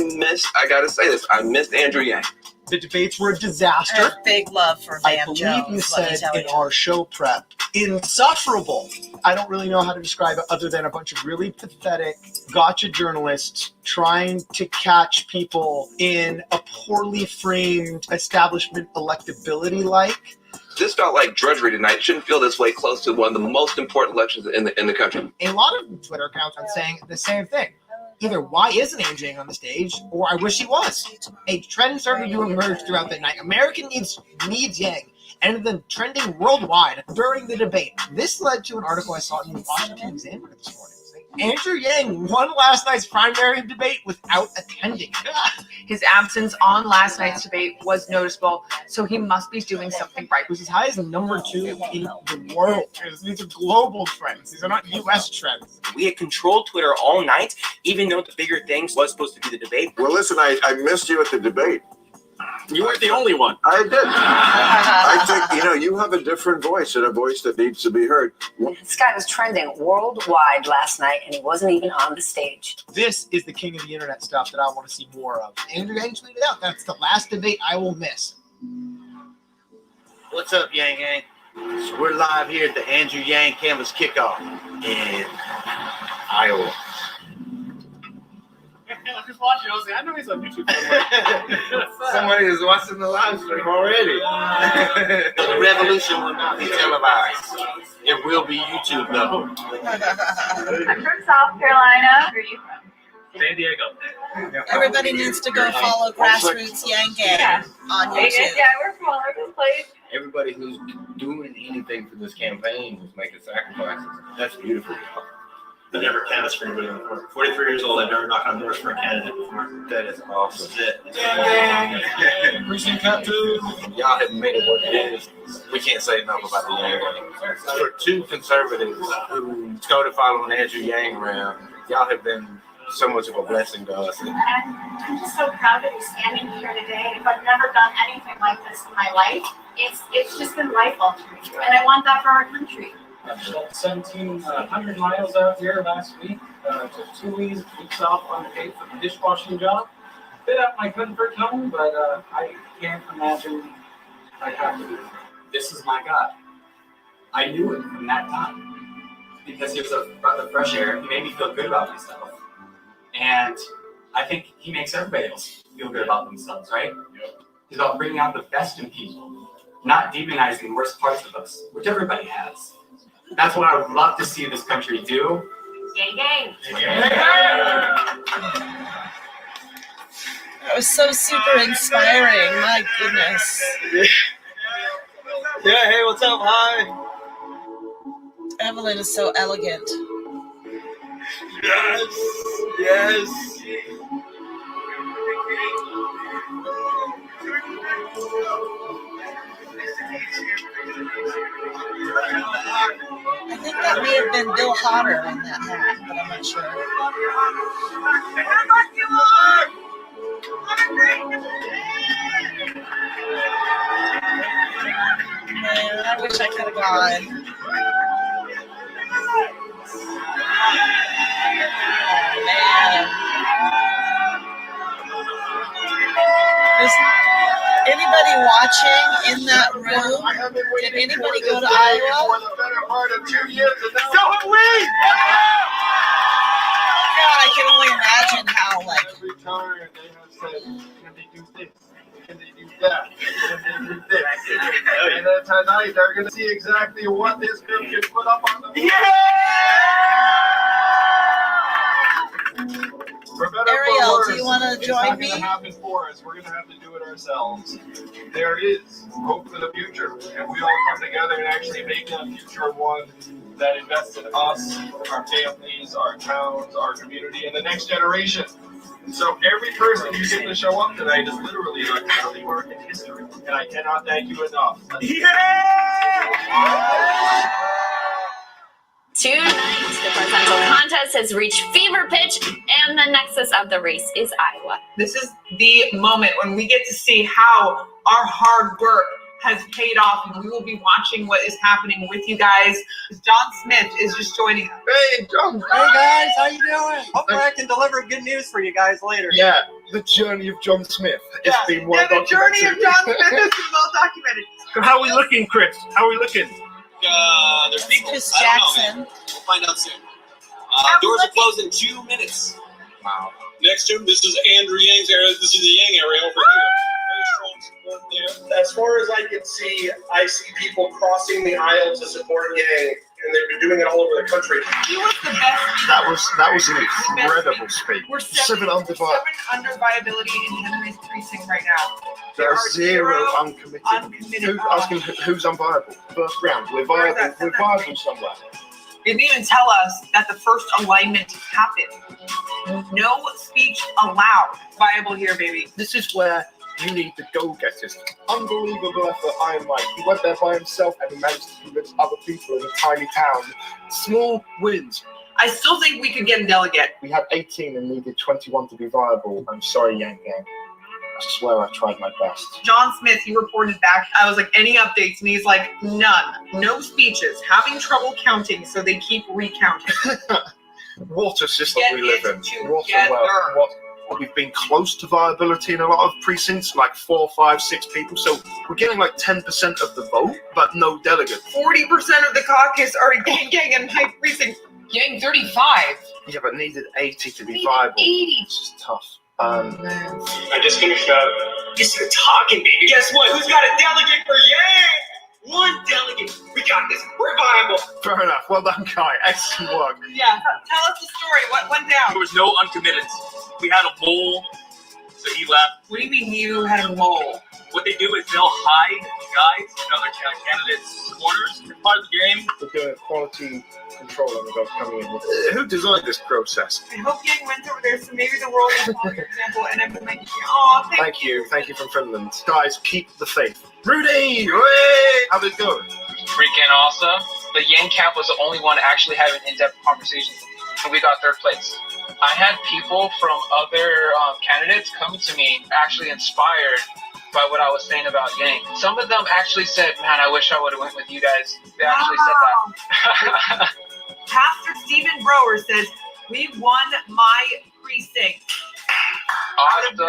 got to say this, I missed Andrew Yang.
The debates were a disaster.
Big love for
I
Van
believe
Jones.
you
let me
said
tell
in
you.
our show prep, insufferable. I don't really know how to describe it other than a bunch of really pathetic gotcha journalists trying to catch people in a poorly framed establishment electability like.
This felt like drudgery tonight. It shouldn't feel this way close to one of the most important elections in the country.
A lot of Twitter accounts are saying the same thing. Either why isn't Andrew Yang on the stage, or I wish he was. A trend started to emerge throughout the night. American needs Yang, and then trending worldwide during the debate. This led to an article I saw in the Washington Examiner this morning. Andrew Yang won last night's primary debate without attending.
His absence on last night's debate was noticeable, so he must be doing something right.
It was as high as number 2 in the world. These are global trends. These are not U.S. trends.
We had controlled Twitter all night, even though the bigger things was supposed to be the debate.
Well, listen, I missed you at the debate.
You weren't the only one.
I did. I think, you have a different voice and a voice that needs to be heard.
This guy was trending worldwide last night, and he wasn't even on the stage.
This is the king of the internet stuff that I want to see more of. Andrew Yang tweeted out, that's the last debate I will miss.
What's up, Yang Yang? So we're live here at the Andrew Yang Canvas Kickoff in Iowa.
I'm just watching. I was like, I know he's on YouTube.
Somebody is watching the live stream already. The revolution will not be televised. It will be YouTube, though.
I'm from South Carolina. Where are you from?
San Diego.
Everybody needs to go follow Grassroots Yang Gang on YouTube.
Yeah, we're from all over the place.
Everybody who's doing anything for this campaign is making sacrifices. That's beautiful.
I never canvassed for anybody before. 43 years old, I've never knocked on doors for a candidate before.
That is awesome.
That's it.
Gang! Precinct Cup 2. Y'all have made it what it is. We can't say enough about the Yang Gang. For two conservatives who started following Andrew Yang around, y'all have been so much of a blessing to us.
I'm just so proud to be standing here today. If I've never done anything like this in my life, it's just been life-altering. And I want that for our country.
I spent 1,700 miles out here last week. Took 2 weeks off unpaid for the dishwashing job. Bit out my comfort zone, but I can't imagine I'd have to do it. This is my God. I knew it from that time because he was a breath of fresh air. He made me feel good about myself. And I think he makes everybody else feel good about themselves, right? He's about bringing out the best in people, not demonizing the worst parts of us, which everybody has. That's what I would love to see this country do.
Gang, gang.
That was so super inspiring. My goodness.
Yeah, hey, what's up? Hi.
Evelyn is so elegant.
Yes.
I think that may have been Bill Hodder in that hat, but I'm not sure. Man, I wish I could have gone. Oh, man. Is anybody watching in that room? Did anybody go to Iowa?
For the better part of 2 years, and now
So have we!
God, I can only imagine how, like,
every time they have said, can they do this? Can they do that? Can they do this? And then tonight they're going to see exactly what this group can put up on the board. For better or
Ariel,
for worse,
do you want to
it's
join
not
me?
going to happen for us. We're going to have to do it ourselves. There is hope for the future, and we all come together and actually make that future one that invests in us, our families, our towns, our community, and the next generation. So every person who get to show up tonight is literally a tiny mark in history, and I cannot thank you enough.
Tonight, the presidential contest has reached fever pitch, and the nexus of the race is Iowa.
This is the moment when we get to see how our hard work has paid off, and we will be watching what is happening with you guys. John Smith is just joining us.
Hey, John.
Hey guys, how you doing? Hopefully I can deliver good news for you guys later.
Yeah, the journey of John Smith. It's been well
the journey of
documented.
John Smith has been well documented.
So how are we looking, Chris? How are we looking?
There's people.
Chris
I don't know,
Jackson.
man. We'll find out soon. Doors are closed in 2 minutes. Wow. Next to him, this is Andrew Yang's area. This is the Yang area over here. Very strong support there.
As far as I can see, I see people crossing the aisle to support Yang, and they've been doing it all over the country.
He was the best.
That was an incredible speech.
We're
7 under
seven under viability in Henry's precinct right now. There
There's
are
zero uncommitted.
uncommitted.
Asking who's unviable? First round. We're
Where is
viable.
that?
We're viable somewhere.
They didn't even tell us that the first alignment happened. No speech allowed. Viable here, baby.
This is where you need the go-getters. Unbelievable effort, Iron Mike. He went there by himself and he managed to convince other people in a tiny town. Small wins.
I still think we could get a delegate.
We had 18 and needed 21 to be viable. I'm sorry, Yang Gang. I swear I tried my best.
John Smith, he reported back. I was like, any updates? And he's like, none. No speeches. Having trouble counting, so they keep recounting.
What a system
Get
we live
it
in. What a world. We've been close to viability in a lot of precincts, like 4, 5, 6 people. So we're getting like 10% of the vote, but no delegate.
40% of the caucus are Yang Gang in my precinct. Yang 35.
Yeah, but needed 80 to be viable.
80.
It's just tough.
I just finished up.
Yes, you're talking, baby. Guess what? Who's got a delegate for Yang? One delegate. We got this. We're viable.
Fair enough. Well done, Kai. Excellent work.
Yeah, tell us the story. What went down?
There was no uncommitted. We had a mole, so he left.
What do you mean you had a mole?
What they do is they'll hide guys in other candidates' corners. It's part of the game.
We're doing quality control on the guys coming in. Who designed this process?
I hope Yang went over there, so maybe the world will follow your example. And I'm like, oh,
Thank you. Thank you from Finland. Guys, keep the faith. Rudy! Hooray! How'd it go?
Freaking awesome. The Yang camp was the only one actually having in-depth conversations, and we got 3rd place. I had people from other candidates come to me actually inspired by what I was saying about Yang. Some of them actually said, man, I wish I would have went with you guys. They actually said that.
Pastor Stephen Brower says, we won my precinct.
Awesome.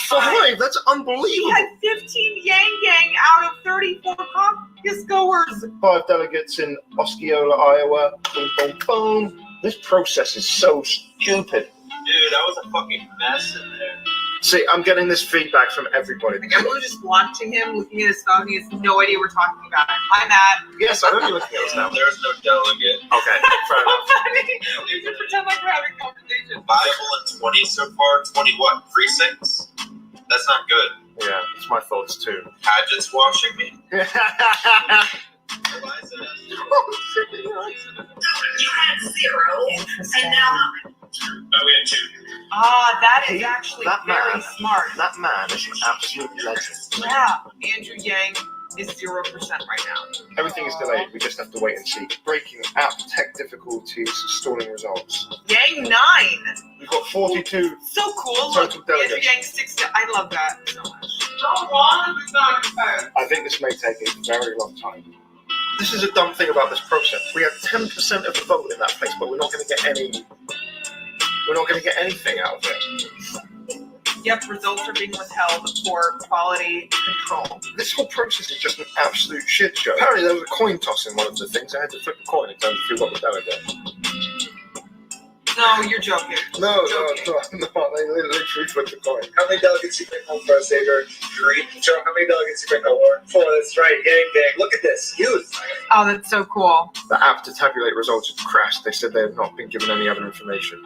Five? That's unbelievable.
He had 15 Yang Gang out of 34 caucus goers.
5 delegates in Osceola, Iowa. Boom, boom, boom. This process is so stupid.
Dude, that was a fucking mess in there.
See, I'm getting this feedback from everybody.
Like, everyone's just watching him, looking at his phone. He has no idea we're talking about it. Hi, Matt.
Yes, I know you're looking at us now.
There's no delegate.
Okay, fair enough.
Funny. You should pretend like we're having a conversation.
Viable in 20 so far. 20 what? Precincts? That's not good.
Yeah, it's my thoughts too.
Pageants watching me.
You had 0, and now
we had 2.
That is actually very smart.
That man is an absolute legend.
Yeah, Andrew Yang is 0% right now.
Everything is delayed. We just have to wait and see. Breaking app tech difficulties, stalling results.
Yang 9.
We've
We've got 42
So cool.
total
Look, Andrew
delegates.
Yang sticks to. I love that so much.
I think this may take a very long time. This is a dumb thing about this process. We have 10% of the vote in that place, but we're not going to get any. We're not going to get anything out of it.
Yep, results are being withheld for quality control.
This whole process is just an absolute shit show. Apparently, there was a coin toss in one of the things. I had to flip the coin and tell you who got the delegate.
No, you're joking.
No, they literally flipped the coin.
How many delegates you bring home for us, Saber? 3. Joe, how many delegates you bring home? 4. That's right. Gang bang. Look at this. Youth.
Oh, that's so cool.
The app to tabulate results had crashed. They said they had not been given any other information.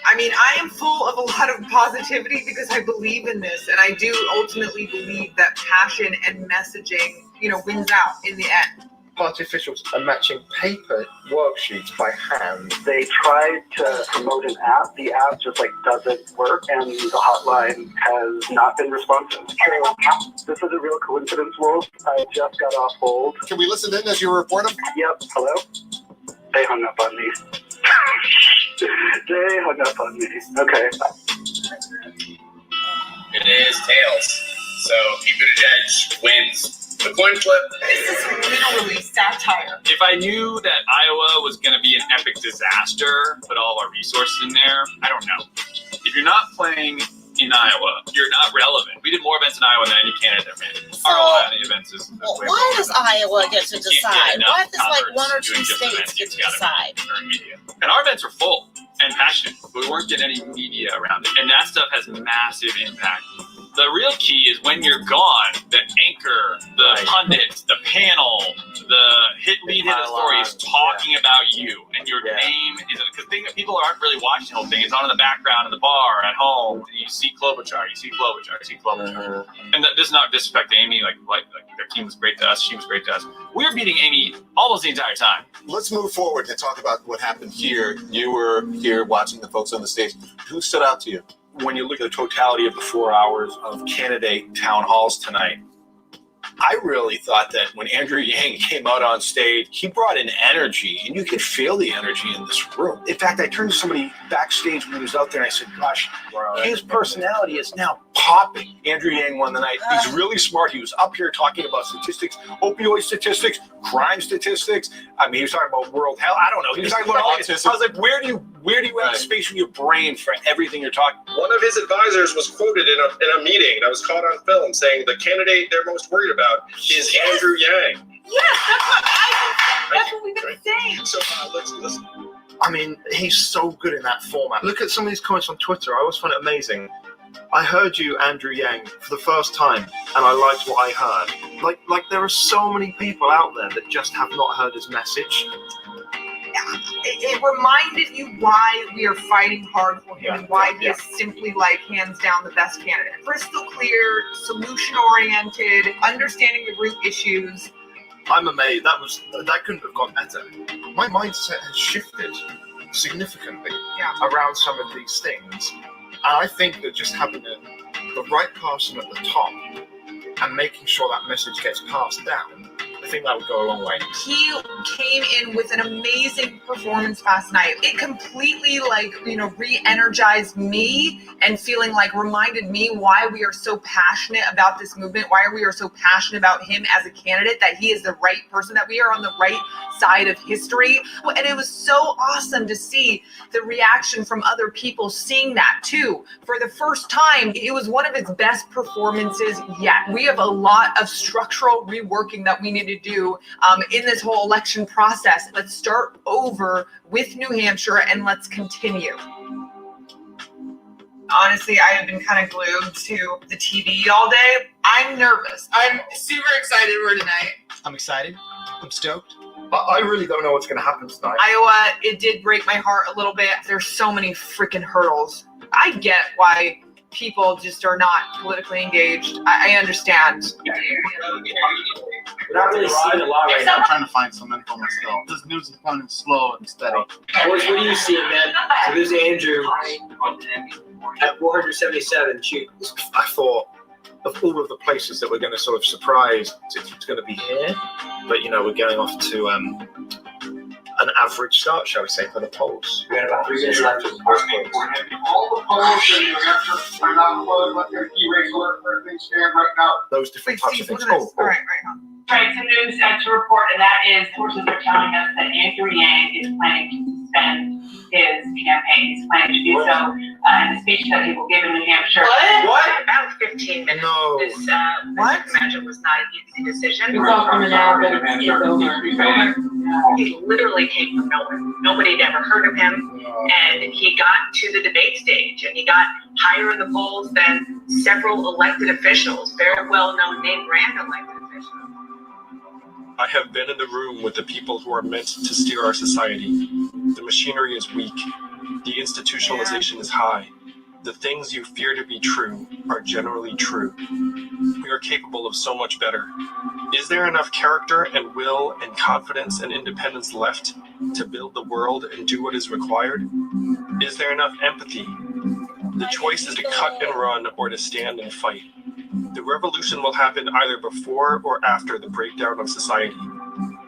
I mean, I am full of a lot of positivity because I believe in this, and I do ultimately believe that passion and messaging, wins out in the end.
Party officials are matching paper worksheets by hand.
They tried to promote an app. The app just doesn't work, and the hotline has not been responsive. So this is a real coincidence, Wolf. I just got off hold.
Can we listen in as you report them?
Yep. Hello? They hung up on me. They hung up on me. Okay.
It is tails. So Pete Buttigieg wins the coin flip.
This is literally satire.
If I knew that Iowa was going to be an epic disaster, put all of our resources in there, I don't know. If you're not playing in Iowa, you're not relevant. We did more events in Iowa than any candidate ran. Our Iowa events is
why does Iowa get to decide? Why does one or two states get to decide?
And our events were full and passionate, but we weren't getting any media around it. And that stuff has massive impact. The real key is when you're gone, the anchor, the pundit, the panel, the lead hit story is talking about you, and your name is because people aren't really watching the whole thing. It's on in the background in the bar at home. And you see Klobuchar, you see Klobuchar, you see Klobuchar. And this is not disrespect to Amy. Like their team was great to us. She was great to us. We were beating Amy almost the entire time.
Let's move forward and talk about what happened here. You were here watching the folks on the stage. Who stood out to you?
When you look at the totality of the 4 hours of candidate town halls tonight, I really thought that when Andrew Yang came out on stage, he brought in energy, and you could feel the energy in this room. In fact, I turned to somebody backstage when he was out there, and I said, gosh, his personality is now popping. Andrew Yang won the night. He's really smart. He was up here talking about statistics, opioid statistics, crime statistics. I mean, he was talking about world health. I don't know. He was talking about autism. I was like, where do you have space in your brain for everything you're talking about?
One of his advisors was quoted in a meeting that was caught on film saying the candidate they're most worried about is Andrew Yang.
Yes, that's what we've been saying.
So let's listen.
I mean, he's so good in that format. Look at some of these comments on Twitter. I always find it amazing. I heard you, Andrew Yang, for the first time, and I liked what I heard. Like there are so many people out there that just have not heard his message.
It reminded you why we are fighting hard for him and why he is simply hands down the best candidate. Crystal clear, solution oriented, understanding the root issues.
I'm amazed. That couldn't have gone better. My mindset has shifted significantly around some of these things. And I think that just having the right person at the top and making sure that message gets passed down, I think that would go a long way.
He came in with an amazing performance last night. It completely re-energized me and reminded me why we are so passionate about this movement, why we are so passionate about him as a candidate, that he is the right person, that we are on the right side of history. And it was so awesome to see the reaction from other people seeing that too. For the first time, it was one of his best performances yet. We have a lot of structural reworking that we need to do in this whole election process. Let's start over with New Hampshire and let's continue. Honestly, I have been kind of glued to the TV all day. I'm nervous. I'm super excited for tonight.
I'm excited. I'm stoked.
I really don't know what's going to happen tonight.
Iowa, it did break my heart a little bit. There's so many freaking hurdles. I get why people just are not politically engaged. I understand.
We're not really seeing a lot right now.
I'm trying to find some info myself. This news is coming slow and steady.
Boys, what do you see, man? So this is Andrew at 477. Shoot.
I thought of all of the places that we're going to sort of surprise, it's going to be here. But, we're going off to an average start, shall we say, for the polls.
We got about 3 minutes left of the first polls.
polls in New Hampshire are not closed. Let their key race alert for everything stand right now.
Those different types of things.
All right.
Right, some news to report, and that is sources are telling us that Andrew Yang is planning to suspend his campaign. He's planning to do so in the speech that he will give in New Hampshire.
What?
About 15 minutes.
No.
This, I imagine, was not an easy decision.
It's all coming out, but it's over.
He literally came from nowhere. Nobody had ever heard of him, and he got to the debate stage, and he got higher in the polls than several elected officials, very well-known name brand elected officials.
I have been in the room with the people who are meant to steer our society. The machinery is weak. The institutionalization is high. The things you fear to be true are generally true. We are capable of so much better. Is there enough character and will and confidence and independence left to build the world and do what is required? Is there enough empathy? The choice is to cut and run or to stand and fight. The revolution will happen either before or after the breakdown of society.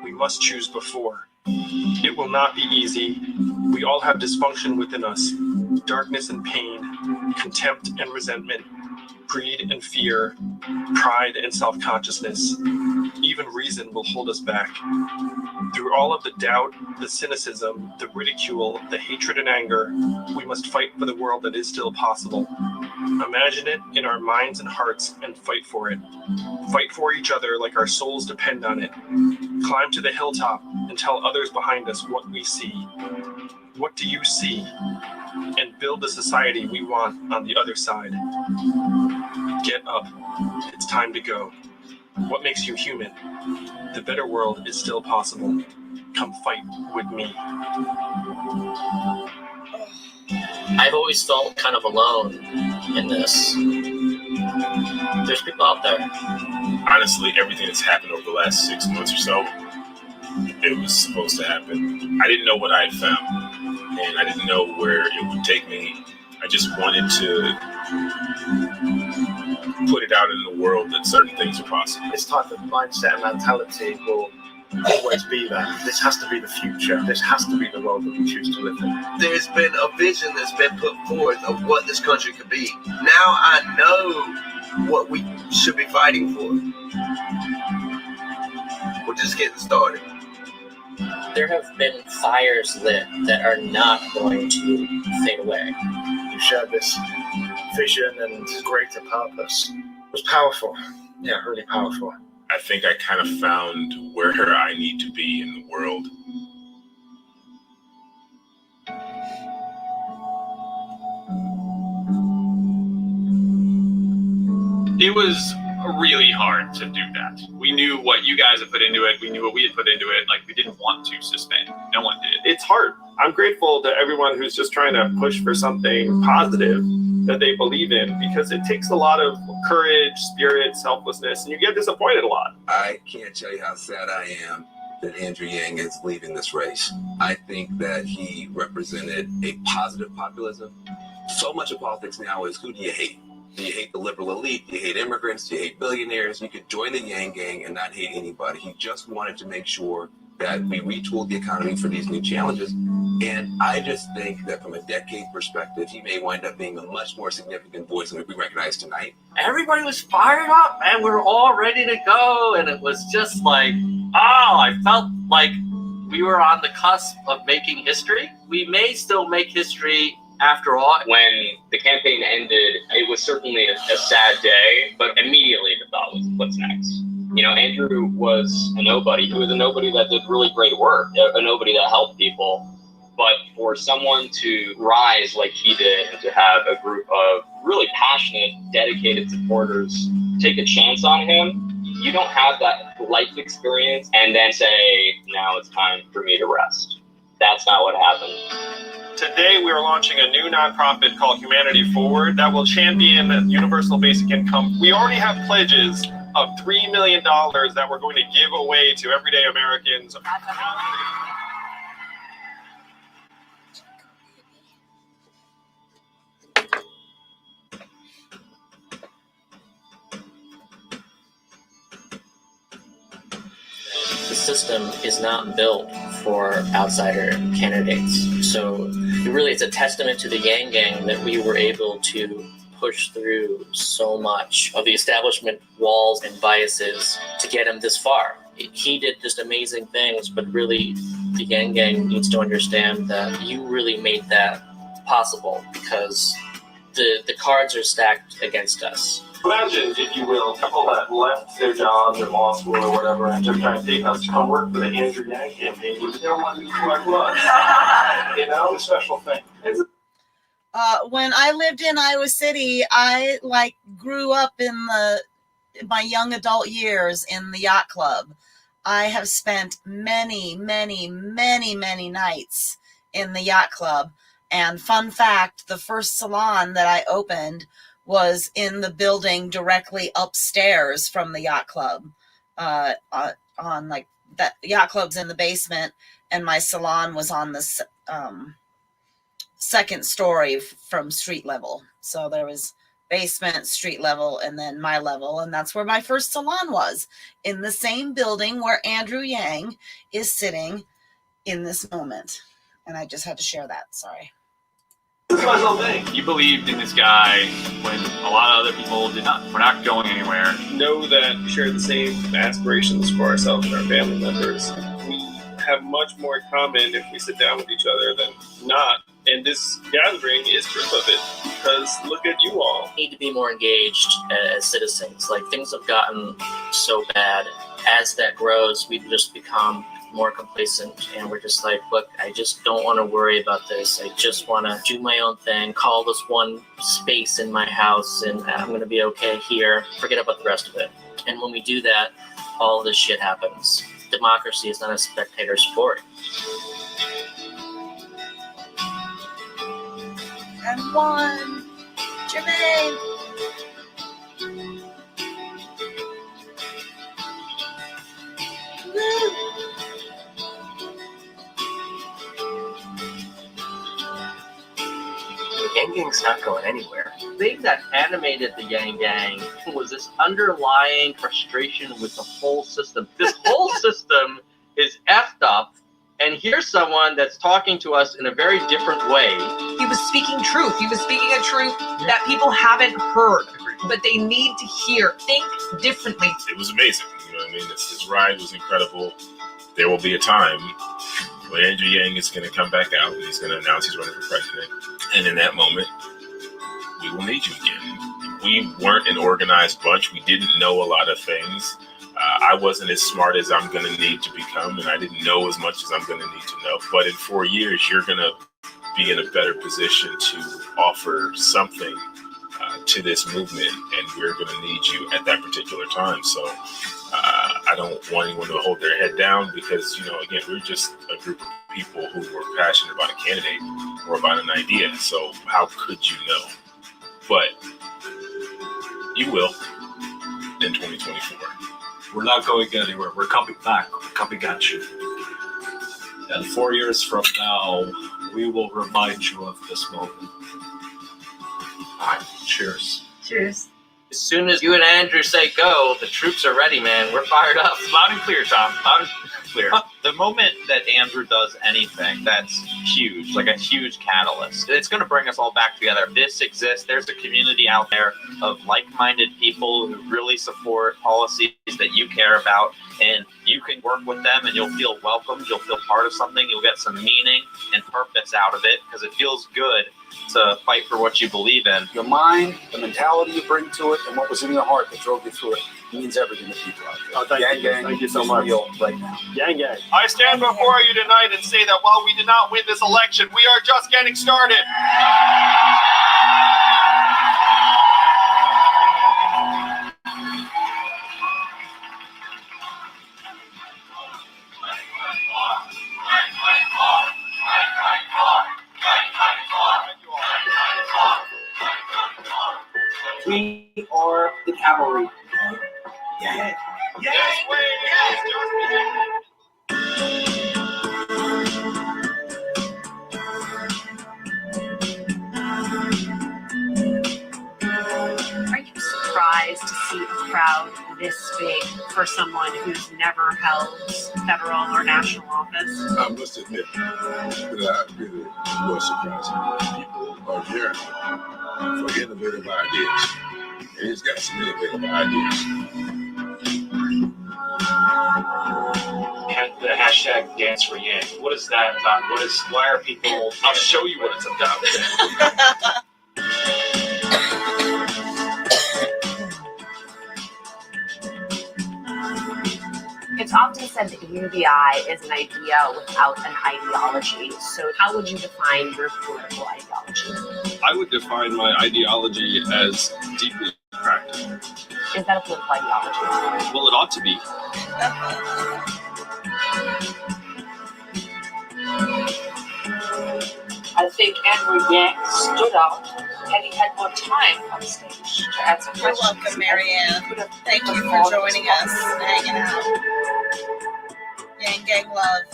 We must choose before. It will not be easy. We all have dysfunction within us, darkness and pain, contempt and resentment, greed and fear, pride and self-consciousness. Even reason will hold us back. Through all of the doubt, the cynicism, the ridicule, the hatred and anger, we must fight for the world that is still possible. Imagine it in our minds and hearts and fight for it. Fight for each other like our souls depend on it. Climb to the hilltop and tell others behind us what we see. What do you see? And build the society we want on the other side. Get up. It's time to go. What makes you human? The better world is still possible. Come fight with me.
I've always felt kind of alone in this. There's people out there.
Honestly, everything that's happened over the last 6 months or so, it was supposed to happen. I didn't know what I had found, and I didn't know where it would take me. I just wanted to put it out in the world that certain things are possible.
This type of mindset and mentality will always be there. This has to be the future. This has to be the world that we choose to live in.
There's been a vision that's been put forth of what this country could be. Now I know what we should be fighting for. We're just getting started.
There have been fires lit that are not going to fade away.
You shared this vision and greater purpose. It was powerful. Yeah, really powerful.
I think I kind of found where I need to be in the world.
It was really hard to do that. We knew what you guys had put into it. We knew what we had put into it. Like, we didn't want to suspend. No one did.
It's hard. I'm grateful to everyone who's just trying to push for something positive that they believe in, because it takes a lot of courage, spirit, selflessness, and you get disappointed a lot.
I can't tell you how sad I am that Andrew Yang is leaving this race. I think that he represented a positive populism. So much of politics now is, who do you hate? Do you hate the liberal elite? Do you hate immigrants? Do you hate billionaires? You could join the Yang gang and not hate anybody. He just wanted to make sure that we retooled the economy for these new challenges. And I just think that from a decade perspective, he may wind up being a much more significant voice than we recognize tonight.
Everybody was fired up and we were all ready to go. And it was just like, I felt like we were on the cusp of making history. We may still make history after all.
When the campaign ended, it was certainly a sad day, but immediately the thought was, what's next? You know, Andrew was a nobody. He was a nobody that did really great work, a nobody that helped people. But for someone to rise like he did and to have a group of really passionate, dedicated supporters take a chance on him, you don't have that life experience and then say, now it's time for me to rest. That's not what happened.
Today, we are launching a new nonprofit called Humanity Forward that will champion universal basic income. We already have pledges of $3 million that we're going to give away to everyday Americans.
The system is not built for outsider candidates. So Really, it's a testament to the Yang Gang that we were able to push through so much of the establishment walls and biases to get him this far. He did just amazing things, but really the Yang Gang needs to understand that you really made that possible because the cards are stacked against us.
Imagine, if you will, a couple that left their jobs or law school or whatever and took time to take us to come work for the Andrew Yang campaign. You don't want to be who I was. You know, a special thing.
When I lived in Iowa City, I grew up in my young adult years in the yacht club. I have spent many, many, many, many nights in the yacht club. And fun fact, the first salon that I opened was in the building directly upstairs from the yacht club. On like that yacht club's in the basement, and my salon was on the second story from street level. So there was basement, street level, and then my level, and that's where my first salon was, in the same building where Andrew Yang is sitting in this moment. And I just had to share that. Sorry.
You believed in this guy when a lot of other people did not. We're not going anywhere.
Know that we share the same aspirations for ourselves and our family members. We have much more in common if we sit down with each other than not. And this gathering is proof of it, because look at you all.
We need to be more engaged as citizens. Like, things have gotten so bad. As that grows, we just become more complacent, and we're just like, look, I just don't want to worry about this. I just want to do my own thing, call this one space in my house, and I'm going to be okay here. Forget about the rest of it. And when we do that, all this shit happens. Democracy is not a spectator sport.
And one, Jermaine. Woo.
The Yang Gang's not going anywhere.
The thing that animated the Yang Gang was this underlying frustration with the whole system. This whole system is effed up, and here's someone that's talking to us in a very different way.
He was speaking truth. He was speaking a truth that people haven't heard, but they need to hear. Think differently.
It was amazing. You know what I mean? His ride was incredible. There will be a time when Andrew Yang is going to come back out and he's going to announce he's running for president. And in that moment, we will need you again. We weren't an organized bunch. We didn't know a lot of things. I wasn't as smart as I'm going to need to become, and I didn't know as much as I'm going to need to know. But in 4 years, you're going to be in a better position to offer something to this movement, and we're going to need you at that particular time. So I don't want anyone to hold their head down because, you know, again, we're just a group of people who were passionate about a candidate or about an idea. So how could you know? But you will in 2024.
We're not going anywhere. We're coming back. We're coming at you. And 4 years from now, we will remind you of this moment. All right, cheers.
Cheers.
As soon as you and Andrew say go, the troops are ready, man. We're fired up.
Loud and clear, Tom. Loud and clear.
The moment that Andrew does anything, that's huge, like a huge catalyst. It's going to bring us all back together. This exists. There's a community out there of like-minded people who really support policies that you care about, and you can work with them and you'll feel welcomed. You'll feel part of something. You'll get some meaning and purpose out of it because it feels good to fight for what you believe in.
Your mind, the mentality you bring to it, and what was in your heart that drove you through it means everything to people out there.
Oh, thank you so much.
Right now.
Yang Gang.
I stand before you tonight and say that while we did not win this election, we are just getting started.
We are the Calvary. Yeah.
Are you surprised to see a
crowd this big for someone who's never held federal or national office?
I must admit that I really was surprised. People are yearning for innovative ideas. And he's got some innovative ideas.
And the hashtag Dance for Yang. What is that about? Why are people?
I'll show you what it's about.
It's often said that UBI is an idea without an ideology. So how would you define your political ideology?
I would define my ideology as deeply practical.
Is that a political ideology?
Well, it ought to be.
I think Andrew Yang stood out and he had more time on stage to answer questions.
You're welcome, Marianne. Thank you for joining us and hanging out. Yang Gang love.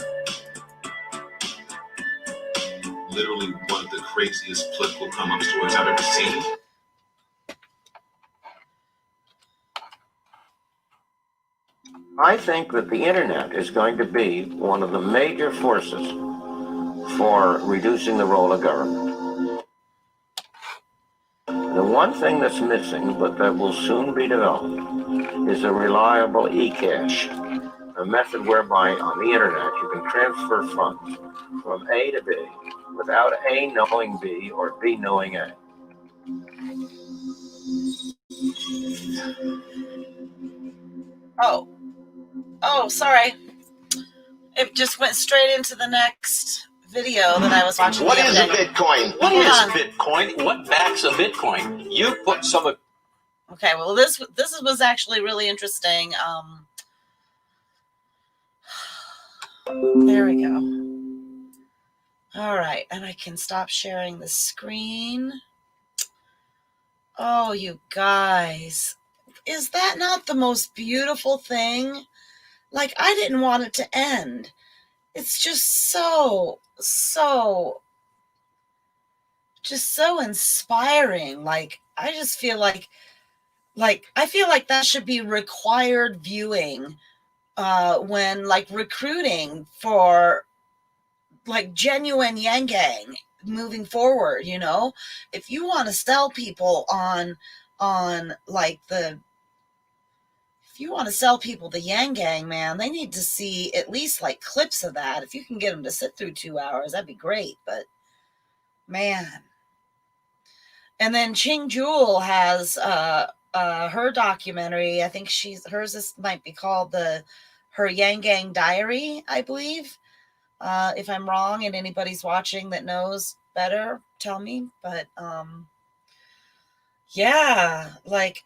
Literally one of the craziest political come-up stories I've ever seen.
I think that the internet is going to be one of the major forces for reducing the role of government. The one thing that's missing, but that will soon be developed, is a reliable e-cash, a method whereby on the internet you can transfer funds from A to B without A knowing B or B knowing A.
Oh, sorry. It just went straight into the next video that I was watching.
What is a Bitcoin?
What is
Bitcoin? What backs a Bitcoin? You put some of.
Okay, well, this was actually really interesting. There we go. All right, and I can stop sharing the screen. Oh, you guys, is that not the most beautiful thing? Like, I didn't want it to end. It's just so inspiring. Like, I just feel like that should be required viewing when like recruiting for like genuine Yang Gang moving forward. You know, if you want to sell people on like if you want to sell people the Yang Gang, man, they need to see at least like clips of that. If you can get them to sit through 2 hours, that'd be great. But man. And then Ching Jewel has her documentary. I think hers might be called her Yang Gang Diary, I believe. If I'm wrong and anybody's watching that knows better, tell me. But yeah, like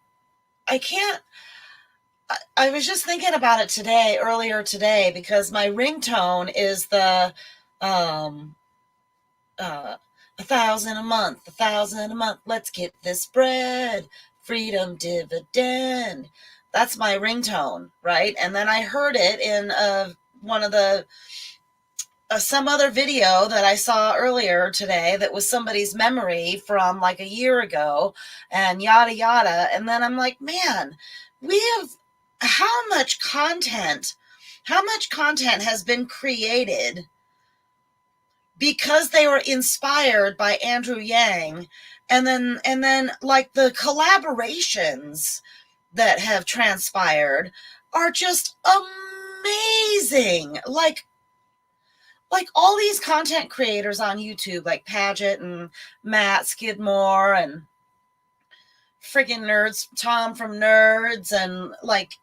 I was just thinking about it earlier today, because my ringtone is the 1,000 a month, 1,000 a month. Let's get this bread, freedom dividend. That's my ringtone, right? And then I heard it in one of the some other video that I saw earlier today that was somebody's memory from like a year ago, and yada yada. And then I'm like, man, we have how much content has been created because they were inspired by Andrew Yang, and then like the collaborations that have transpired are just amazing. Like all these content creators on YouTube, like Paget and Matt Skidmore and friggin' Nerds, Tom from Nerds, and like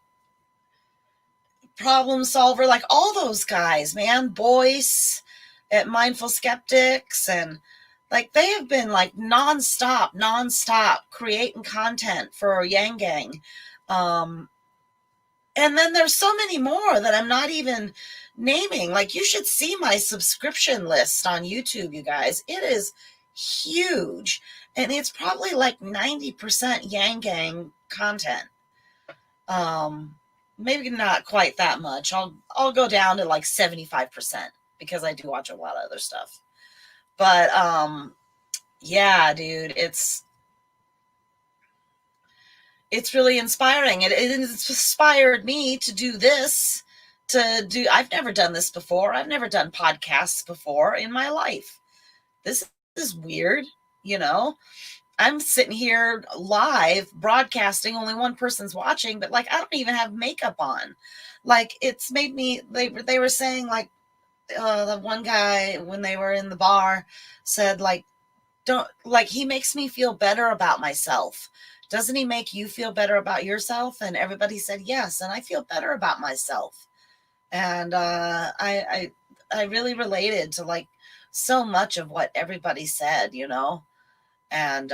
Problem Solver, like all those guys, man, Boyce at Mindful Skeptics, and like they have been like nonstop creating content for Yang Gang. And then there's so many more that I'm not even naming. Like, you should see my subscription list on YouTube, you guys. It is huge, and it's probably like 90% Yang Gang content. Maybe not quite that much. I'll go down to like 75% because I do watch a lot of other stuff. But yeah, dude, it's really inspiring. It inspired me to do this, I've never done this before. I've never done podcasts before in my life. This is weird, you know. I'm sitting here live broadcasting, only one person's watching, but like I don't even have makeup on. Like it's made me, they were saying like, the one guy when they were in the bar said like, don't, like, he makes me feel better about myself. Doesn't he make you feel better about yourself? And everybody said yes, and I feel better about myself. And I really related to like so much of what everybody said, you know. And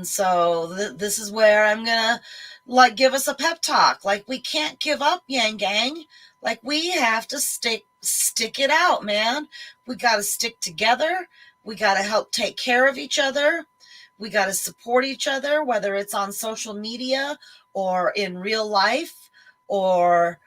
so this is where I'm gonna like give us a pep talk. Like we can't give up, Yang Gang. Like we have to stick it out, man. We got to stick together. We got to help take care of each other. We got to support each other, whether it's on social media or in real life or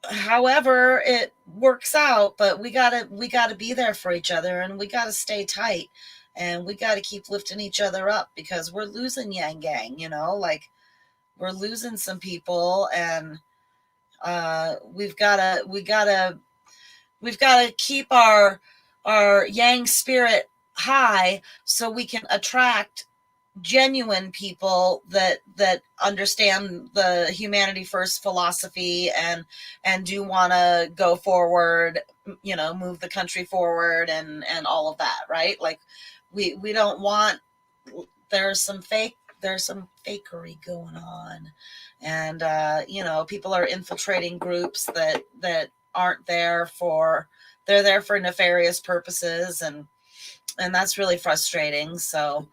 however it works out. But we gotta be there for each other, and we gotta stay tight, and we gotta keep lifting each other up, because we're losing Yang Gang, you know, like we're losing some people, and we've gotta keep our Yang spirit high so we can attract genuine people that understand the humanity first philosophy and do want to go forward, you know, move the country forward and all of that, right? Like we don't want, there's some fakery going on, and you know, people are infiltrating groups that aren't there for, they're there for nefarious purposes, and that's really frustrating. So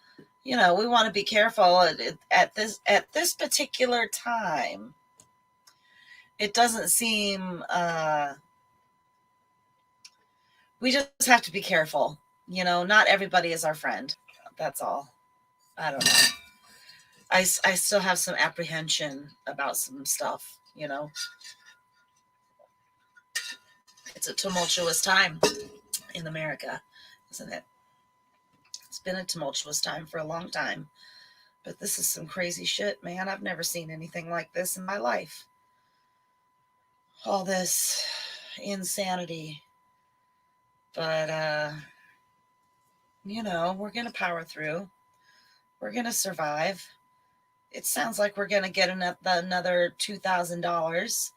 you know, we want to be careful at this particular time. It doesn't seem, we just have to be careful. You know, not everybody is our friend. That's all. I don't know. I still have some apprehension about some stuff, you know. It's a tumultuous time in America, isn't it? It's been a tumultuous time for a long time. But this is some crazy shit, man. I've never seen anything like this in my life. All this insanity. But, you know, we're going to power through. We're going to survive. It sounds like we're going to get another $2,000.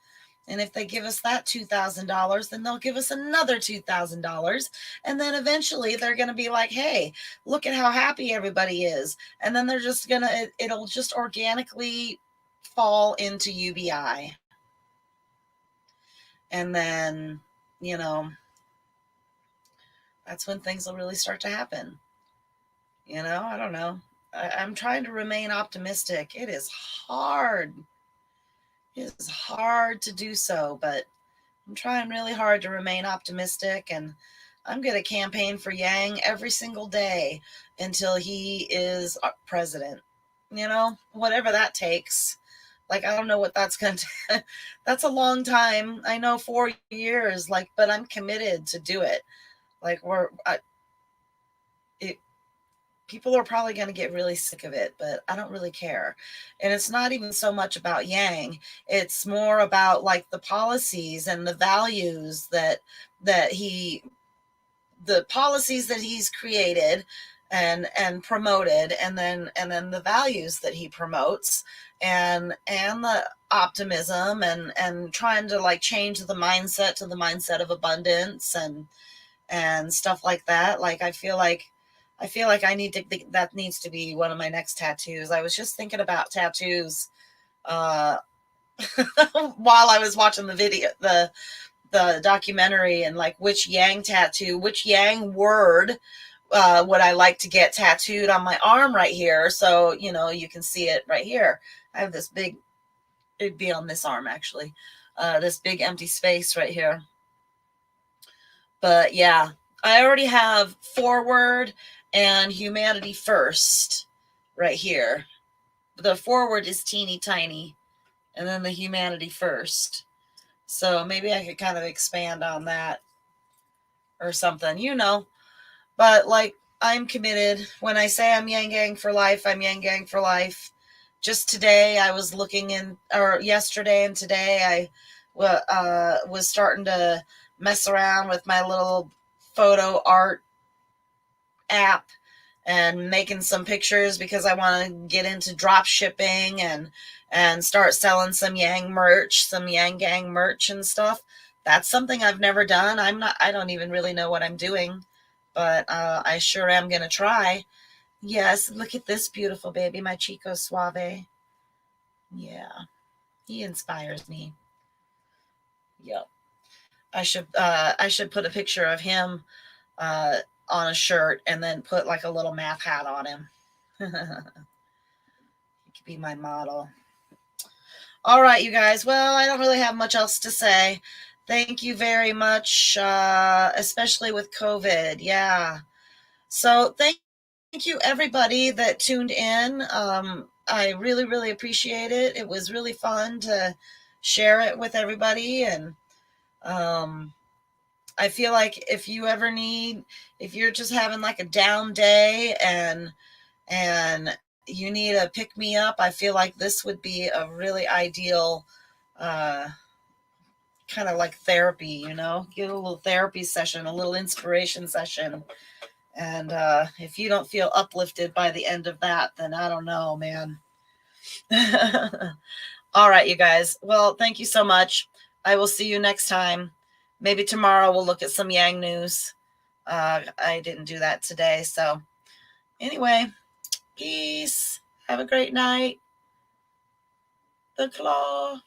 And if they give us that $2,000, then they'll give us another $2,000. And then eventually they're going to be like, hey, look at how happy everybody is. And then they're just going to, it'll just organically fall into UBI. And then, you know, that's when things will really start to happen. You know, I don't know. I'm trying to remain optimistic. It is hard. It is hard to do so, but I'm trying really hard to remain optimistic, and I'm going to campaign for Yang every single day until he is president. You know, whatever that takes. Like, I don't know what that's going to, that's a long time. I know 4 years, like, but I'm committed to do it. Like people are probably going to get really sick of it, but I don't really care. And it's not even so much about Yang. It's more about like the policies and the values that the policies that he's created and promoted, and then the values that he promotes, and the optimism and trying to like change the mindset to the mindset of abundance and stuff like that. Like I feel like I need to think that needs to be one of my next tattoos. I was just thinking about tattoos while I was watching the video, the documentary, and like which Yang tattoo, which Yang word would I like to get tattooed on my arm right here. So, you know, you can see it right here. I have this big, it'd be on this arm actually, this big empty space right here. But yeah, I already have forward and humanity first right here. The forward is teeny tiny, and then the humanity first. So maybe I could kind of expand on that or something, you know. But like I'm committed. When I say I'm Yang Gang for life, I'm Yang Gang for life. Just today, I was yesterday and today, I was starting to mess around with my little photo art app and making some pictures because I want to get into drop shipping and start selling some Yang merch, some Yang Gang merch and stuff. That's something I've never done. I don't even really know what I'm doing, but I sure am going to try. Yes, look at this beautiful baby, my Chico Suave. Yeah, he inspires me. Yep. I should put a picture of him on a shirt and then put like a little math hat on him. He could be my model. All right, you guys. Well, I don't really have much else to say. Thank you very much, especially with COVID. Yeah. So thank you, everybody that tuned in. I really, really appreciate it. It was really fun to share it with everybody. And I feel like if you're just having like a down day and you need a pick me up, I feel like this would be a really ideal kind of like therapy, get a little therapy session, a little inspiration session. And if you don't feel uplifted by the end of that, then I don't know, man. All right, you guys. Well, thank you so much. I will see you next time. Maybe tomorrow we'll look at some Yang news. I didn't do that today. So anyway, peace. Have a great night. The claw.